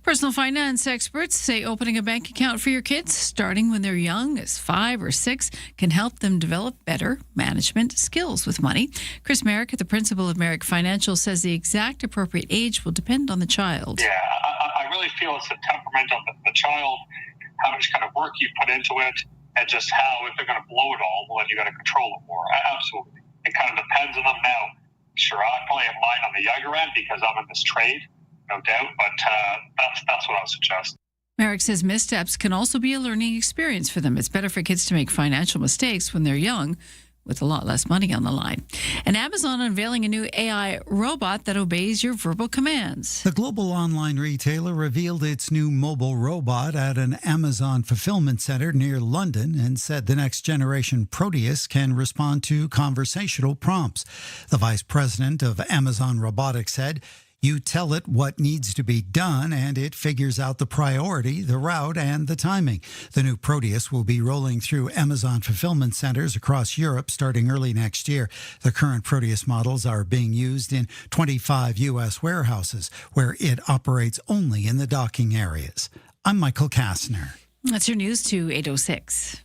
Personal finance experts say opening a bank account for your kids, starting when they're young, as 5 or 6, can help them develop better management skills with money. Chris Merrick, the principal of Merrick Financial, says the exact appropriate age will depend on the child. Yeah, I really feel it's the temperament of the child, how much kind of work you put into it, and just how, if they're going to blow it all, well, then you got to control it more. Absolutely. It kind of depends on them now. Sure, I probably have mine on the younger end because I'm in this trade. No doubt, but that's what I would suggest. Merrick says missteps can also be a learning experience for them. It's better for kids to make financial mistakes when they're young, with a lot less money on the line. And Amazon unveiling a new AI robot that obeys your verbal commands. The global online retailer revealed its new mobile robot at an Amazon fulfillment center near London and said the next generation Proteus can respond to conversational prompts. The vice president of Amazon Robotics said, "You tell it what needs to be done, and it figures out the priority, the route, and the timing." The new Proteus will be rolling through Amazon fulfillment centers across Europe starting early next year. The current Proteus models are being used in 25 U.S. warehouses, where it operates only in the docking areas. I'm Michael Kastner. That's your news to 8:06.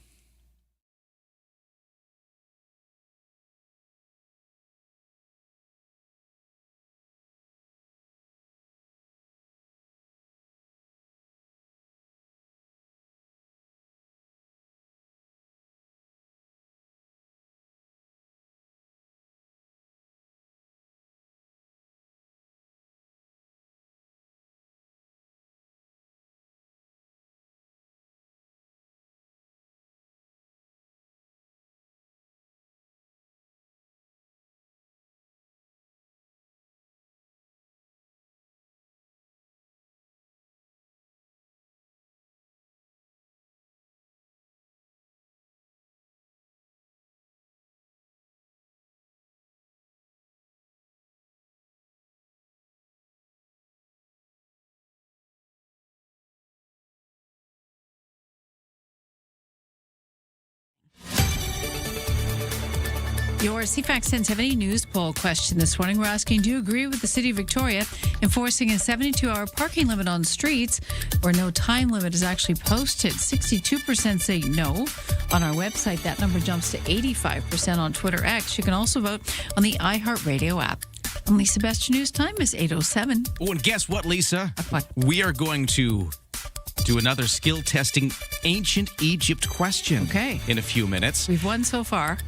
Your CFAX 1070 news poll question this morning. We're asking, do you agree with the City of Victoria enforcing a 72-hour parking limit on streets where no time limit is actually posted? 62% say no. On our website, that number jumps to 85% on Twitter X. You can also vote on the iHeartRadio app. I'm Lisa Best. Your news time is 8:07. Oh, and guess what, Lisa? What? We are going to do another skill testing ancient Egypt question in a few minutes. We've won so far.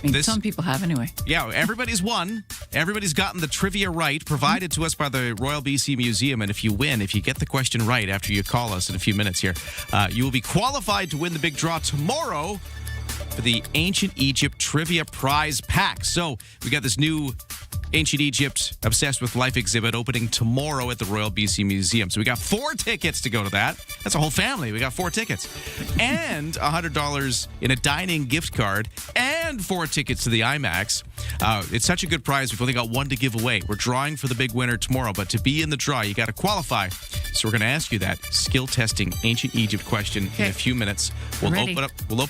I mean, some people have anyway. Yeah, everybody's won. Everybody's gotten the trivia right, provided to us by the Royal BC Museum. And if you win, if you get the question right after you call us in a few minutes here, you will be qualified to win the big draw tomorrow for the Ancient Egypt Trivia Prize Pack. So we got this new Ancient Egypt Obsessed with Life exhibit opening tomorrow at the Royal BC Museum. So we got 4 tickets to go to that. That's a whole family. We got 4 tickets. And $100 in a dining gift card and 4 tickets to the IMAX. It's such a good prize. We've only got 1 to give away. We're drawing for the big winner tomorrow, but to be in the draw, you got to qualify. So we're going to ask you that skill testing Ancient Egypt question in a few minutes. We'll open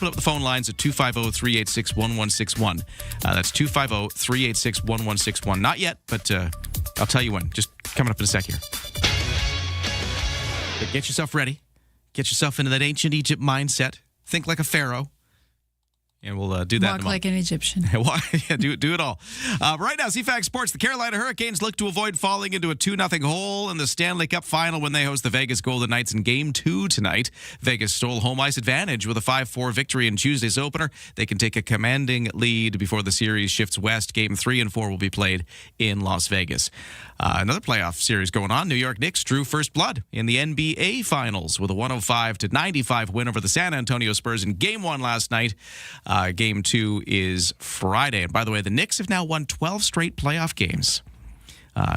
up the phone lines at 250-386-1161. That's 250-386-1161. Not yet, but I'll tell you when. Just coming up in a sec here. But get yourself ready. Get yourself into that ancient Egypt mindset. Think like a pharaoh. And we'll do that. Walk like an Egyptian. Yeah, do it all. Right now, CFAX Sports, the Carolina Hurricanes look to avoid falling into a 2-0 hole in the Stanley Cup final when they host the Vegas Golden Knights in Game 2 tonight. Vegas stole home ice advantage with a 5-4 victory in Tuesday's opener. They can take a commanding lead before the series shifts west. Game 3 and 4 will be played in Las Vegas. Another playoff series going on. New York Knicks drew first blood in the NBA Finals with a 105-95 win over the San Antonio Spurs in Game 1 last night. Game 2 is Friday. And by the way, the Knicks have now won 12 straight playoff games.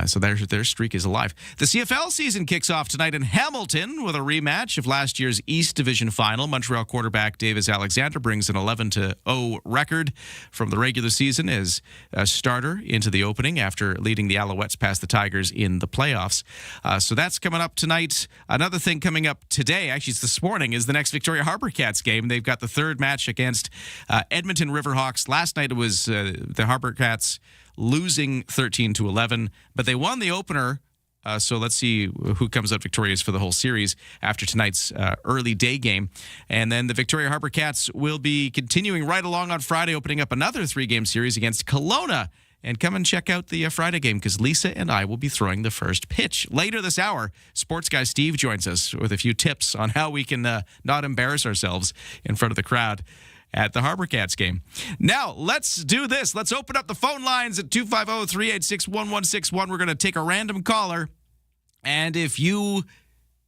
So their streak is alive. The CFL season kicks off tonight in Hamilton with a rematch of last year's East Division final. Montreal quarterback Davis Alexander brings an 11-0 record from the regular season as a starter into the opening after leading the Alouettes past the Tigers in the playoffs. So that's coming up tonight. Another thing coming up today, actually it's this morning, is the next Victoria Harbour Cats game. They've got the third match against Edmonton Riverhawks. Last night it was the Harbour Cats losing 13-11, but they won the opener. So let's see who comes out victorious for the whole series after tonight's early day game. And then the Victoria Harbour Cats will be continuing right along on Friday, opening up another 3-game series against Kelowna. And come and check out the Friday game because Lisa and I will be throwing the first pitch. Later this hour, sports guy Steve joins us with a few tips on how we can not embarrass ourselves in front of the crowd at the Harbour Cats game. Now, let's do this. Let's open up the phone lines at 250-386-1161. We're going to take a random caller. And if you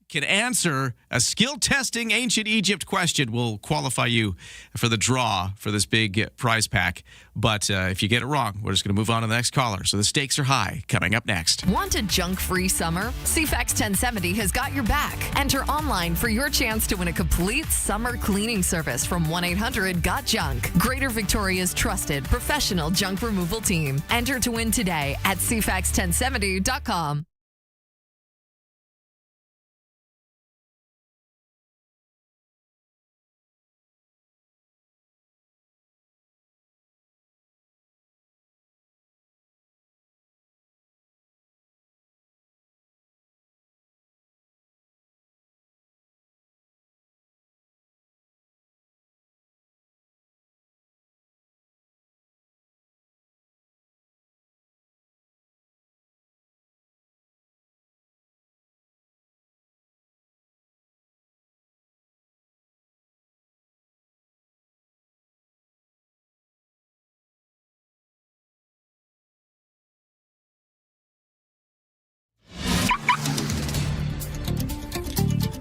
can answer a skill-testing ancient Egypt question, we'll qualify you for the draw for this big prize pack. But if you get it wrong, we're just going to move on to the next caller. So the stakes are high. Coming up next. Want a junk-free summer? CFAX 1070 has got your back. Enter online for your chance to win a complete summer cleaning service from 1-800-GOT-JUNK. Greater Victoria's trusted professional junk removal team. Enter to win today at CFAX1070.com.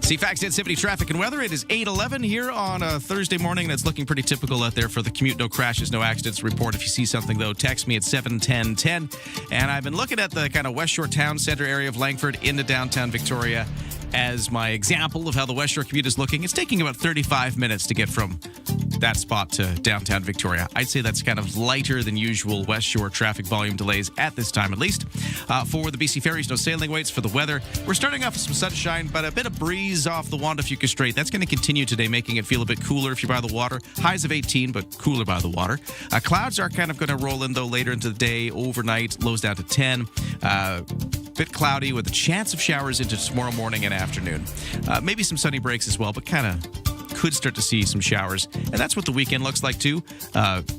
CFAX 1070 traffic and weather. It is 8:11 here on a Thursday morning. That's looking pretty typical out there for the commute. No crashes, no accidents report. If you see something, though, text me at 71010. And I've been looking at the kind of West Shore Town Center area of Langford into downtown Victoria. as my example of how the West Shore commute is looking, it's taking about 35 minutes to get from that spot to downtown Victoria. I'd say that's kind of lighter than usual West Shore traffic volume delays at this time, at least. For the BC Ferries, no sailing waits. For the weather, we're starting off with some sunshine, but a bit of breeze off the Juan de Fuca Strait. That's going to continue today, making it feel a bit cooler if you're by the water. Highs of 18, but cooler by the water. Clouds are kind of going to roll in, though, later into the day. Overnight, lows down to 10. Bit cloudy with a chance of showers into tomorrow morning and afternoon. Maybe some sunny breaks as well, but kind of could start to see some showers. And that's what the weekend looks like, too.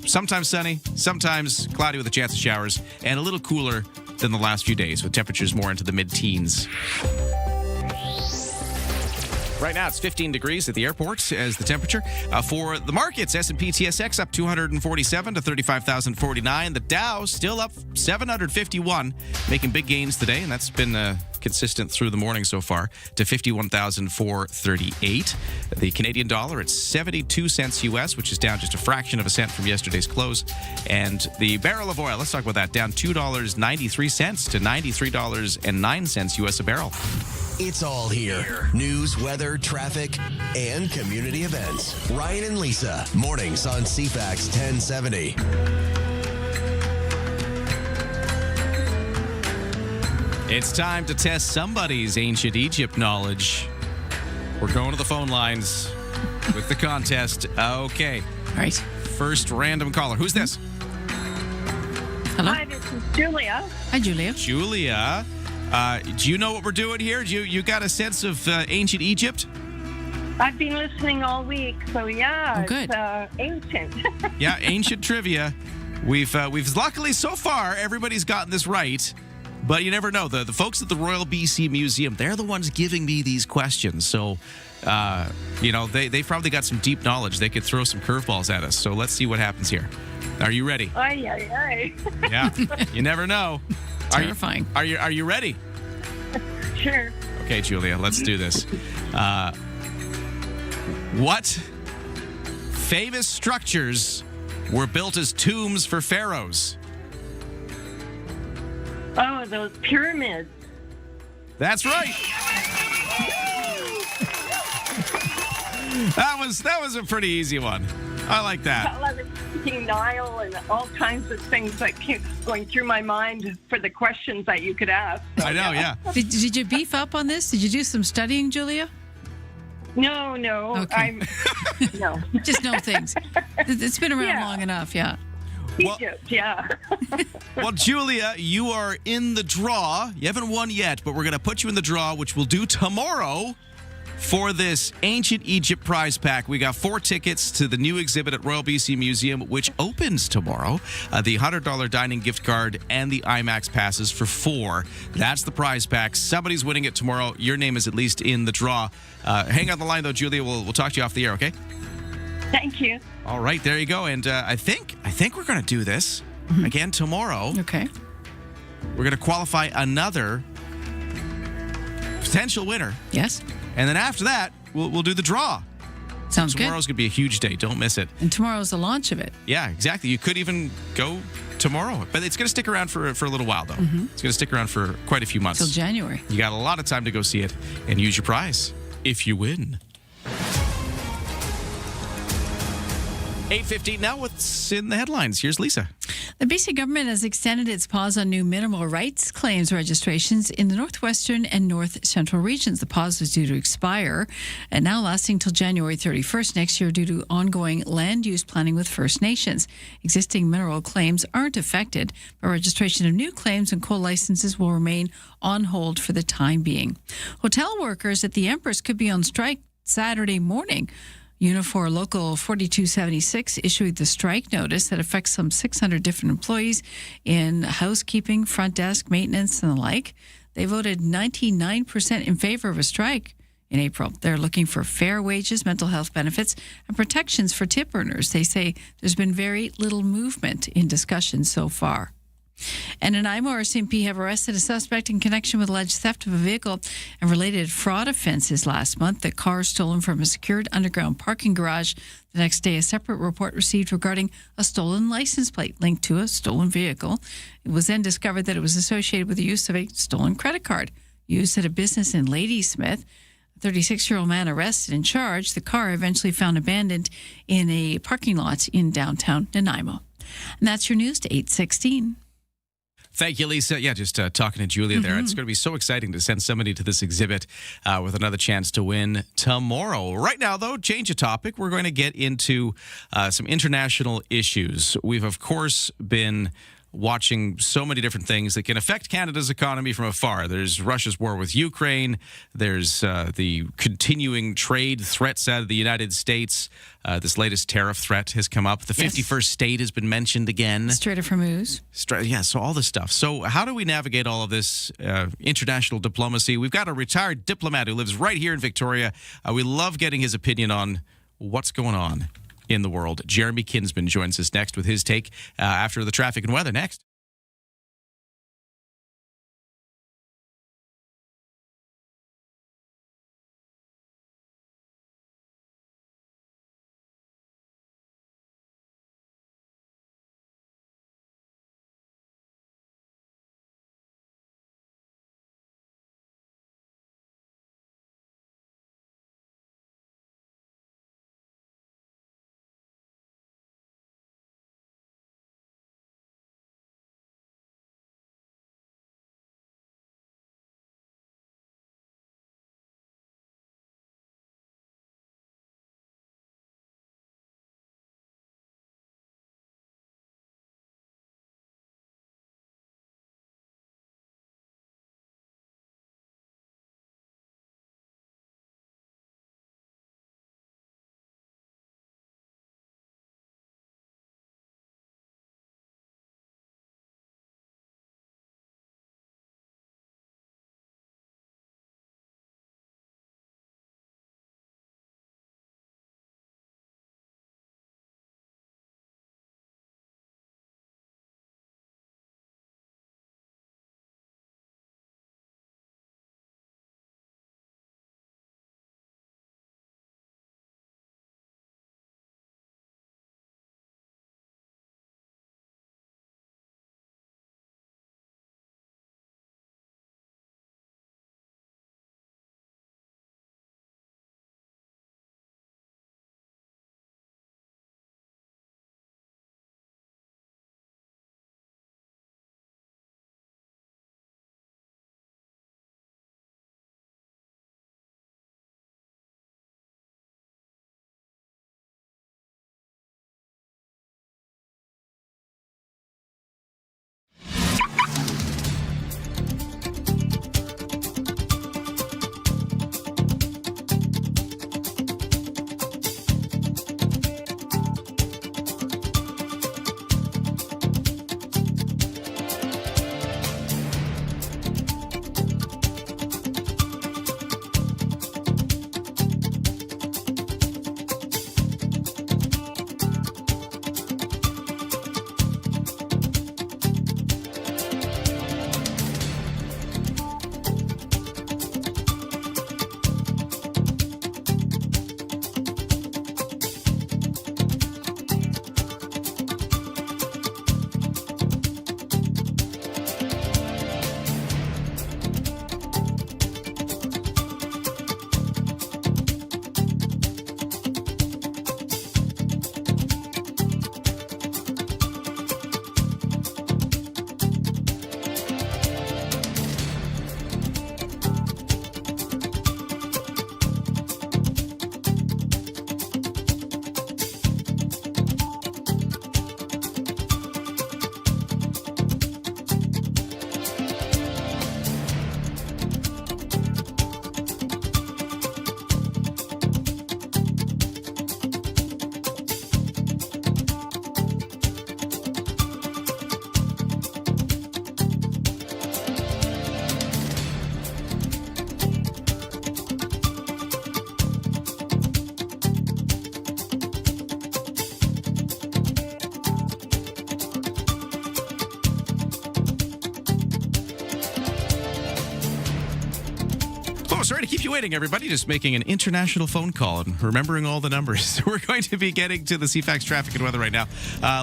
Sometimes sunny, sometimes cloudy with a chance of showers, and a little cooler than the last few days, with temperatures more into the mid-teens. Right now, it's 15 degrees at the airport as the temperature. For the markets, S&P TSX up 247 to 35,049. The Dow still up 751, making big gains today, and that's been consistent through the morning so far, to 51,438. The Canadian dollar at 72 cents U.S., which is down just a fraction of a cent from yesterday's close. And the barrel of oil, let's talk about that, down $2.93 to $93.09 U.S. a barrel. It's all here. News, weather, traffic, and community events. Ryan and Lisa, mornings on CFAX 1070. It's time to test somebody's ancient Egypt knowledge. We're going to the phone lines with the contest. Okay. All right. First random caller. Who's this? Hello. Hi, this is Julia. Hi, Julia. Julia. Do you know what we're doing here? Do you got a sense of ancient Egypt? I've been listening all week, so yeah, good. It's ancient. Yeah, ancient trivia. We've luckily so far everybody's gotten this right, but you never know. The folks at the Royal BC Museum, they're the ones giving me these questions, so they've probably got some deep knowledge. They could throw some curveballs at us. So let's see what happens here. Are you ready? Aye, aye, aye. Yeah, you never know. Terrifying. Are you ready? Sure. Okay, Julia, let's do this. What famous structures were built as tombs for pharaohs? Oh, those pyramids. That's right. That was a pretty easy one. I like that. I was thinking Nile and all kinds of things that keep going through my mind for the questions that you could ask. So, I know, yeah. Did you beef up on this? Did you do some studying, Julia? No. Okay. No. Just know things. It's been around long enough, yeah. Egypt, yeah. Well, Julia, you are in the draw. You haven't won yet, but we're going to put you in the draw, which we'll do tomorrow. For this Ancient Egypt prize pack, we got 4 tickets to the new exhibit at Royal BC Museum, which opens tomorrow. The $100 dining gift card and the IMAX passes for 4. That's the prize pack. Somebody's winning it tomorrow. Your name is at least in the draw. Hang on the line, though, Julia. We'll talk to you off the air, okay? Thank you. All right, there you go. And I think we're going to do this again tomorrow. Okay. We're going to qualify another potential winner. Yes. And then after that, we'll do the draw. Sounds good. Tomorrow's going to be a huge day. Don't miss it. And tomorrow's the launch of it. Yeah, exactly. You could even go tomorrow. But it's going to stick around for a little while, though. Mm-hmm. It's going to stick around for quite a few months. Till January. You got a lot of time to go see it and use your prize if you win. 8:15 now. What's in the headlines? Here's Lisa. The BC government has extended its pause on new minimal rights claims registrations in the northwestern and north central regions. The pause was due to expire and now lasting till January 31st next year due to ongoing land use planning with First Nations. Existing mineral claims aren't affected, but registration of new claims and coal licenses will remain on hold for the time being. Hotel workers at the Empress could be on strike Saturday morning. Unifor Local 4276 issued the strike notice that affects some 600 different employees in housekeeping, front desk, maintenance, and the like. They voted 99% in favor of a strike in April. They're looking for fair wages, mental health benefits, and protections for tip earners. They say there's been very little movement in discussions so far. And an Imo RCMP have arrested a suspect in connection with alleged theft of a vehicle and related fraud offenses last month. The car stolen from a secured underground parking garage. The next day, a separate report received regarding a stolen license plate linked to a stolen vehicle. It was then discovered that it was associated with the use of a stolen credit card used at a business in Ladysmith. A 36-year-old man arrested and charged. The car eventually found abandoned in a parking lot in downtown Nanaimo. And that's your news to 8:16. Thank you, Lisa. Yeah, just talking to Julia there. It's going to be so exciting to send somebody to this exhibit with another chance to win tomorrow. Right now, though, change of topic. We're going to get into some international issues. We've, of course, been watching so many different things that can affect Canada's economy from afar. There's Russia's war with Ukraine. There's the continuing trade threats out of the United States. This latest tariff threat has come up. The 51st state has been mentioned again. Strait of Hormuz. Yeah, so all this stuff. So how do we navigate all of this international diplomacy? We've got a retired diplomat who lives right here in Victoria. We love getting his opinion on what's going on in the world. Jeremy Kinsman joins us next with his take after the traffic and weather next. Sorry to keep you waiting, everybody. Just making an international phone call and remembering all the numbers. We're going to be getting to the CFAX traffic and weather right now.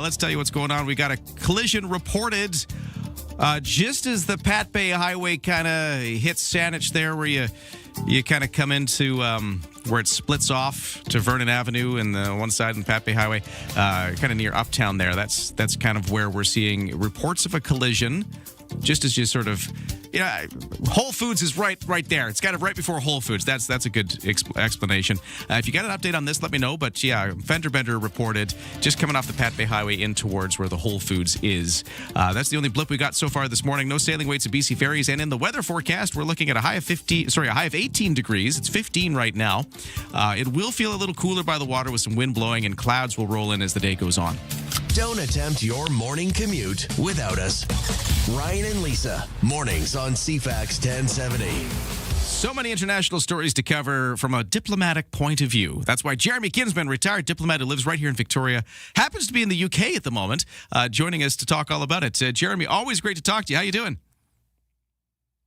Let's tell you what's going on. We got a collision reported Just as the Pat Bay Highway kind of hits Saanich there, where you kind of come into where it splits off to Vernon Avenue and the one side and Pat Bay Highway, kind of near Uptown there. That's kind of where we're seeing reports of a collision. Just as you sort of, Whole Foods is right there. It's kind of right before Whole Foods. That's a good explanation. If you got an update on this, let me know. But yeah, fender bender reported just coming off the Pat Bay Highway in towards where the Whole Foods is. That's the only blip we got so far this morning. No sailing weights at BC Ferries. And in the weather forecast, we're looking at a high of 18 degrees. It's 15 right now. It will feel a little cooler by the water with some wind blowing, and clouds will roll in as the day goes on. Don't attempt your morning commute without us. Ryan and Lisa, mornings on CFAX 1070. So many international stories to cover from a diplomatic point of view. That's why Jeremy Kinsman, retired diplomat who lives right here in Victoria, happens to be in the UK at the moment, joining us to talk all about it. Jeremy, always great to talk to you. How you doing?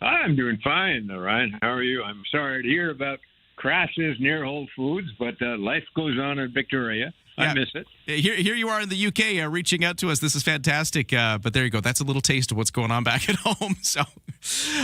I'm doing fine, Ryan. How are you? I'm sorry to hear about crashes near Whole Foods, but life goes on in Victoria. I miss it. Here you are in the UK reaching out to us. This is fantastic. But there you go. That's a little taste of what's going on back at home. So,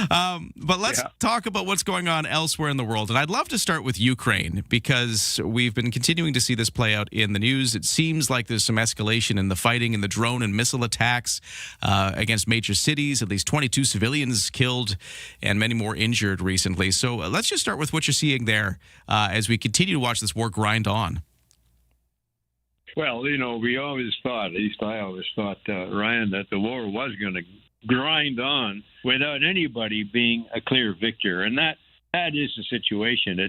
but let's talk about what's going on elsewhere in the world. And I'd love to start with Ukraine because we've been continuing to see this play out in the news. It seems like there's some escalation in the fighting and the drone and missile attacks against major cities. At least 22 civilians killed and many more injured recently. So let's just start with what you're seeing there as we continue to watch this war grind on. Well, we always thought, at least I always thought, Ryan, that the war was going to grind on without anybody being a clear victor. And that is the situation.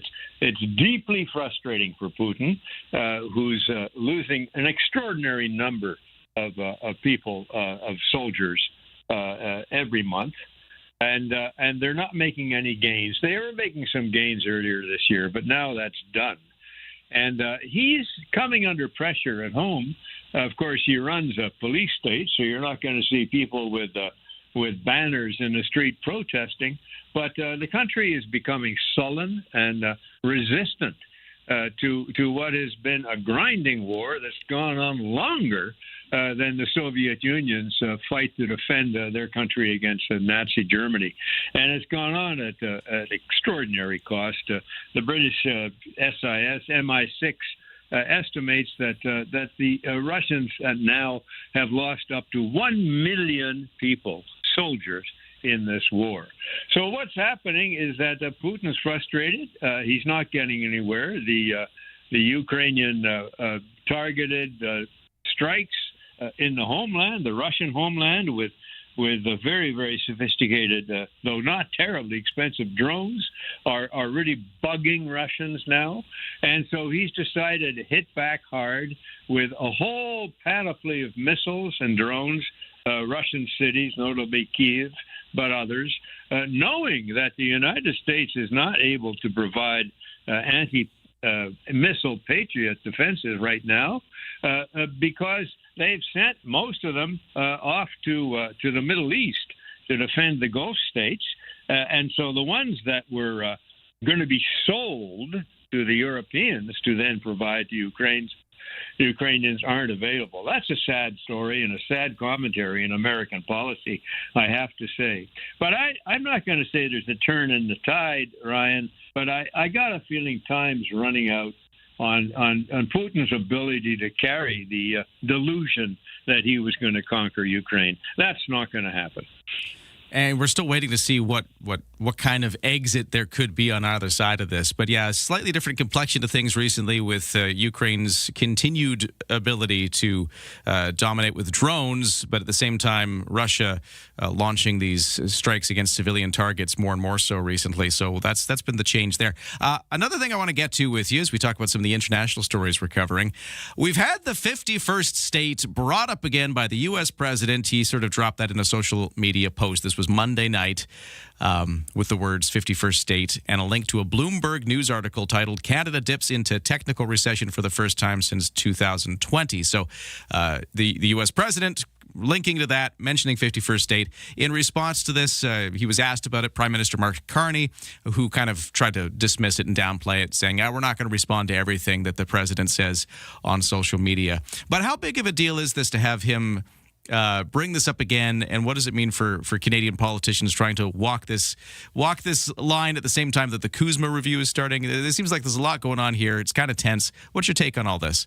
It's deeply frustrating for Putin, who's losing an extraordinary number of people, of soldiers, every month. And they're not making any gains. They were making some gains earlier this year, but now that's done. And he's coming under pressure at home. Of course, he runs a police state, so you're not going to see people with banners in the street protesting. But the country is becoming sullen and resistant to what has been a grinding war that's gone on longer than the Soviet Union's fight to defend their country against Nazi Germany. And it's gone on at extraordinary cost. The British SIS, MI6, estimates that the Russians now have lost up to 1 million people, soldiers, in this war. So what's happening is that Putin's frustrated. He's not getting anywhere. The Ukrainian targeted strikes in the homeland, the Russian homeland, with very, very sophisticated, though not terribly expensive drones, are really bugging Russians now. And so he's decided to hit back hard with a whole panoply of missiles and drones, Russian cities, notably Kyiv, but others, knowing that the United States is not able to provide anti-missile Patriot defenses right now because they've sent most of them off to the Middle East to defend the Gulf states. And so the ones that were going to be sold to the Europeans to then provide to Ukrainians aren't available. That's a sad story and a sad commentary in American policy, I have to say. But I'm not going to say there's a turn in the tide, Ryan, but I got a feeling time's running out on Putin's ability to carry the delusion that he was going to conquer Ukraine. That's not going to happen. And we're still waiting to see what kind of exit there could be on either side of this. But yeah, a slightly different complexion to things recently with Ukraine's continued ability to dominate with drones, but at the same time, Russia launching these strikes against civilian targets more and more so recently. So that's been the change there. Another thing I want to get to with you as we talk about some of the international stories we're covering. We've had the 51st state brought up again by the U.S. president. He sort of dropped that in a social media post. This was Monday night with the words 51st state and a link to a Bloomberg News article titled Canada Dips into Technical Recession for the First Time Since 2020. So the U.S. president linking to that, mentioning 51st state. In response to this, he was asked about it, Prime Minister Mark Carney, who kind of tried to dismiss it and downplay it, saying, we're not going to respond to everything that the president says on social media. But how big of a deal is this to have him bring this up again, and what does it mean for Canadian politicians trying to walk this line at the same time that the Kuzma review is starting? It seems like there's a lot going on here. It's kind of tense. What's your take on all this?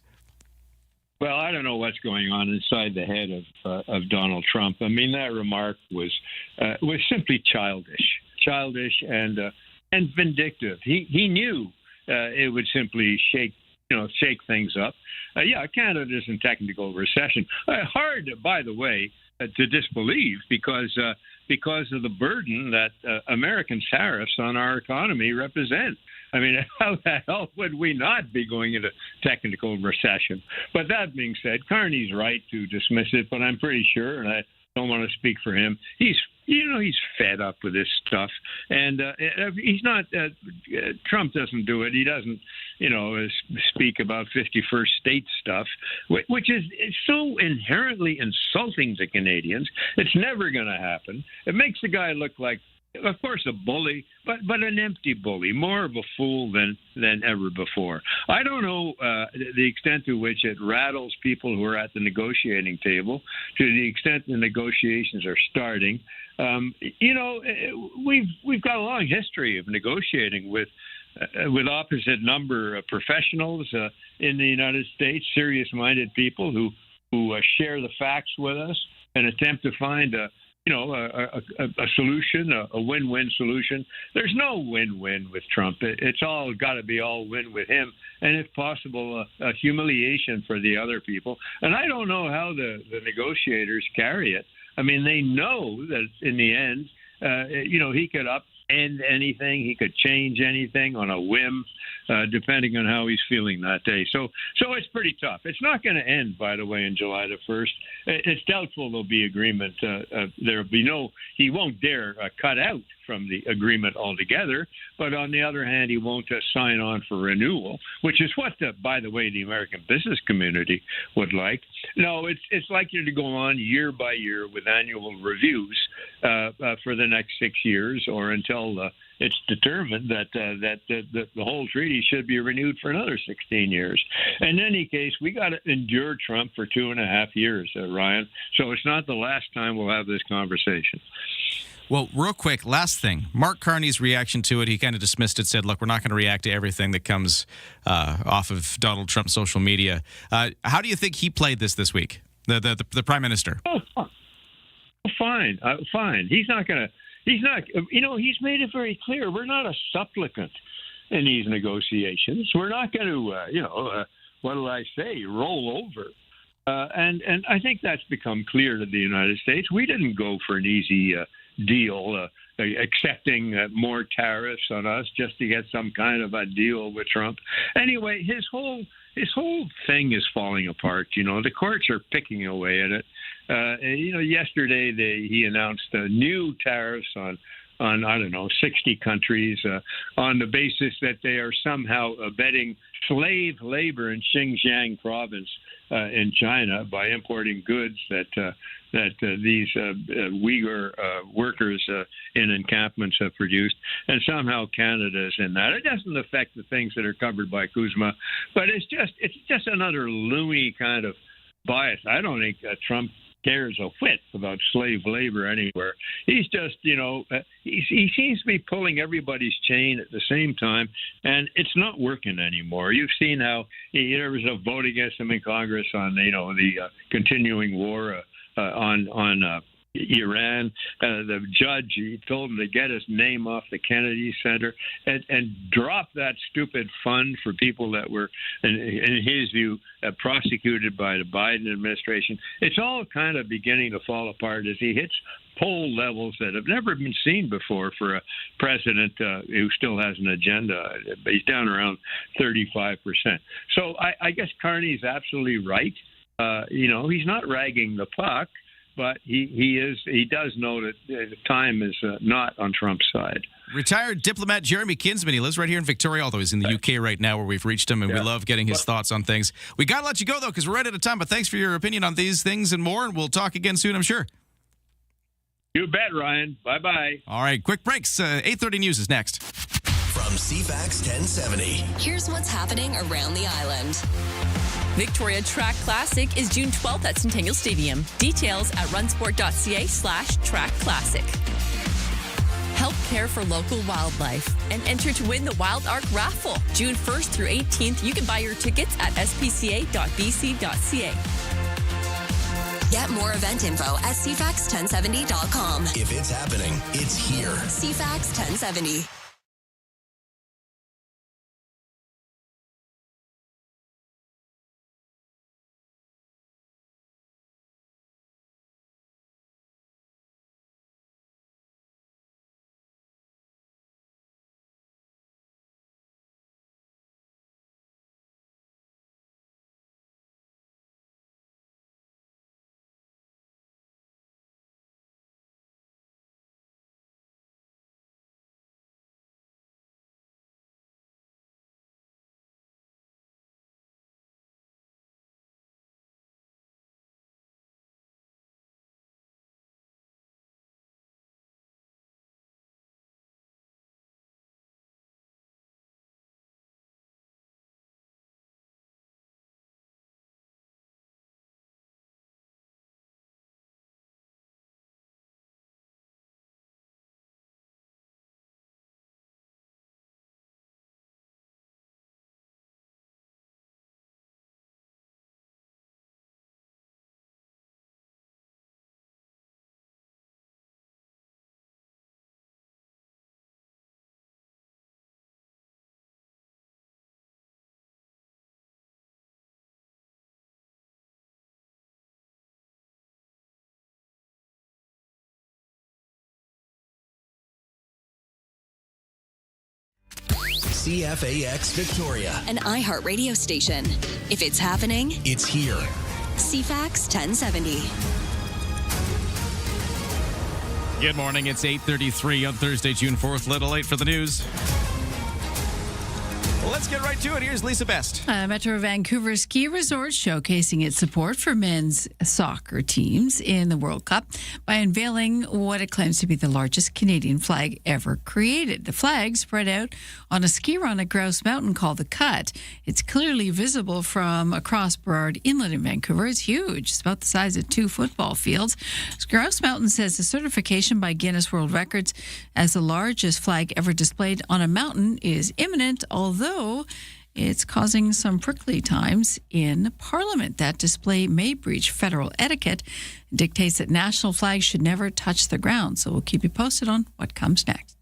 Well, I don't know what's going on inside the head of Donald Trump. I mean, that remark was simply childish and vindictive. He knew it would simply shake things up. Canada's in technical recession. Hard, by the way, to disbelieve because of the burden that American tariffs on our economy represent. I mean, how the hell would we not be going into technical recession? But that being said, Carney's right to dismiss it, but I'm pretty sure, and I don't want to speak for him, he's fed up with this stuff. And he's not, Trump doesn't do it. He doesn't, speak about 51st state stuff, which is so inherently insulting to Canadians. It's never going to happen. It makes the guy look like, of course, a bully, but an empty bully, more of a fool than ever before. I don't know the extent to which it rattles people who are at the negotiating table, to the extent the negotiations are starting. We've got a long history of negotiating with opposite number of professionals in the United States, serious-minded people who share the facts with us and attempt to find a solution, a win-win solution. There's no win-win with Trump. It's all got to be all win with him, and if possible, a humiliation for the other people. And I don't know how the negotiators carry it. I mean, they know that in the end, he could upend anything, he could change anything on a whim, depending on how he's feeling that day. So it's pretty tough. It's not going to end, by the way, on July the 1st. It's doubtful there'll be agreement. He won't dare cut out from the agreement altogether. But on the other hand, he won't sign on for renewal, which is what, by the way, the American business community would like. No, it's likely to go on year by year with annual reviews for the next 6 years, or until it's determined that the whole treaty should be renewed for another 16 years. In any case, we got to endure Trump for 2.5 years, Ryan. So it's not the last time we'll have this conversation. Well, real quick, last thing. Mark Carney's reaction to it, he kind of dismissed it, said, look, we're not going to react to everything that comes off of Donald Trump's social media. How do you think he played this week, the Prime Minister? Oh, fine. He's not going to. He's made it very clear. We're not a supplicant in these negotiations. We're not going to, roll over. And I think that's become clear to the United States. We didn't go for an easy deal, accepting more tariffs on us just to get some kind of a deal with Trump. Anyway, his whole thing is falling apart. The courts are picking away at it. Yesterday he announced new tariffs on 60 countries on the basis that they are somehow abetting slave labor in Xinjiang province in China by importing goods that these Uyghur workers in encampments have produced, and somehow Canada is in that. It doesn't affect the things that are covered by Kuzma, but it's just another loony kind of bias. I don't think Trump cares a whit about slave labor anywhere. He's just, he seems to be pulling everybody's chain at the same time, and it's not working anymore. You've seen how there was a vote against him in Congress on, the continuing war on Iran. The judge, he told him to get his name off the Kennedy Center and drop that stupid fund for people that were, in his view, prosecuted by the Biden administration. It's all kind of beginning to fall apart as he hits poll levels that have never been seen before for a president who still has an agenda. He's down around 35%. So I guess Carney's absolutely right. He's not ragging the puck, but he does know that time is not on Trump's side. Retired diplomat Jeremy Kinsman. He lives right here in Victoria, although he's in the UK right now where we've reached him, and we love getting his thoughts on things. We got to let you go, though, because we're right out of time, but thanks for your opinion on these things and more, and we'll talk again soon, I'm sure. You bet, Ryan. Bye-bye. All right, quick breaks. 8:30 News is next. From CFAX 1070. Here's what's happening around the island. Victoria Track Classic is June 12th at Centennial Stadium. Details at runsport.ca/Track Classic. Help care for local wildlife and enter to win the Wild Arc Raffle. June 1st through 18th, you can buy your tickets at spca.bc.ca. Get more event info at cfax1070.com. If it's happening, it's here. CFAX 1070. CFAX Victoria, An iHeart radio station. If it's happening, it's here. CFAX 1070. Good morning. It's 8:33 on Thursday, June 4th. Little late for the news. Well, let's get right to it. Here's Lisa Best. Metro Vancouver Ski Resort showcasing its support for men's soccer teams in the World Cup by unveiling what it claims to be the largest Canadian flag ever created. The flag spread out on a ski run at Grouse Mountain called The Cut. It's clearly visible from across Burrard Inlet in Vancouver. It's huge. It's about the size of 2 football fields. Grouse Mountain says the certification by Guinness World Records as the largest flag ever displayed on a mountain is imminent, although it's causing some prickly times in Parliament. That display may breach federal etiquette. It dictates that national flags should never touch the ground. So we'll keep you posted on what comes next.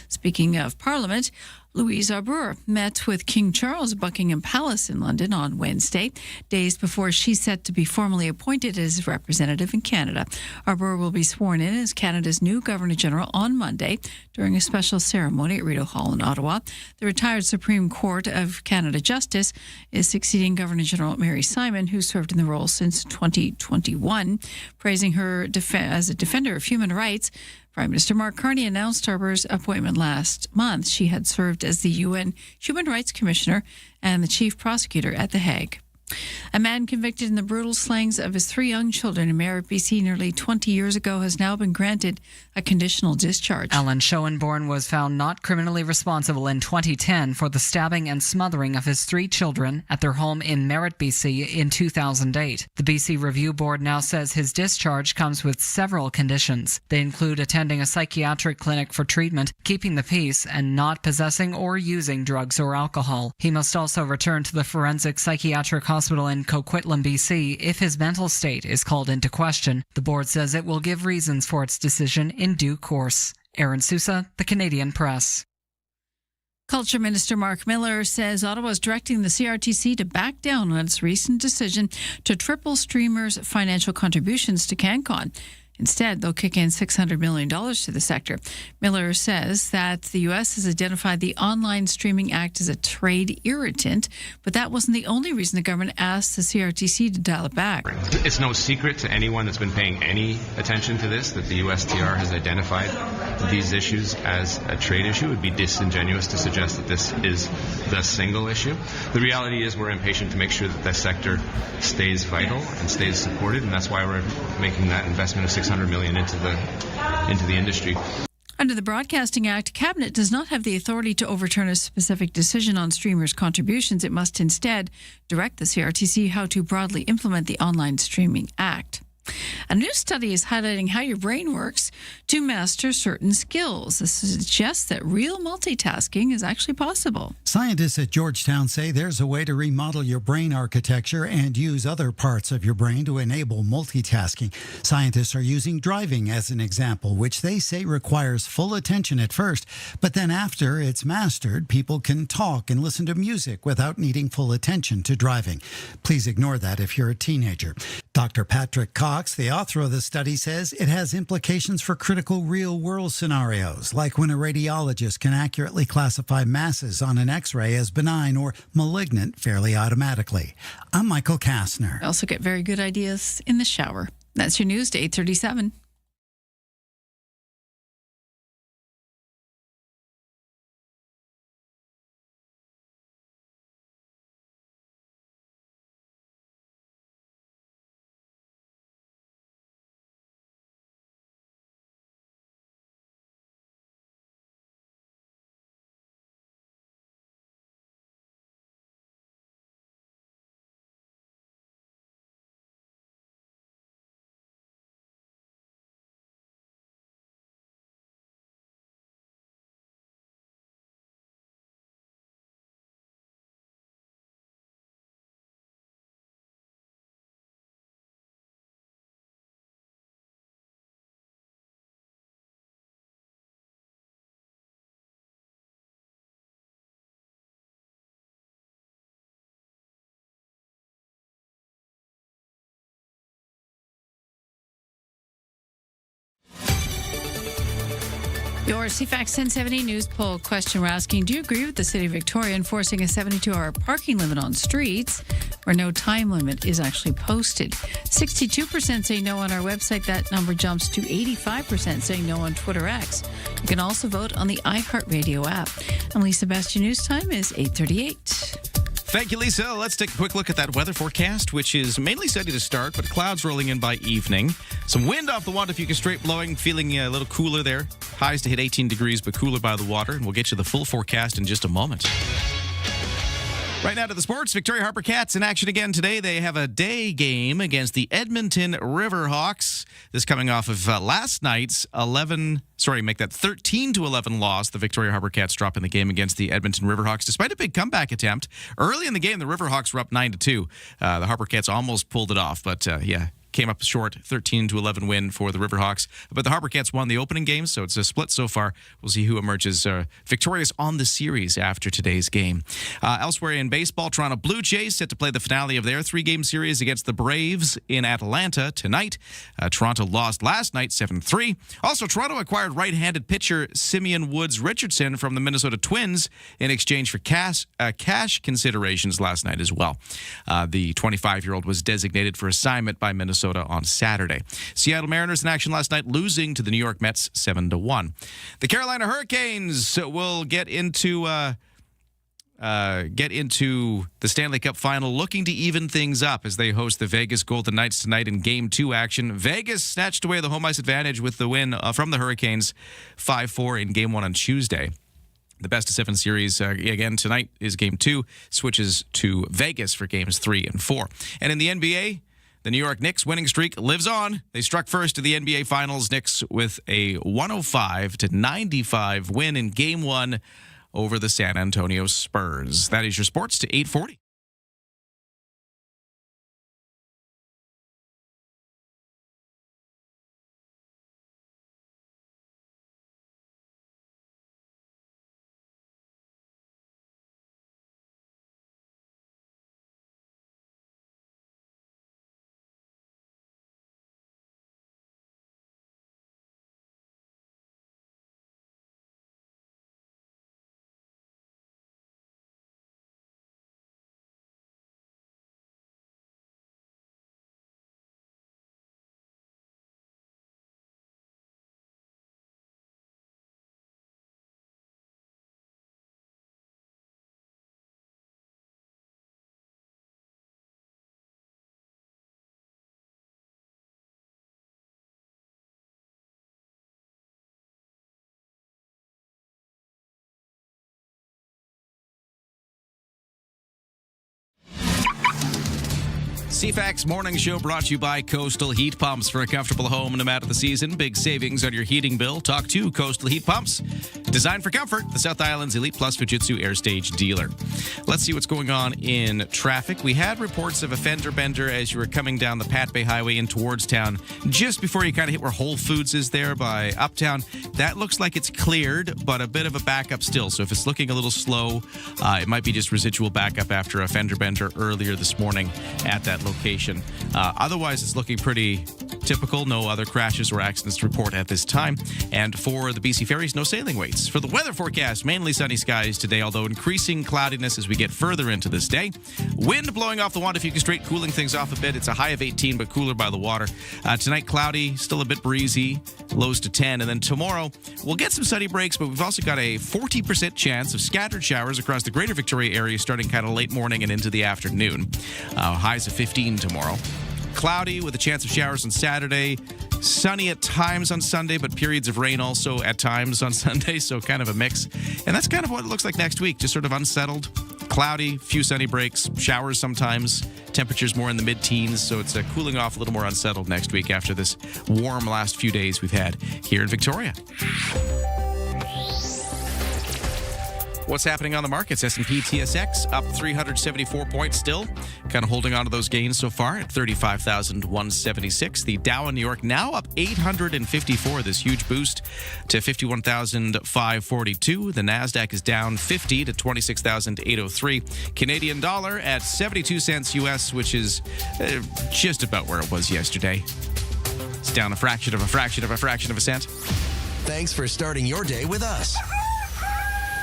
Speaking of Parliament, Louise Arbour met with King Charles at Buckingham Palace in London on Wednesday, days before she's set to be formally appointed as representative in Canada. Arbour will be sworn in as Canada's new Governor-General on Monday during a special ceremony at Rideau Hall in Ottawa. The retired Supreme Court of Canada Justice is succeeding Governor-General Mary Simon, who served in the role since 2021. Praising her as a defender of human rights, Prime Minister Mark Carney announced Arbour's appointment last month. She had served as the UN Human Rights Commissioner and the Chief Prosecutor at The Hague. A man convicted in the brutal slayings of his 3 young children in Merritt, BC nearly 20 years ago has now been granted a conditional discharge. Alan Schoenborn was found not criminally responsible in 2010 for the stabbing and smothering of his 3 children at their home in Merritt, BC in 2008. The BC Review Board now says his discharge comes with several conditions. They include attending a psychiatric clinic for treatment, keeping the peace, and not possessing or using drugs or alcohol. He must also return to the Forensic Psychiatric Hospital in Coquitlam, BC, if his mental state is called into question. The board says it will give reasons for its decision in due course. Aaron Sousa, The Canadian Press. Culture Minister Mark Miller says Ottawa is directing the CRTC to back down on its recent decision to triple streamers' financial contributions to CanCon. Instead, they'll kick in $600 million to the sector. Miller says that the U.S. has identified the Online Streaming Act as a trade irritant, but that wasn't the only reason the government asked the CRTC to dial it back. It's no secret to anyone that's been paying any attention to this that the USTR has identified these issues as a trade issue. It would be disingenuous to suggest that this is the single issue. The reality is we're impatient to make sure that the sector stays vital and stays supported, and that's why we're making that investment of $600 million into the industry. Under the Broadcasting Act, Cabinet does not have the authority to overturn a specific decision on streamers' contributions. It must instead direct the CRTC how to broadly implement the Online Streaming Act. A new study is highlighting how your brain works to master certain skills. This suggests that real multitasking is actually possible. Scientists at Georgetown say there's a way to remodel your brain architecture and use other parts of your brain to enable multitasking. Scientists are using driving as an example, which they say requires full attention at first, but then after it's mastered, people can talk and listen to music without needing full attention to driving. Please ignore that if you're a teenager. Dr. Patrick Cox, the author of the study, says it has implications for critical real-world scenarios, like when a radiologist can accurately classify masses on an X-ray as benign or malignant fairly automatically. I'm Michael Kastner. You also get very good ideas in the shower. That's your news to 8:37. Your CFAX 1070 news poll question we're asking, do you agree with the City of Victoria enforcing a 72-hour parking limit on streets where no time limit is actually posted? 62% say no on our website. That number jumps to 85% saying no on Twitter X. You can also vote on the iHeartRadio app. And Lisa Best, your news time is 8:38. Thank you, Lisa. Let's take a quick look at that weather forecast, which is mainly steady to start, but clouds rolling in by evening. Some wind off the Wantafuka Strait blowing, feeling a little cooler there. Highs to hit 18 degrees, but cooler by the water. And we'll get you the full forecast in just a moment. Right now to the sports. Victoria Harper Cats in action again today. They have a day game against the Edmonton Riverhawks. This coming off of last night's 13-11 loss. The Victoria Harper Cats drop in the game against the Edmonton Riverhawks despite a big comeback attempt. Early in the game, the Riverhawks were up 9-2. The Harper Cats almost pulled it off, but came up short, 13-11 win for the Riverhawks. But the Harper Cats won the opening game, so it's a split so far. We'll see who emerges victorious on the series after today's game. Elsewhere in baseball, Toronto Blue Jays set to play the finale of their 3-game series against the Braves in Atlanta tonight. Toronto lost last night 7-3. Also, Toronto acquired right-handed pitcher Simeon Woods Richardson from the Minnesota Twins in exchange for cash considerations last night as well. The 25-year-old was designated for assignment by Minnesota on Saturday. Seattle Mariners in action last night, losing to the New York Mets 7-1. The Carolina Hurricanes will get into the Stanley Cup final, looking to even things up as they host the Vegas Golden Knights tonight in Game 2 action. Vegas snatched away the home ice advantage with the win from the Hurricanes 5-4 in Game 1 on Tuesday. The best-of-7 series, again, tonight is Game 2, switches to Vegas for Games 3 and 4. And in the NBA, the New York Knicks winning streak lives on. They struck first to the NBA Finals. Knicks with a 105-95 win in Game 1 over the San Antonio Spurs. That is your sports to 8:40. CFAX Morning Show brought to you by Coastal Heat Pumps. For a comfortable home no matter the season, big savings on your heating bill. Talk to Coastal Heat Pumps. Designed for comfort, the South Island's Elite Plus Fujitsu Air Stage dealer. Let's see what's going on in traffic. We had reports of a fender bender as you were coming down the Pat Bay Highway in towards town, just before you kind of hit where Whole Foods is there by Uptown. That looks like it's cleared, but a bit of a backup still. So if it's looking a little slow, it might be just residual backup after a fender bender earlier this morning at that location. Otherwise, it's looking pretty typical. No other crashes or accidents to report at this time. And for the BC Ferries, no sailing waits. For the weather forecast, mainly sunny skies today, although increasing cloudiness as we get further into this day. Wind blowing off the Wandafuka Strait, cooling things off a bit. It's a high of 18, but cooler by the water. Tonight, cloudy, still a bit breezy, lows to 10. And then tomorrow, we'll get some sunny breaks, but we've also got a 40% chance of scattered showers across the greater Victoria area starting kind of late morning and into the afternoon. Highs of 15 tomorrow. Cloudy with a chance of showers on Saturday. Sunny at times on Sunday, but periods of rain also at times on Sunday, so kind of a mix. And that's kind of what it looks like next week, just sort of unsettled. Cloudy, few sunny breaks, showers sometimes, temperatures more in the mid-teens, so it's cooling off a little more unsettled next week after this warm last few days we've had here in Victoria. What's happening on the markets? S&P TSX up 374 points still. Kind of holding on to those gains so far at 35,176. The Dow in New York now up 854. This huge boost to 51,542. The NASDAQ is down 50 to 26,803. Canadian dollar at 72 cents US, which is just about where it was yesterday. It's down a fraction of a cent. Thanks for starting your day with us.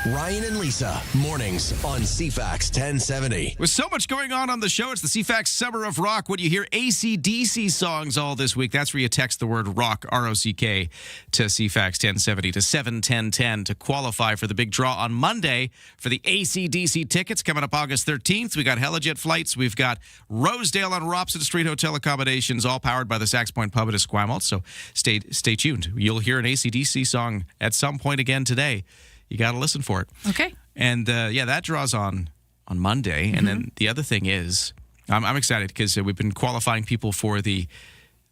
Ryan and Lisa, mornings on CFAX 1070. With so much going on the show, it's the CFAX Summer of Rock. When you hear AC/DC songs all this week, that's where you text the word rock, R-O-C-K, to CFAX 1070 to 71010 to qualify for the big draw on Monday for the AC/DC tickets coming up August 13th. We got Helijet flights. We've got Rosedale on Robson Street Hotel accommodations, all powered by the Sax Point Pub at Esquimalt. So stay tuned. You'll hear an AC/DC song at some point again today. You got to listen for it. Okay. And that draws on Monday. Mm-hmm. And then the other thing is, I'm excited because we've been qualifying people for the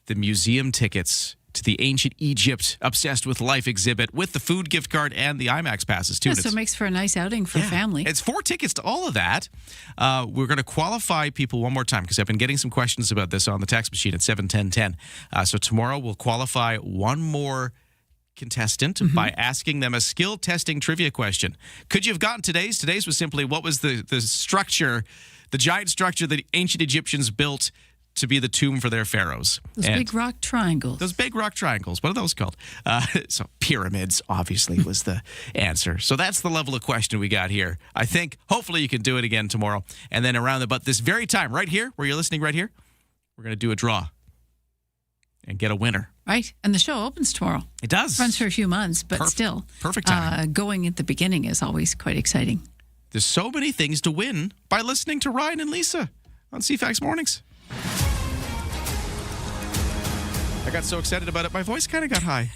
museum tickets to the Ancient Egypt Obsessed with Life exhibit with the food gift card and the IMAX passes too. Yeah, so it makes for a nice outing for family. It's 4 tickets to all of that. We're going to qualify people one more time because I've been getting some questions about this on the text machine at 71010. So tomorrow we'll qualify one more contestant by asking them a skill testing trivia question. Could you have gotten today's? Today's was simply, what was the structure, the giant structure that ancient Egyptians built to be the tomb for their pharaohs? Those big rock triangles. Those big rock triangles. What are those called? So pyramids, obviously, was the answer. So that's the level of question we got here. I think, hopefully, you can do it again tomorrow. And then around about this very time, right here, where you're listening right here, we're going to do a draw and get a winner. Right. And the show opens tomorrow. It does. Runs for a few months, but still. Perfect timing. Going at the beginning is always quite exciting. There's so many things to win by listening to Ryan and Lisa on CFAX Mornings. I got so excited about it, my voice kind of got high.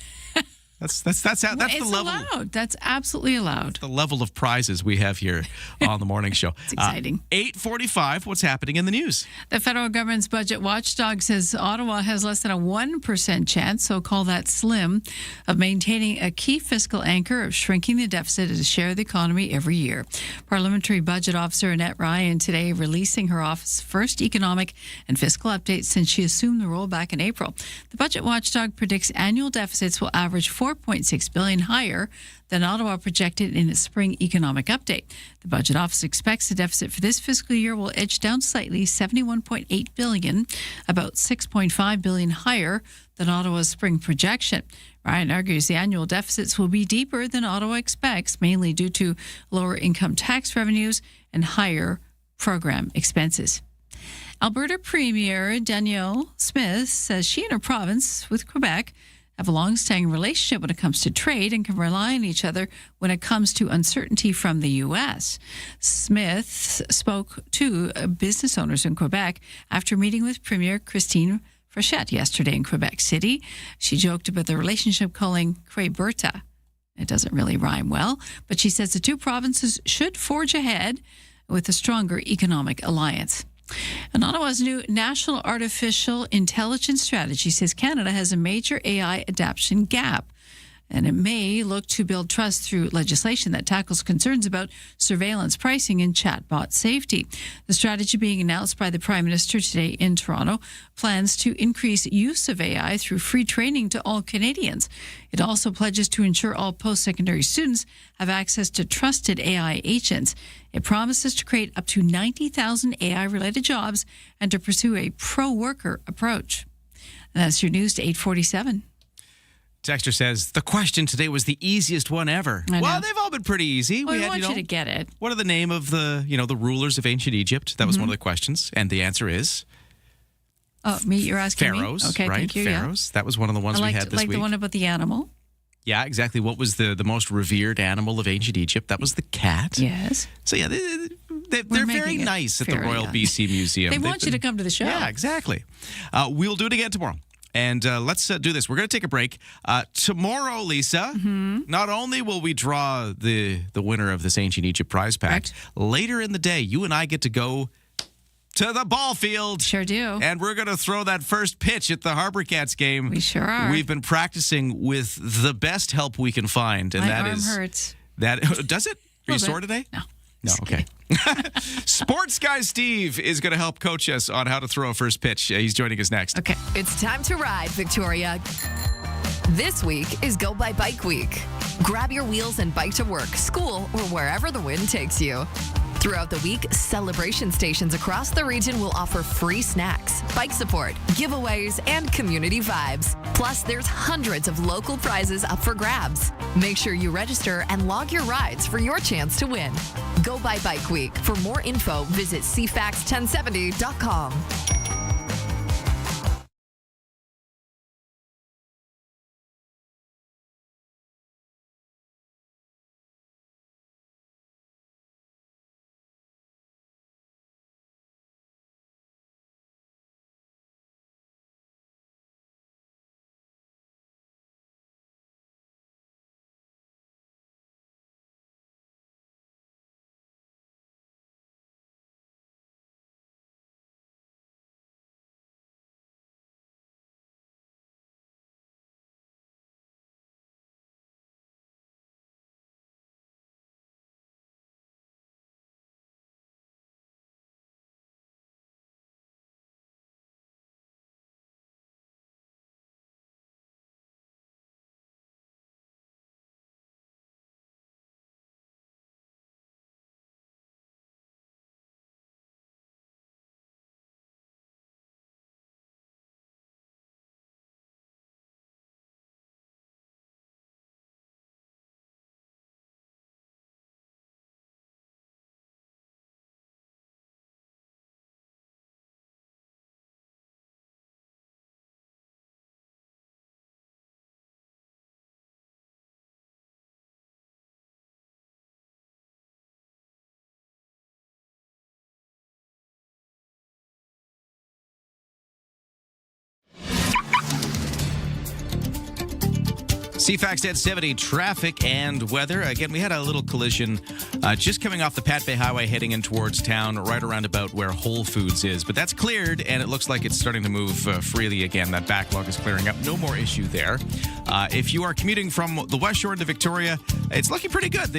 That's the level. Allowed. That's absolutely allowed. The level of prizes we have here on the morning show. It's exciting. 8:45. What's happening in the news? The federal government's budget watchdog says Ottawa has less than a 1% chance, so call that slim, of maintaining a key fiscal anchor of shrinking the deficit as a share of the economy every year. Parliamentary Budget Officer Annette Ryan today releasing her office's first economic and fiscal update since she assumed the role back in April. The budget watchdog predicts annual deficits will average $4.6 billion higher than Ottawa projected in its spring economic update. The budget office expects the deficit for this fiscal year will edge down slightly, $71.8 billion, about $6.5 billion higher than Ottawa's spring projection. Ryan argues the annual deficits will be deeper than Ottawa expects, mainly due to lower income tax revenues and higher program expenses. Alberta Premier Danielle Smith says she and her province with Quebec have a long-standing relationship when it comes to trade and can rely on each other when it comes to uncertainty from the U.S. Smith spoke to business owners in Quebec after meeting with Premier Christine Frechette yesterday in Quebec City. She joked about the relationship calling Queberta. It doesn't really rhyme well, but she says the two provinces should forge ahead with a stronger economic alliance. And Ottawa's new National Artificial Intelligence Strategy says Canada has a major AI adoption gap, and it may look to build trust through legislation that tackles concerns about surveillance pricing and chatbot safety. The strategy being announced by the Prime Minister today in Toronto plans to increase use of AI through free training to all Canadians. It also pledges to ensure all post-secondary students have access to trusted AI agents. It promises to create up to 90,000 AI-related jobs and to pursue a pro-worker approach. And that's your news to 8:47. Texter says, the question today was the easiest one ever. Well, they've all been pretty easy. Well, we want you to get it. What are the name of the rulers of ancient Egypt? That was one of the questions. And the answer is... Oh, you're asking Pharaohs, me? Okay, right? thank you. Pharaohs. Yeah. That was one of the ones we had this week. Like the one about the animal. Yeah, exactly. What was the most revered animal of ancient Egypt? That was the cat. Yes. So, yeah, they're very nice at the Royal BC Museum. They want you to come to the show. Yeah, exactly. We'll do it again tomorrow. And let's do this. We're going to take a break. Tomorrow, Lisa, not only will we draw the winner of this Ancient Egypt prize pack, later in the day, you and I get to go to the ball field. Sure do. And we're going to throw that first pitch at the Harbour Cats game. We sure are. We've been practicing with the best help we can find. And My arm hurts. Does it? Are you sore today? No, okay. Sports guy Steve is going to help coach us on how to throw a first pitch. He's joining us next. Okay. It's time to ride, Victoria. This week is Go By Bike Week. Grab your wheels and bike to work, school, or wherever the wind takes you. Throughout the week, celebration stations across the region will offer free snacks, bike support, giveaways, and community vibes. Plus, there's hundreds of local prizes up for grabs. Make sure you register and log your rides for your chance to win. Go By Bike Week. For more info, visit cfax1070.com. CFAX 1070 traffic and weather. Again, we had a little collision just coming off the Pat Bay Highway heading in towards town, right around about where Whole Foods is. But that's cleared, and it looks like it's starting to move freely again. That backlog is clearing up. No more issue there. If you are commuting from the West Shore into Victoria, it's looking pretty good.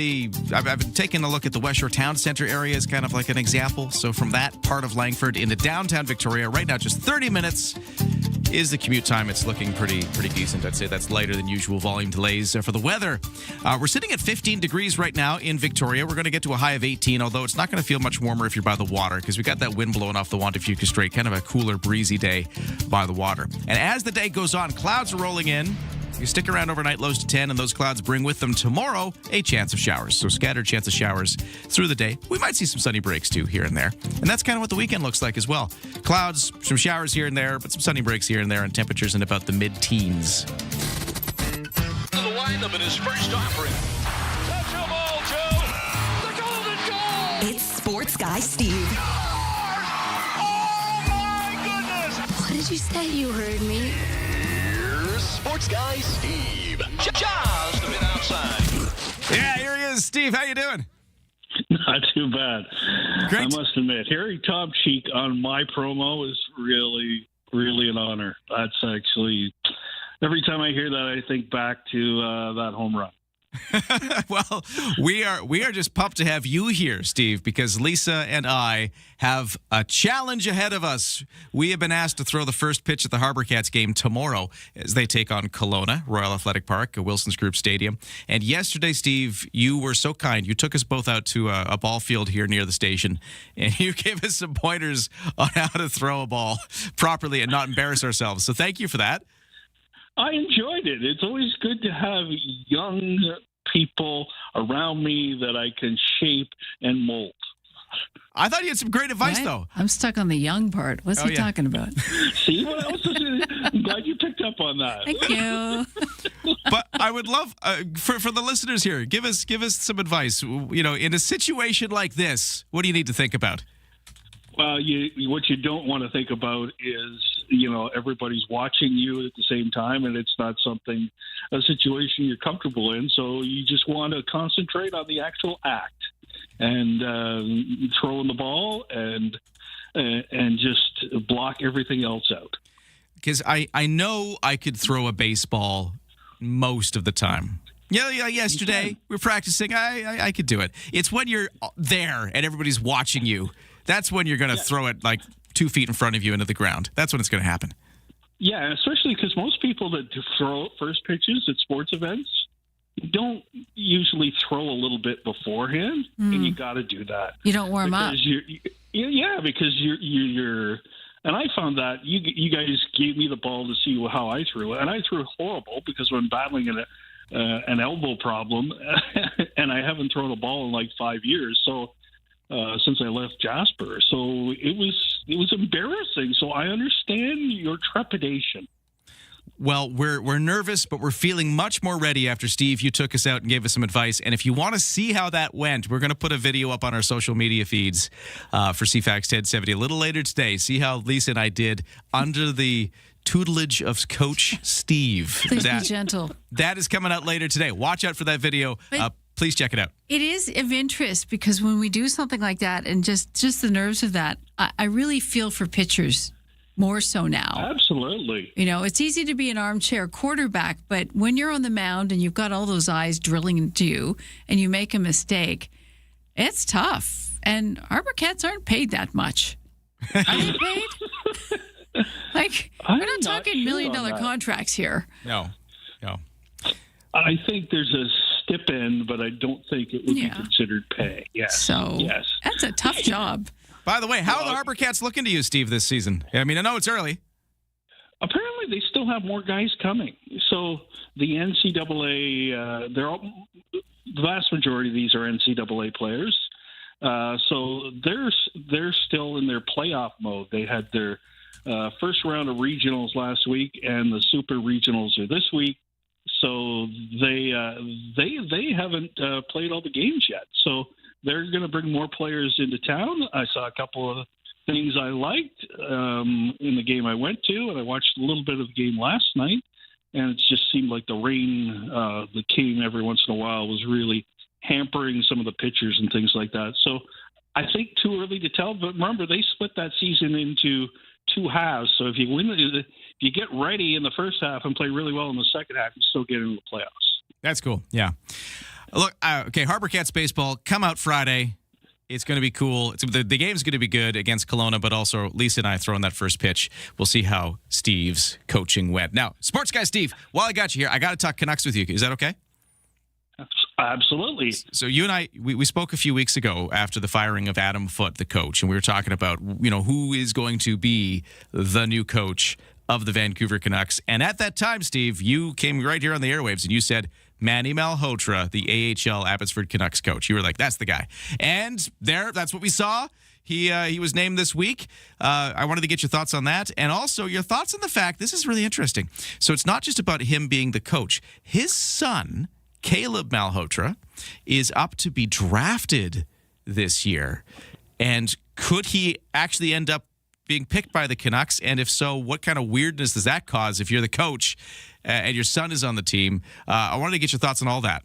I've been taking a look at the West Shore Town Center area as kind of like an example. So from that part of Langford into downtown Victoria, right now just 30 minutes is the commute time. It's looking pretty decent. I'd say that's lighter than usual volume delays. For the weather, we're sitting at 15 degrees right now in Victoria. We're going to get to a high of 18, although it's not going to feel much warmer if you're by the water because we got that wind blowing off the Juan de Fuca Strait, kind of a cooler, breezy day by the water. And as the day goes on, clouds are rolling in. You stick around overnight, lows to 10, and those clouds bring with them tomorrow a chance of showers. So scattered chance of showers through the day. We might see some sunny breaks too here and there. And that's kind of what the weekend looks like as well. Clouds, some showers here and there, but some sunny breaks here and there, and temperatures in about the mid-teens. The lineup in his first offering. Touch the ball, Joe. The golden goal. It's Sports Guy Steve. Oh, my goodness. What did you say? You heard me. Sports Guy Steve. Just a bit outside. Yeah, here he is. Steve, how you doing? Not too bad. Great. I must admit, Harry Topcheek on my promo is really, really an honor. That's actually, every time I hear that, I think back to that home run. Well, we are just pumped to have you here, Steve, because Lisa and I have a challenge ahead of us. We have been asked to throw the first pitch at the Harbor Cats game tomorrow as they take on Kelowna, Royal Athletic Park, Wilson's Group Stadium. And yesterday, Steve, you were so kind. You took us both out to a ball field here near the station, and you gave us some pointers on how to throw a ball properly and not embarrass ourselves. So thank you for that. I enjoyed it. It's always good to have young people around me that I can shape and mold. I thought you had some great advice, though. I'm stuck on the young part. What's he talking about? See what else is it? I'm glad you picked up on that. Thank you. But I would love for the listeners here, give us some advice. You know, in a situation like this, what do you need to think about? Well, what you don't want to think about is, everybody's watching you at the same time, and it's not a situation you're comfortable in. So you just want to concentrate on the actual act and throwing the ball and just block everything else out. Because I know I could throw a baseball most of the time. Yeah. Yesterday we were practicing. I could do it. It's when you're there and everybody's watching you. That's when you're going to throw it like 2 feet in front of you into the ground. That's when it's going to happen. Yeah, especially because most people that throw first pitches at sports events don't usually throw a little bit beforehand, and you got to do that. You don't warm up. Because you're. And I found that you guys gave me the ball to see how I threw it, and I threw horrible because I'm battling an elbow problem, and I haven't thrown a ball in like 5 years. So. Since I left Jasper. So it was embarrassing. So I understand your trepidation. Well, we're nervous, but we're feeling much more ready after, Steve, you took us out and gave us some advice. And if you want to see how that went, we're going to put a video up on our social media feeds for CFAX 1070 a little later today. See how Lisa and I did under the tutelage of Coach Steve. Please be gentle. That is coming out later today. Watch out for that video. Please check it out. It is of interest because when we do something like that and just the nerves of that, I really feel for pitchers more so now. Absolutely. It's easy to be an armchair quarterback, but when you're on the mound and you've got all those eyes drilling into you and you make a mistake, it's tough. And Harbor Cats aren't paid that much. Are they paid? We're not talking $1 million contracts here. No. I think there's a stipend, but I don't think it would be considered pay. Yes. So that's a tough job. By the way, how are the Harbor Cats looking to you, Steve, this season? I mean, I know it's early. Apparently, they still have more guys coming. So the NCAA, the vast majority of these are NCAA players. So they're still in their playoff mode. They had their first round of regionals last week, and the super regionals are this week. So they haven't played all the games yet. So they're going to bring more players into town. I saw a couple of things I liked in the game I went to, and I watched a little bit of the game last night. And it just seemed like the rain that came every once in a while was really hampering some of the pitchers and things like that. So I think too early to tell. But remember, they split that season into two halves. So if you win, if you get ready in the first half and play really well in the second half, you still get into the playoffs. That's cool. Yeah. Look, okay, Harbor Cats baseball, come out Friday. It's going to be cool. The game's going to be good against Kelowna, but also Lisa and I throwing that first pitch. We'll see how Steve's coaching went. Now, sports guy Steve, while I got you here, I got to talk Canucks with you. Is that okay? Absolutely. So you and I, we spoke a few weeks ago after the firing of Adam Foote, the coach, and we were talking about, who is going to be the new coach of the Vancouver Canucks. And at that time, Steve, you came right here on the airwaves and you said, Manny Malhotra, the AHL Abbotsford Canucks coach. You were like, that's the guy. And that's what we saw. He was named this week. I wanted to get your thoughts on that. And also your thoughts on the fact, this is really interesting. So it's not just about him being the coach. His son, Caleb Malhotra, is up to be drafted this year. And could he actually end up being picked by the Canucks? And if so, what kind of weirdness does that cause if you're the coach and your son is on the team? I wanted to get your thoughts on all that.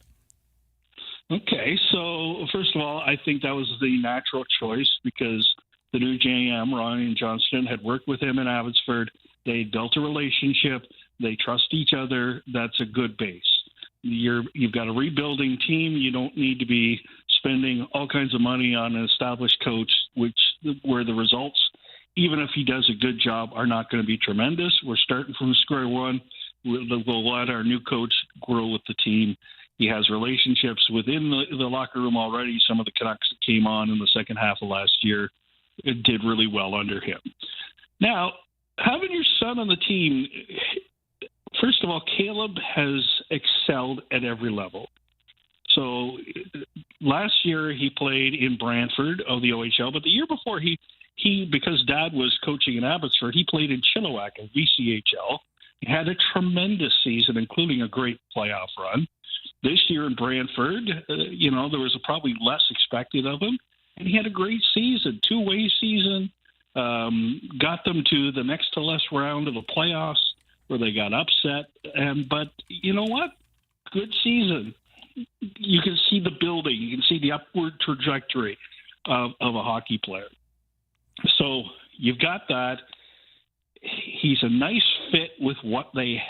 Okay, so first of all, I think that was the natural choice because the new GM, Ryan Johnston, had worked with him in Abbotsford. They built a relationship. They trust each other. That's a good base. You've got a rebuilding team. You don't need to be spending all kinds of money on an established coach, where the results, even if he does a good job, are not going to be tremendous. We're starting from square one. We'll let our new coach grow with the team. He has relationships within the locker room already. Some of the Canucks that came on in the second half of last year did really well under him. Now, having your son on the team, first of all, Caleb has excelled at every level. So last year he played in Brantford of the OHL, but the year before he because Dad was coaching in Abbotsford, he played in Chilliwack of VCHL. He had a tremendous season, including a great playoff run. This year in Brantford, there was probably less expected of him, and he had a great season, two-way season, got them to the next to last round of the playoffs where they got upset. But you know what? Good season. You can see the building. You can see the upward trajectory of a hockey player. So you've got that. He's a nice fit with what they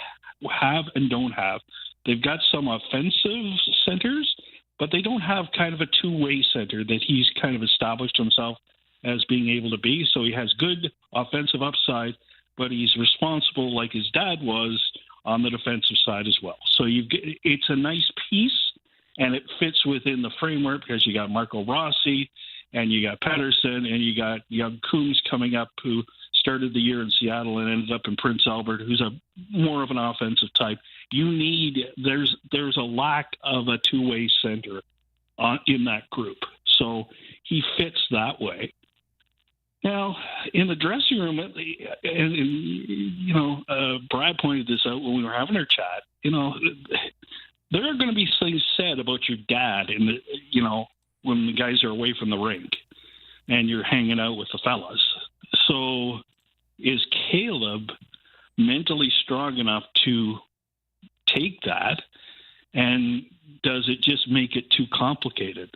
have and don't have. They've got some offensive centers, but they don't have kind of a two-way center that he's kind of established himself as being able to be. So he has good offensive upside, but he's responsible, like his dad was, on the defensive side as well. So it's a nice piece, and it fits within the framework because you got Marco Rossi, and you got Pettersson, and you got young Coombs coming up, who started the year in Seattle and ended up in Prince Albert, who's more of an offensive type. There's a lack of a two-way center in that group. So he fits that way. Now, in the dressing room, Brad pointed this out when we were having our chat, there are going to be things said about your dad when the guys are away from the rink and you're hanging out with the fellas. So is Caleb mentally strong enough to take that, and does it just make it too complicated?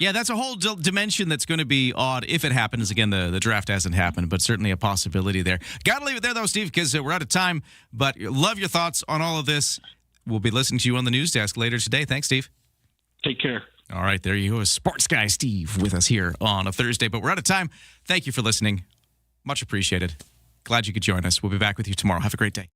Yeah, that's a whole dimension that's going to be odd if it happens. Again, the draft hasn't happened, but certainly a possibility there. Got to leave it there, though, Steve, because we're out of time. But love your thoughts on all of this. We'll be listening to you on the news desk later today. Thanks, Steve. Take care. All right, there you go. Sports guy Steve with us here on a Thursday. But we're out of time. Thank you for listening. Much appreciated. Glad you could join us. We'll be back with you tomorrow. Have a great day.